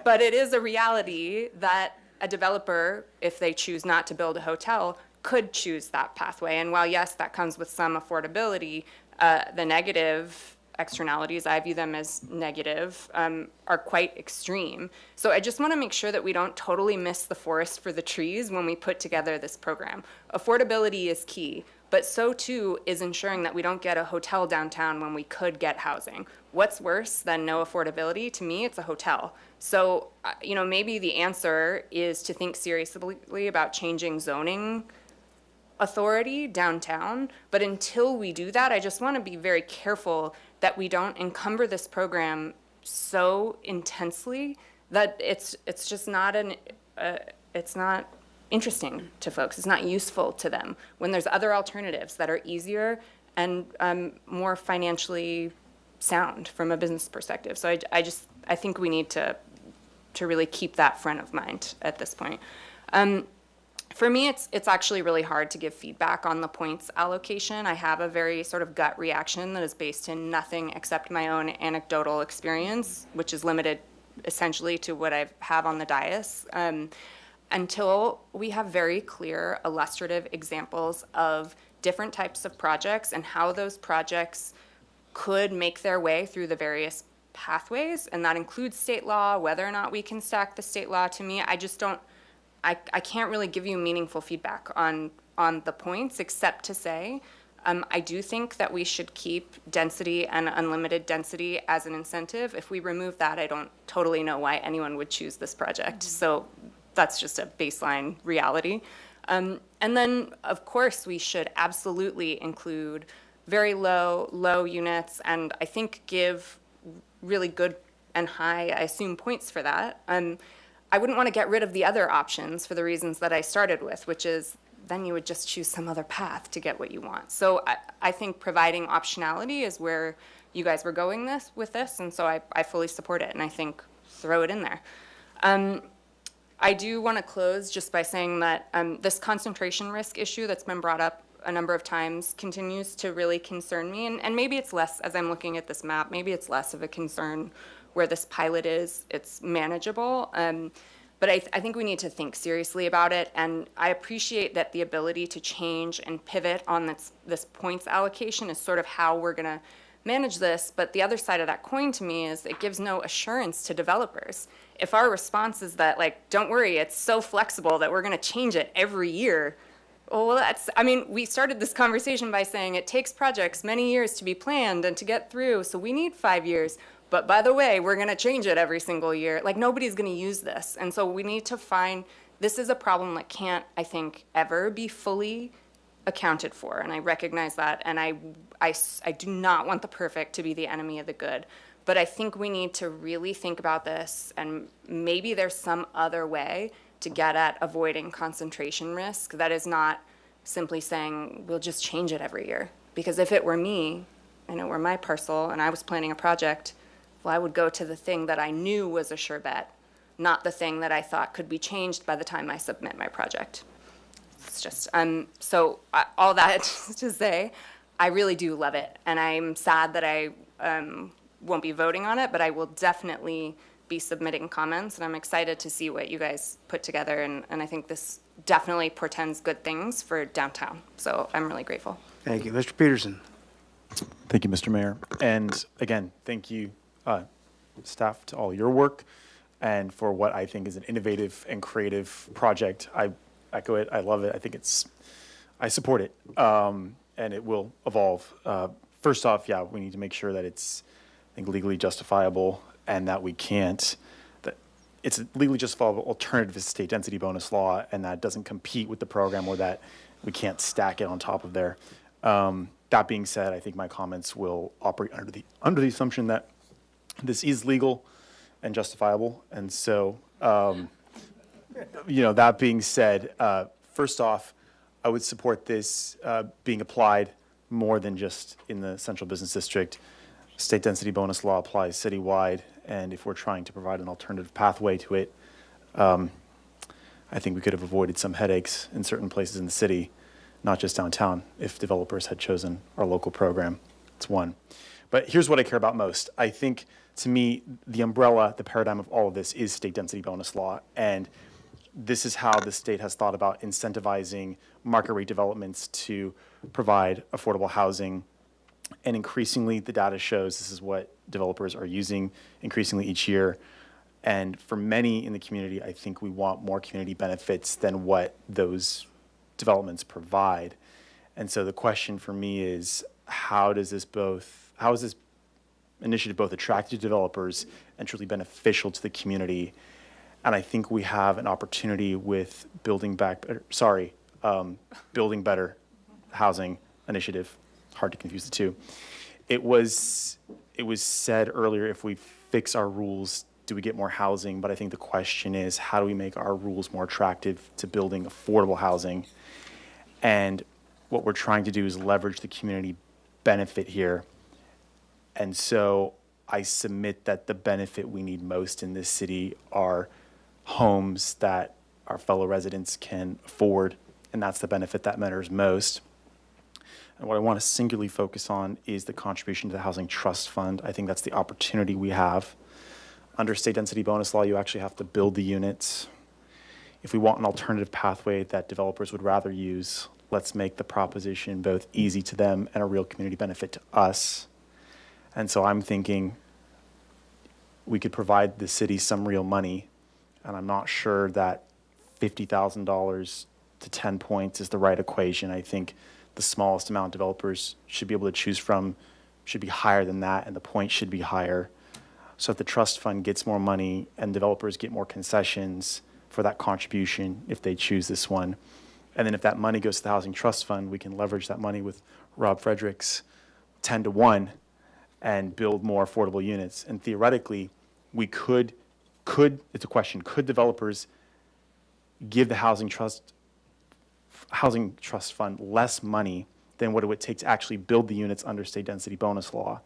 But it is a reality that a developer, if they choose not to build a hotel, could choose that pathway. And while, yes, that comes with some affordability, the negative externalities, I view them as negative, are quite extreme. So I just want to make sure that we don't totally miss the forest for the trees when we put together this program. Affordability is key, but so too is ensuring that we don't get a hotel downtown when we could get housing. What's worse than no affordability? To me, it's a hotel. So, maybe the answer is to think seriously about changing zoning authority downtown, but until we do that, I just want to be very careful that we don't encumber this program so intensely that it's just not it's not interesting to folks. It's not useful to them when there's other alternatives that are easier and more financially sound from a business perspective. So I think we need to really keep that front of mind at this point. For me, it's actually really hard to give feedback on the points allocation. I have a very sort of gut reaction that is based in nothing except my own anecdotal experience, which is limited essentially to what I have on the dais, until we have very clear illustrative examples of different types of projects and how those projects could make their way through the various pathways, and that includes state law, whether or not we can stack the state law. To me, I can't really give you meaningful feedback on the points, except to say, I do think that we should keep density and unlimited density as an incentive. If we remove that, I don't totally know why anyone would choose this project. So that's just a baseline reality. And then, of course, we should absolutely include very low units, and I think give really good and high, I assume, points for that. I wouldn't want to get rid of the other options for the reasons that I started with, which is then you would just choose some other path to get what you want. So I think providing optionality is where you guys were going with this, and so I fully support it, and I think throw it in there. I do want to close just by saying that this concentration risk issue that's been brought up a number of times continues to really concern me, and maybe it's less, as I'm looking at this map, maybe it's less of a concern where this pilot is, it's manageable. But I think we need to think seriously about it, and I appreciate that the ability to change and pivot on this points allocation is sort of how we're gonna manage this, but the other side of that coin to me is it gives no assurance to developers. If our response is that, like, don't worry, it's so flexible that we're gonna change it every year, Well, I mean, we started this conversation by saying it takes projects many years to be planned and to get through, so we need 5 years. But by the way, we're gonna change it every single year. Like, nobody's gonna use this. And so we need to find, this is a problem that can't, I think, ever be fully accounted for. And I recognize that. And I do not want the perfect to be the enemy of the good. But I think we need to really think about this, and maybe there's some other way to get at avoiding concentration risk that is not simply saying, we'll just change it every year. Because if it were me, and it were my parcel, and I was planning a project, well, I would go to the thing that I knew was a sure bet, not the thing that I thought could be changed by the time I submit my project. It's just, all that to say, I really do love it. And I'm sad that I won't be voting on it, but I will definitely be submitting comments, and I'm excited to see what you guys put together, and I think this definitely portends good things for downtown, so I'm really grateful. Thank you. Mr. Peterson. Thank you, Mr. Mayor. And again, thank you, staff, to all your work and for what I think is an innovative and creative project. I echo it. I love it. I support it, and it will evolve. First off, yeah, we need to make sure that it's, I think, legally justifiable, and that that it's a legally justifiable alternative to state density bonus law, and that doesn't compete with the program, or that we can't stack it on top of there. That being said, I think my comments will operate under the assumption that this is legal and justifiable. And so, that being said, first off, I would support this being applied more than just in the central business district. State density bonus law applies citywide, and if we're trying to provide an alternative pathway to it, I think we could have avoided some headaches in certain places in the city, not just downtown, if developers had chosen our local program. It's one. But here's what I care about most. I think, to me, the umbrella, the paradigm of all of this is state density bonus law, and this is how the state has thought about incentivizing market rate developments to provide affordable housing. And increasingly, the data shows this is what developers are using increasingly each year. And for many in the community, I think we want more community benefits than what those developments provide. And so the question for me is, how is this initiative both attractive to developers and truly beneficial to the community? And I think we have an opportunity with Building Better Housing Initiative. Hard to confuse the two. It was said earlier, if we fix our rules, do we get more housing? But I think the question is, how do we make our rules more attractive to building affordable housing? And what we're trying to do is leverage the community benefit here. And so I submit that the benefit we need most in this city are homes that our fellow residents can afford, and that's the benefit that matters most. And what I want to singularly focus on is the contribution to the Housing Trust Fund. I think that's the opportunity we have. Under state density bonus law, you actually have to build the units. If we want an alternative pathway that developers would rather use, let's make the proposition both easy to them and a real community benefit to us. And so I'm thinking we could provide the city some real money, and I'm not sure that $50,000 to 10 points is the right equation. I think the smallest amount developers should be able to choose from should be higher than that, and the point should be higher. So if the trust fund gets more money and developers get more concessions for that contribution, if they choose this one, and then if that money goes to the Housing Trust Fund, we can leverage that money with Rob Frederick's 10-to-1 and build more affordable units. And theoretically, we could, it's a question, could developers give the Housing Trust Fund less money than what it would take to actually build the units under state density bonus law?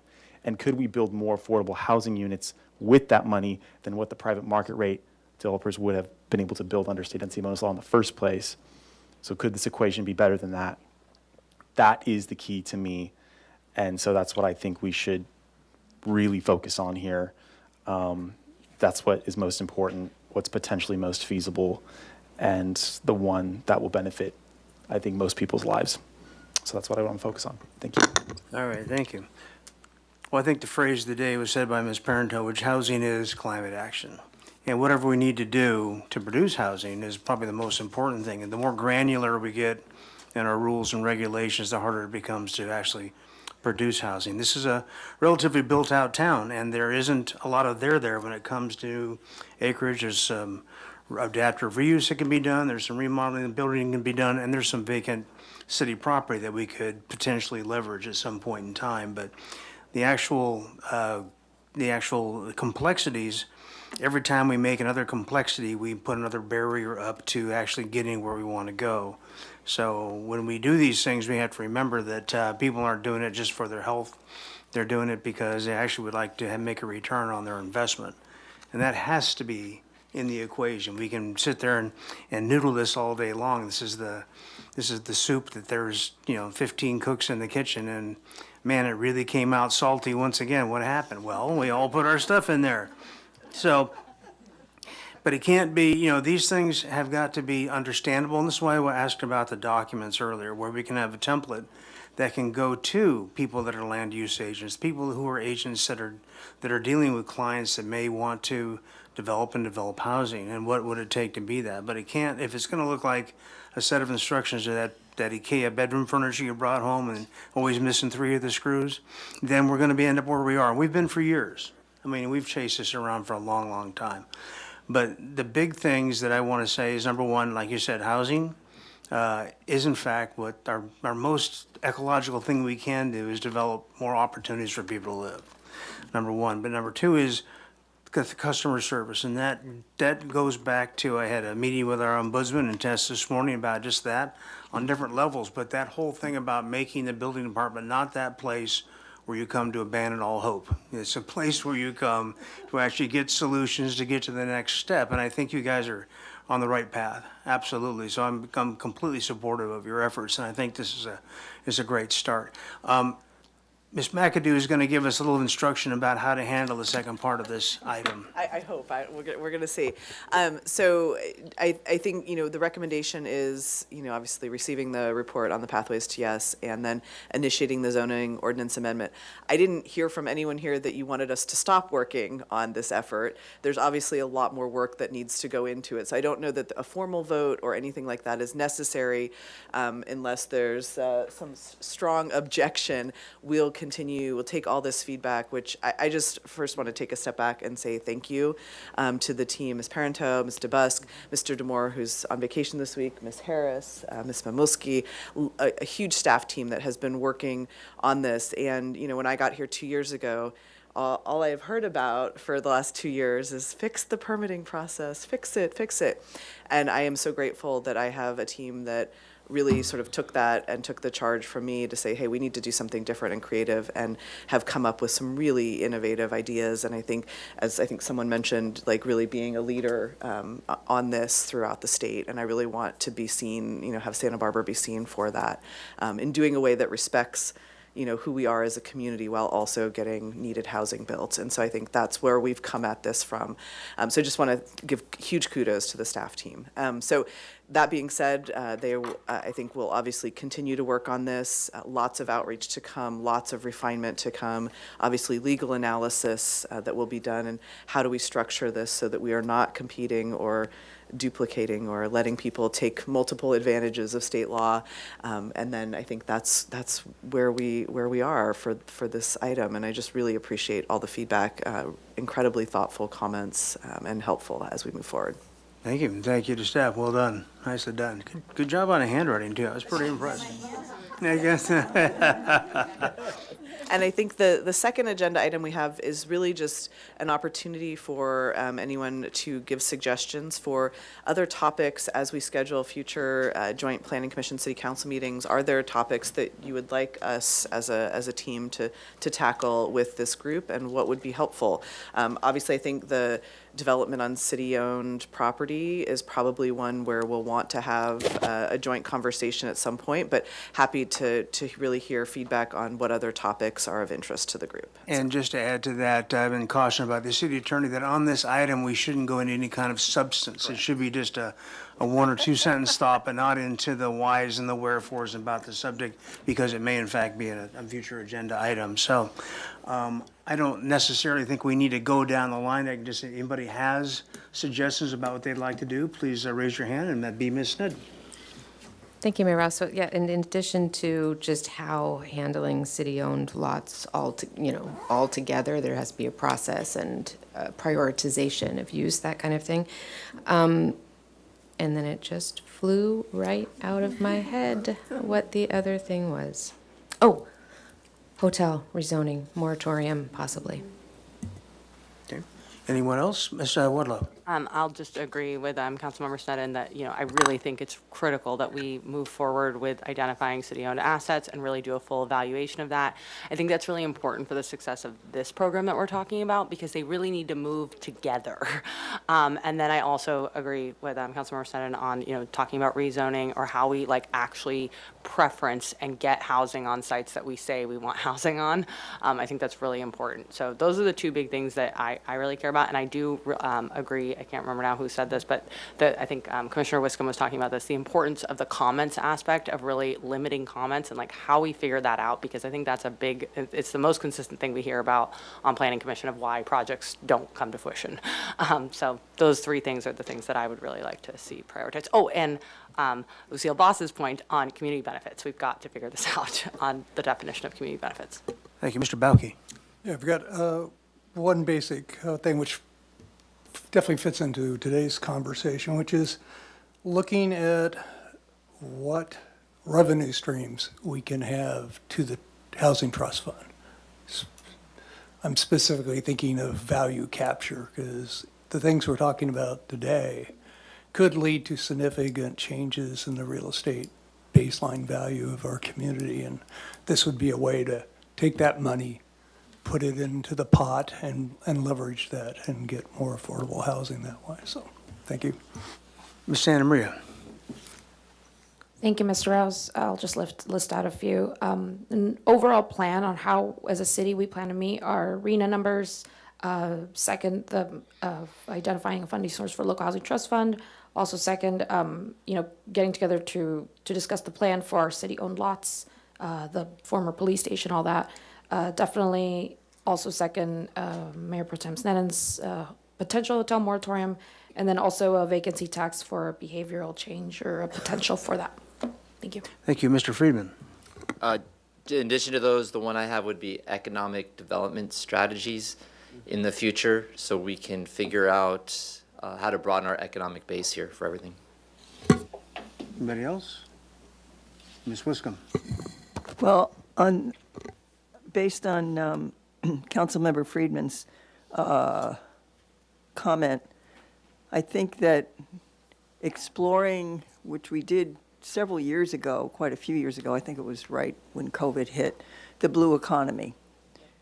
And could we build more affordable housing units with that money than what the private market rate developers would have been able to build under state density bonus law in the first place? So could this equation be better than that? That is the key to me. And so that's what I think we should really focus on here. That's what is most important, what's potentially most feasible, and the one that will benefit, I think, most people's lives. So that's what I want to focus on. Thank you. All right, thank you. Well, I think the phrase of the day was said by Ms. Parento, which housing is climate action. And whatever we need to do to produce housing is probably the most important thing. And the more granular we get in our rules and regulations, the harder it becomes to actually produce housing. This is a relatively built-out town, and there isn't a lot of there when it comes to acreage. There's some adaptive reuse that can be done, there's some remodeling and building can be done, and there's some vacant city property that we could potentially leverage at some point in time. But the actual complexities, every time we make another complexity, we put another barrier up to actually getting where we want to go. So when we do these things, we have to remember that people aren't doing it just for their health. They're doing it because they actually would like to make a return on their investment. And that has to be in the equation. We can sit there and noodle this all day long. This is the soup that there's, 15 cooks in the kitchen, and man, it really came out salty once again. What happened? Well, we all put our stuff in there. So, but it can't be, these things have got to be understandable, and this is why I asked about the documents earlier, where we can have a template that can go to people that are land use agents, people who are agents that are dealing with clients that may want to develop housing, and what would it take to be that. But it can't, if it's going to look like a set of instructions to that IKEA bedroom furniture you brought home and always missing 3 of the screws, then we're going to end up where we are. We've been for years. I mean, we've chased this around for a long, long time. But the big things that I want to say is, number one, like you said, housing is in fact what our most ecological thing we can do is develop more opportunities for people to live, number one. But number two is the customer service, and that goes back to, I had a meeting with our ombudsman and Tess this morning about just that on different levels, but that whole thing about making the building department not that place where you come to abandon all hope. It's a place where you come to actually get solutions to get to the next step, and I think you guys are on the right path, absolutely. So I'm completely supportive of your efforts, and I think this is a great start. Ms. McAdoo is going to give us a little instruction about how to handle the second part of this item. I hope. We're going to see. So I think, the recommendation is, obviously receiving the report on the pathways to yes, and then initiating the zoning ordinance amendment. I didn't hear from anyone here that you wanted us to stop working on this effort. There's obviously a lot more work that needs to go into it. So I don't know that a formal vote or anything like that is necessary unless there's some strong objection. We'll take all this feedback, which I just first want to take a step back and say thank you to the team, Ms. Parento, Ms. DeBusk, Mr. DeMore, who's on vacation this week, Ms. Harris, Ms. Mamulski, a huge staff team that has been working on this. And, when I got here 2 years ago, all I've heard about for the last 2 years is fix the permitting process, fix it. And I am so grateful that I have a team that really sort of took that and took the charge from me to say, hey, we need to do something different and creative, and have come up with some really innovative ideas. And I think, as I think someone mentioned, like really being a leader on this throughout the state. And I really want to be seen, have Santa Barbara be seen for that, in doing a way that respects who we are as a community while also getting needed housing built. And so I think that's where we've come at this from. So I just want to give huge kudos to the staff team. So that being said, I think will obviously continue to work on this. Lots of outreach to come, lots of refinement to come, obviously legal analysis that will be done, and how do we structure this so that we are not competing or duplicating or letting people take multiple advantages of state law. And then I think that's where we are for this item. And I just really appreciate all the feedback, incredibly thoughtful comments, and helpful as we move forward. Thank you, and thank you to staff. Well done, nicely done. Good job on the handwriting too. I was pretty impressed. I guess. And I think the second agenda item we have is really just an opportunity for anyone to give suggestions for other topics as we schedule future joint planning commission city council meetings. Are there topics that you would like us as a team to tackle with this group, and what would be helpful? Obviously, I think the development on city-owned property is probably one where we'll want to have a joint conversation at some point, but happy to really hear feedback on what other topics projects are of interest to the group. And just to add to that, I've been cautioned by the city attorney that on this item, we shouldn't go into any kind of substance. It should be just a one or two sentence thought, but not into the whys and the wherefores about the subject, because it may in fact be a future agenda item. So I don't necessarily think we need to go down the line. I can just say, anybody has suggestions about what they'd like to do, please raise your hand, and that'd be Ms. Sneddon. Thank you, Mayor Rouse. So, yeah, and in addition to just how handling city-owned lots all together, there has to be a process and prioritization of use, that kind of thing. And then it just flew right out of my head what the other thing was. Oh, hotel rezoning, moratorium, possibly. Okay. Anyone else? Ms. Wadlow? I'll just agree with Councilmember Sneddon that, I really think it's critical that we move forward with identifying city-owned assets and really do a full evaluation of that. I think that's really important for the success of this program that we're talking about, because they really need to move together. And then I also agree with Councilmember Sneddon on, talking about rezoning, or how we actually preference and get housing on sites that we say we want housing on. I think that's really important. So those are the two big things that I really care about. And I do agree, I can't remember now who said this, but I think Commissioner Wiscombe was talking about this, the importance of the comments aspect, of really limiting comments and how we figure that out, because I think that's it's the most consistent thing we hear about on Planning Commission of why projects don't come to fruition. So those three things are the things that I would really like to see prioritized. Oh, and Lucille Boss's point on community benefits. We've got to figure this out on the definition of community benefits. Thank you. Mr. Bauke? Yeah, I've got one basic thing which definitely fits into today's conversation, which is looking at what revenue streams we can have to the Housing Trust Fund. I'm specifically thinking of value capture, because the things we're talking about today could lead to significant changes in the real estate baseline value of our community. And this would be a way to take that money, put it into the pot, and leverage that and get more affordable housing that way. So, thank you. Ms. Santa Maria? Thank you, Mr. Rouse. I'll just list out a few. An overall plan on how, as a city, we plan to meet our RENA numbers. Second, identifying a funding source for local housing trust fund. Also, second, getting together to discuss the plan for our city-owned lots, the former police station, all that. Definitely also second, Mayor Pro Tem Sneddon's potential hotel moratorium, and then also a vacancy tax for behavioral change, or a potential for that. Thank you. Thank you. Mr. Friedman? In addition to those, the one I have would be economic development strategies in the future, so we can figure out how to broaden our economic base here for everything. Anybody else? Ms. Wiscombe? Well, based on Councilmember Friedman's comment, I think that exploring, which we did several years ago, quite a few years ago, I think it was right when COVID hit, the blue economy.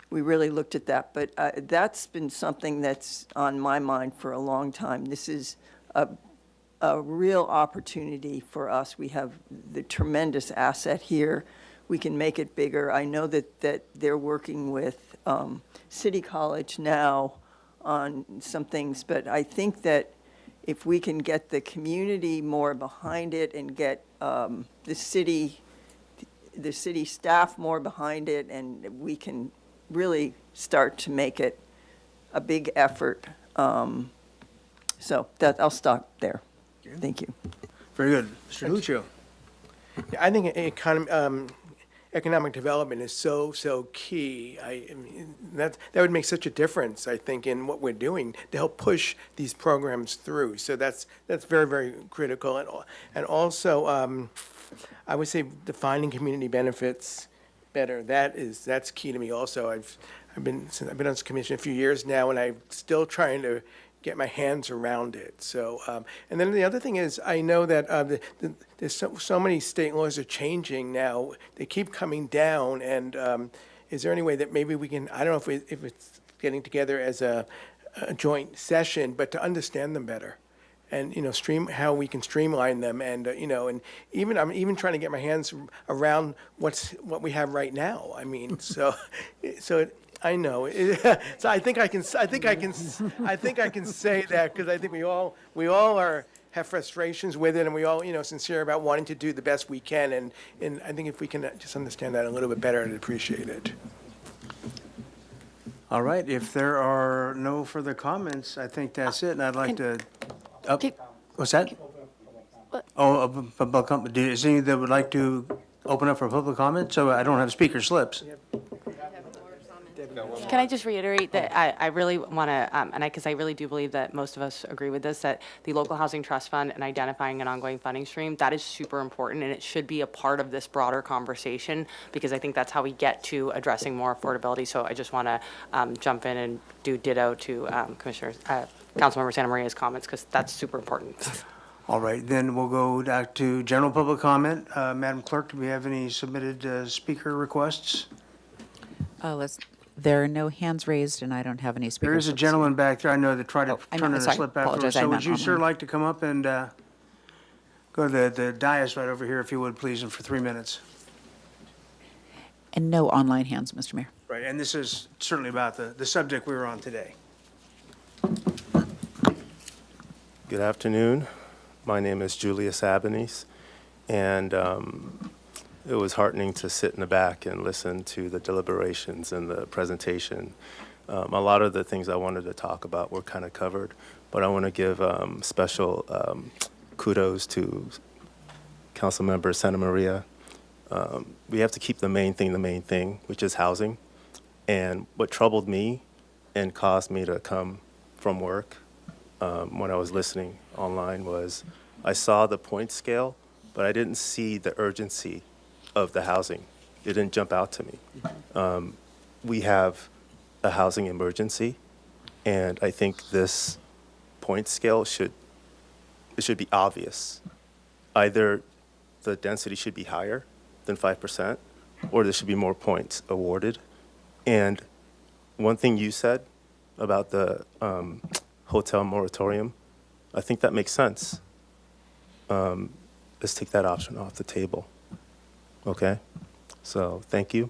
We really looked at that, but that's been something that's on my mind for a long time. This is a real opportunity for us. We have the tremendous asset here. We can make it bigger. I know that they're working with City College now on some things, but I think that if we can get the community more behind it and get the city staff more behind it, and we can really start to make it a big effort. So I'll stop there. Thank you. Very good. Mr. Lucio? Yeah, I think economic development is so key. I mean, that would make such a difference, I think, in what we're doing to help push these programs through. So that's very, very critical. And also, I would say defining community benefits better. That's key to me also. I've been on this commission a few years now, and I'm still trying to get my hands around it. So, and then the other thing is, I know that there's so many state laws are changing now. They keep coming down, and is there any way that maybe we can, I don't know if it's getting together as a joint session, but to understand them better and, how we can streamline them. And, and I'm even trying to get my hands around what we have right now. I mean, so I know. So I think I can say that, because I think we all have frustrations with it, and we all, sincere about wanting to do the best we can. And I think if we can just understand that a little bit better, I'd appreciate it. All right, if there are no further comments, I think that's it, and I'd like to, what's that? Oh, public comment, is any that would like to open up for public comment? So I don't have speaker slips. Can I just reiterate that I really want to, because I really do believe that most of us agree with this, that the local housing trust fund and identifying an ongoing funding stream, that is super important, and it should be a part of this broader conversation, because I think that's how we get to addressing more affordability. So I just want to jump in and do ditto to Councilmember Santa Maria's comments, because that's super important. All right, then we'll go back to general public comment. Madam Clerk, do we have any submitted speaker requests? There are no hands raised, and I don't have any speakers. There is a gentleman back there I know that tried to turn in a sorry. slip afterwards. Apologize, I So would meant you, sir, online. like to come up and go to the dais right over here, if you would, please, and for 3 minutes? And no online hands, Mr. Mayor. Right, and this is certainly about the subject we were on today. Good afternoon. My name is Julius Abanese, and it was heartening to sit in the back and listen to the deliberations and the presentation. A lot of the things I wanted to talk about were kind of covered, but I want to give special kudos to Councilmember Santa Maria. We have to keep the main thing, which is housing. And what troubled me and caused me to come from work when I was listening online was I saw the point scale, but I didn't see the urgency of the housing. It didn't jump out to me. We have a housing emergency, and I think this point scale should be obvious. Either the density should be higher than 5%, or there should be more points awarded. And one thing you said about the hotel moratorium, I think that makes sense. Let's take that option off the table. Okay? So thank you,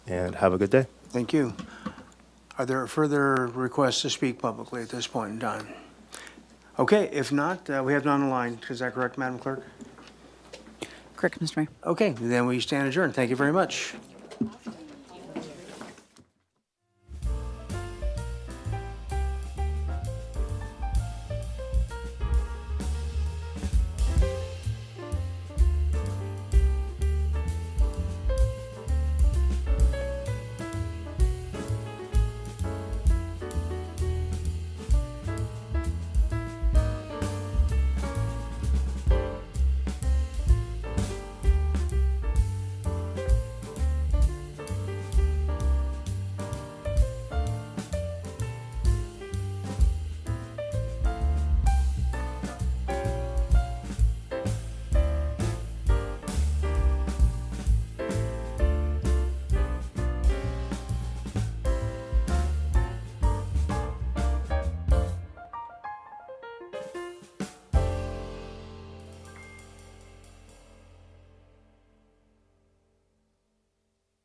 and have a good day. Thank you. Are there further requests to speak publicly at this point in time? Okay, if not, we have none on the line. Is that correct, Madam Clerk? Correct, Mr. Mayor. Okay, then we stand adjourned. Thank you very much.